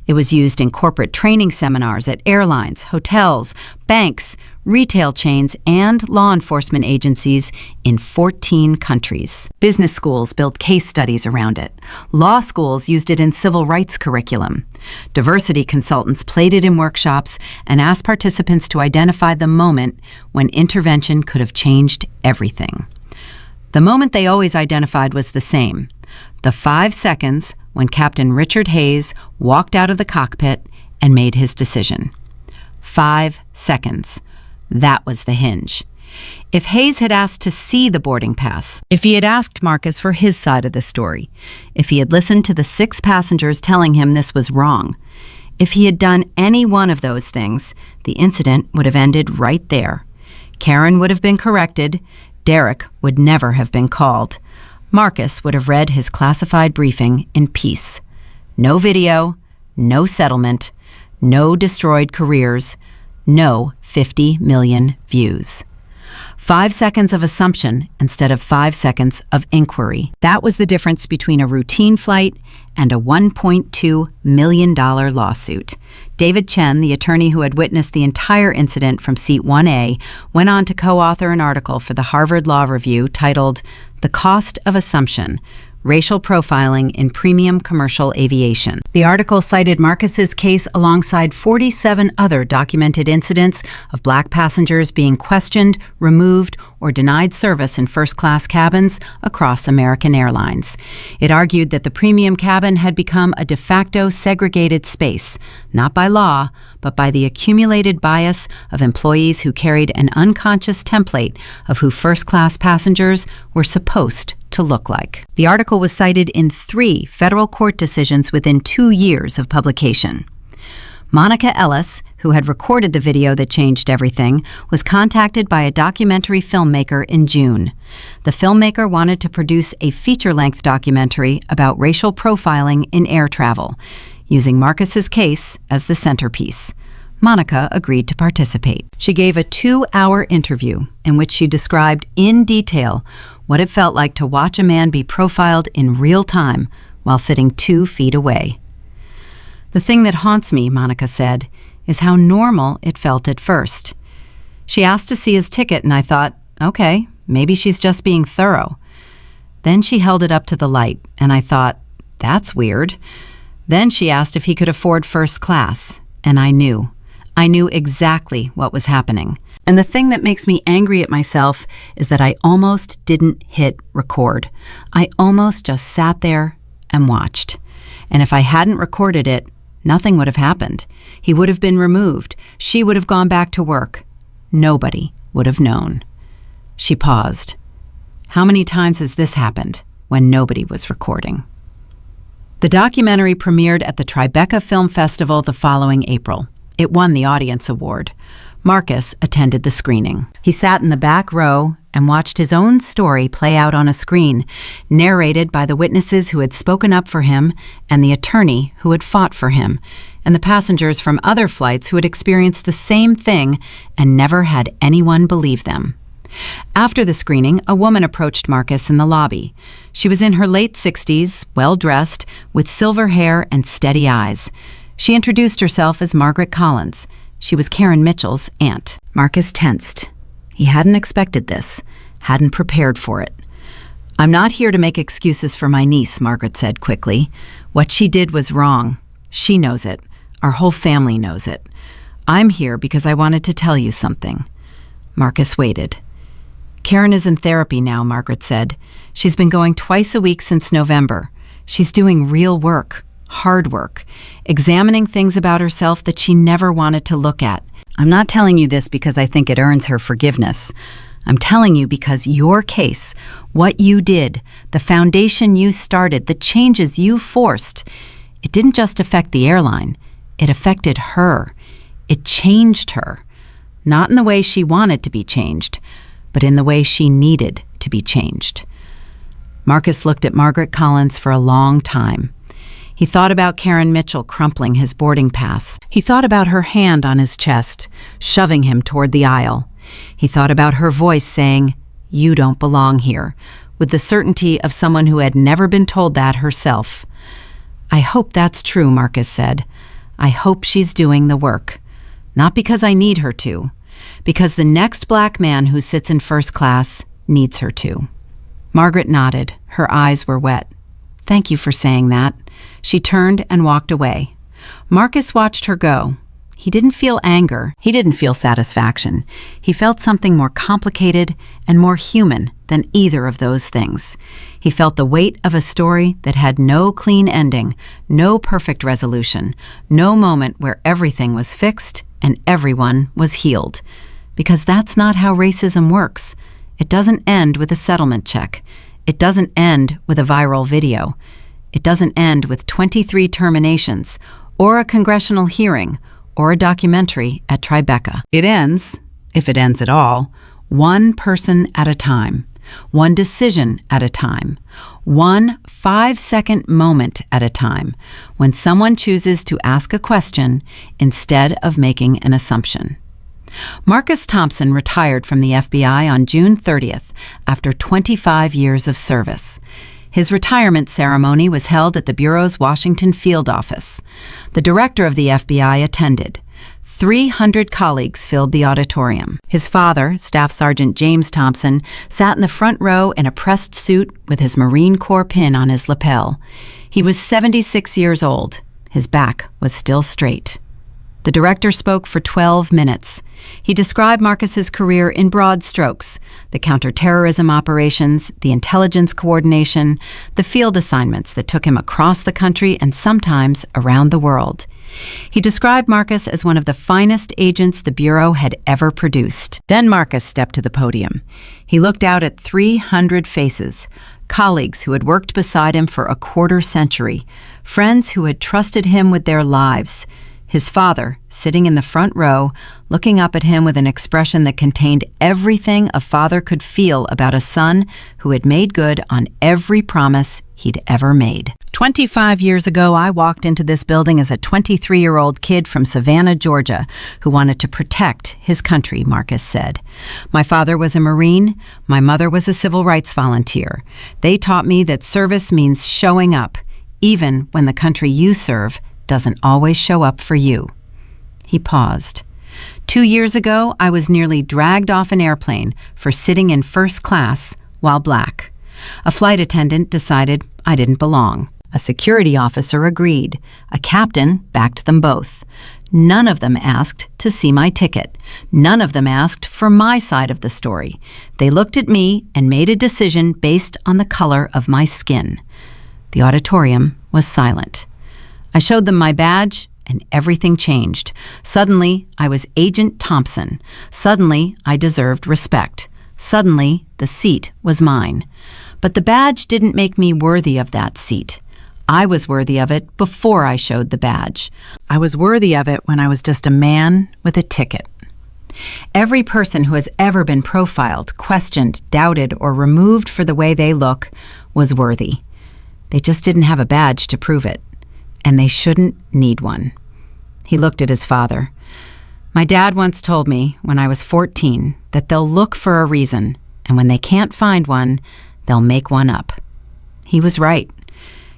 It was used in corporate training seminars at airlines, hotels, banks, retail chains, and law enforcement agencies in 14 countries. Business schools built case studies around it. Law schools used it in civil rights curriculum. Diversity consultants played it in workshops and asked participants to identify the moment when intervention could have changed everything. The moment they always identified was the same: the 5 seconds when Captain Richard Hayes walked out of the cockpit and made his decision. 5 seconds. That was the hinge. If Hayes had asked to see the boarding pass, if he had asked Marcus for his side of the story, if he had listened to the 6 passengers telling him this was wrong, if he had done any one of those things, the incident would have ended right there. Karen would have been corrected. Derek would never have been called. Marcus would have read his classified briefing in peace. No video, no settlement, no destroyed careers, no 50 million views. 5 seconds of assumption instead of 5 seconds of inquiry. That was the difference between a routine flight and a $1.2 million lawsuit. David Chen, the attorney who had witnessed the entire incident from Seat 1A, went on to co-author an article for the Harvard Law Review titled "The Cost of Assumption: Racial Profiling in Premium Commercial Aviation." The article cited Marcus's case alongside 47 other documented incidents of black passengers being questioned, removed, or denied service in first-class cabins across American Airlines. It argued that the premium cabin had become a de facto segregated space, not by law, but by the accumulated bias of employees who carried an unconscious template of who first-class passengers were supposed to look like. The article was cited in 3 federal court decisions within 2 years of publication. Monica Ellis, who had recorded the video that changed everything, was contacted by a documentary filmmaker in June. The filmmaker wanted to produce a feature-length documentary about racial profiling in air travel, using Marcus's case as the centerpiece. Monica agreed to participate. She gave a 2-hour interview in which she described in detail what it felt like to watch a man be profiled in real time while sitting 2 feet away. "The thing that haunts me," Monica said, "is how normal it felt at first. She asked to see his ticket and I thought, okay, maybe she's just being thorough. Then she held it up to the light, and I thought, that's weird. Then she asked if he could afford first class, and I knew. I knew exactly what was happening. And the thing that makes me angry at myself is that I almost didn't hit record. I almost just sat there and watched. And if I hadn't recorded it, nothing would have happened. He would have been removed. She would have gone back to work. Nobody would have known. She paused. How many times has this happened when nobody was recording? The documentary premiered at the Tribeca Film Festival the following April. It won the Audience Award. Marcus attended the screening. He sat in the back row and watched his own story play out on a screen, narrated by the witnesses who had spoken up for him and the attorney who had fought for him, and the passengers from other flights who had experienced the same thing and never had anyone believe them. After the screening, a woman approached Marcus in the lobby. She was in her late 60s, well-dressed, with silver hair and steady eyes. She introduced herself as Margaret Collins. She was Karen Mitchell's aunt. Marcus tensed. He hadn't expected this, hadn't prepared for it. I'm not here to make excuses for my niece, Margaret said quickly. What she did was wrong. She knows it. Our whole family knows it. I'm here because I wanted to tell you something. Marcus waited. Karen is in therapy now, Margaret said. She's been going twice a week since November. She's doing real work, hard work, examining things about herself that she never wanted to look at. I'm not telling you this because I think it earns her forgiveness. I'm telling you because your case, what you did, the foundation you started, the changes you forced, it didn't just affect the airline. It affected her. It changed her. Not in the way she wanted to be changed, but in the way she needed to be changed. Marcus looked at Margaret Collins for a long time. He thought about Karen Mitchell crumpling his boarding pass. He thought about her hand on his chest, shoving him toward the aisle. He thought about her voice saying, "You don't belong here," with the certainty of someone who had never been told that herself. I hope that's true, Marcus said. I hope she's doing the work. Not because I need her to, because the next black man who sits in first class needs her to. Margaret nodded. Her eyes were wet. Thank you for saying that. She turned and walked away. Marcus watched her go. He didn't feel anger. He didn't feel satisfaction. He felt something more complicated and more human than either of those things. He felt the weight of a story that had no clean ending, no perfect resolution, no moment where everything was fixed and everyone was healed. Because that's not how racism works. It doesn't end with a settlement check. It doesn't end with a viral video. It doesn't end with 23 terminations, or a congressional hearing, or a documentary at Tribeca. It ends, if it ends at all, one person at a time, one decision at a time, one 5-second moment at a time, when someone chooses to ask a question instead of making an assumption. Marcus Thompson retired from the FBI on June 30th after 25 years of service. His retirement ceremony was held at the Bureau's Washington field office. The director of the FBI attended. 300 colleagues filled the auditorium. His father, Staff Sergeant James Thompson, sat in the front row in a pressed suit with his Marine Corps pin on his lapel. He was 76 years old. His back was still straight. The director spoke for 12 minutes. He described Marcus's career in broad strokes: the counterterrorism operations, the intelligence coordination, the field assignments that took him across the country and sometimes around the world. He described Marcus as one of the finest agents the Bureau had ever produced. Then Marcus stepped to the podium. He looked out at 300 faces, colleagues who had worked beside him for a quarter century, friends who had trusted him with their lives. His father, sitting in the front row, looking up at him with an expression that contained everything a father could feel about a son who had made good on every promise he'd ever made. 25 years ago, I walked into this building as a 23-year-old kid from Savannah, Georgia, who wanted to protect his country, Marcus said. My father was a Marine. My mother was a civil rights volunteer. They taught me that service means showing up, even when the country you serve doesn't always show up for you. He paused. 2 years ago, I was nearly dragged off an airplane for sitting in first class while black. A flight attendant decided I didn't belong. A security officer agreed. A captain backed them both. None of them asked to see my ticket. None of them asked for my side of the story. They looked at me and made a decision based on the color of my skin. The auditorium was silent. I showed them my badge, and everything changed. Suddenly, I was Agent Thompson. Suddenly, I deserved respect. Suddenly, the seat was mine. But the badge didn't make me worthy of that seat. I was worthy of it before I showed the badge. I was worthy of it when I was just a man with a ticket. Every person who has ever been profiled, questioned, doubted, or removed for the way they look was worthy. They just didn't have a badge to prove it, and they shouldn't need one. He looked at his father. My dad once told me when I was 14 that they'll look for a reason, and when they can't find one, they'll make one up. He was right.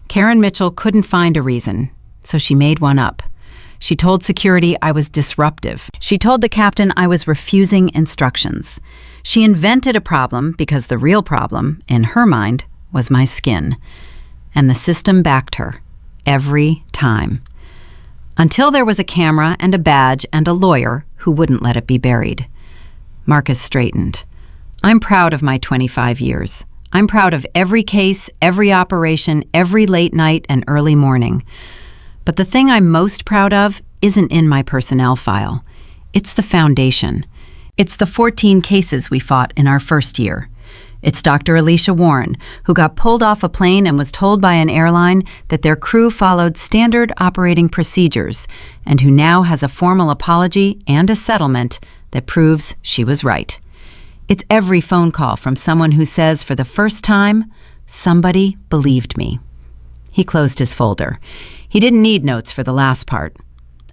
Karen Mitchell couldn't find a reason, so she made one up. She told security I was disruptive. She told the captain I was refusing instructions. She invented a problem because the real problem, in her mind, was my skin. And the system backed her, every time. Until there was a camera and a badge and a lawyer who wouldn't let it be buried. Marcus straightened. I'm proud of my 25 years. I'm proud of every case, every operation, every late night and early morning. But the thing I'm most proud of isn't in my personnel file. It's the foundation. It's the 14 cases we fought in our first year. It's Dr. Alicia Warren, who got pulled off a plane and was told by an airline that their crew followed standard operating procedures, and who now has a formal apology and a settlement that proves she was right. It's every phone call from someone who says for the first time, somebody believed me. He closed his folder. He didn't need notes for the last part.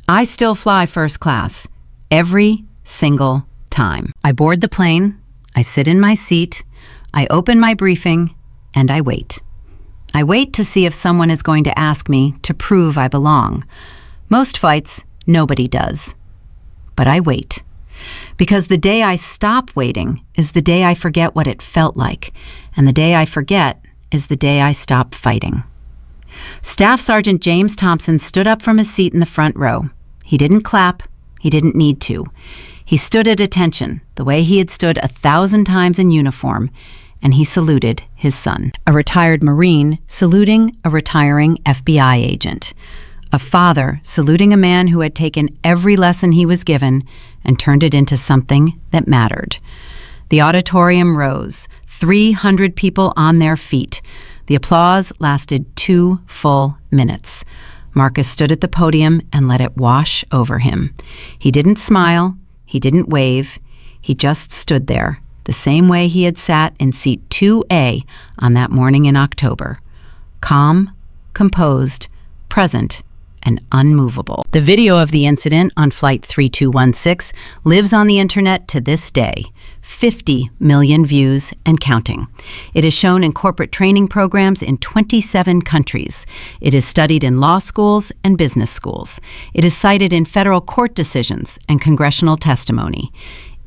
I still fly first class, every single time. I board the plane, I sit in my seat, I open my briefing, and I wait. I wait to see if someone is going to ask me to prove I belong. Most flights, nobody does. But I wait. Because the day I stop waiting is the day I forget what it felt like, and the day I forget is the day I stop fighting. Staff Sergeant James Thompson stood up from his seat in the front row. He didn't clap. He didn't need to. He stood at attention, the way he had stood 1,000 times in uniform, and he saluted his son, a retired Marine saluting a retiring FBI agent. A father saluting a man who had taken every lesson he was given and turned it into something that mattered. The auditorium rose, 300 people on their feet. The applause lasted 2 full minutes. Marcus stood at the podium and let it wash over him. He didn't smile, he didn't wave, he just stood there, the same way he had sat in seat 2A on that morning in October. Calm, composed, present, and unmovable. The video of the incident on Flight 3216 lives on the internet to this day. 50 million views and counting. It is shown in corporate training programs in 27 countries. It is studied in law schools and business schools. It is cited in federal court decisions and congressional testimony.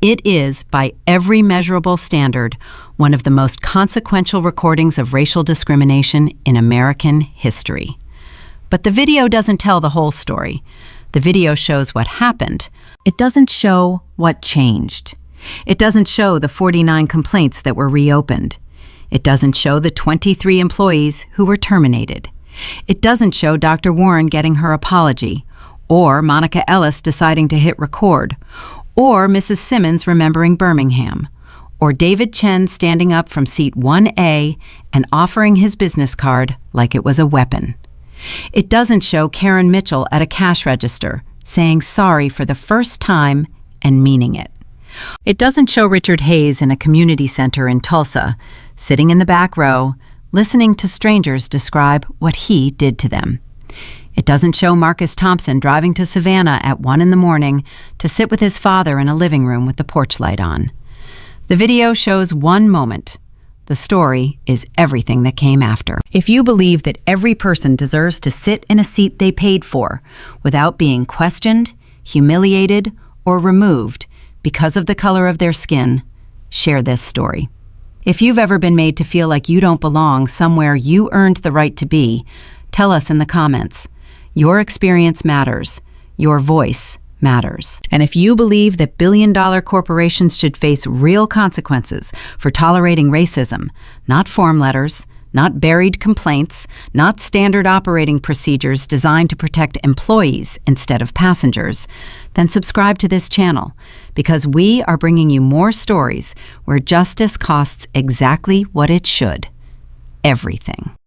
It is, by every measurable standard, one of the most consequential recordings of racial discrimination in American history. But the video doesn't tell the whole story. The video shows what happened. It doesn't show what changed. It doesn't show the 49 complaints that were reopened. It doesn't show the 23 employees who were terminated. It doesn't show Dr. Warren getting her apology, or Monica Ellis deciding to hit record, or Mrs. Simmons remembering Birmingham, or David Chen standing up from seat 1A and offering his business card like it was a weapon. It doesn't show Karen Mitchell at a cash register saying sorry for the first time and meaning it. It doesn't show Richard Hayes in a community center in Tulsa, sitting in the back row, listening to strangers describe what he did to them. It doesn't show Marcus Thompson driving to Savannah at 1 a.m. to sit with his father in a living room with the porch light on. The video shows one moment. The story is everything that came after. If you believe that every person deserves to sit in a seat they paid for without being questioned, humiliated, or removed because of the color of their skin, share this story. If you've ever been made to feel like you don't belong somewhere you earned the right to be, tell us in the comments. Your experience matters. Your voice matters. And if you believe that billion-dollar corporations should face real consequences for tolerating racism, not form letters, not buried complaints, not standard operating procedures designed to protect employees instead of passengers, then subscribe to this channel, because we are bringing you more stories where justice costs exactly what it should: everything.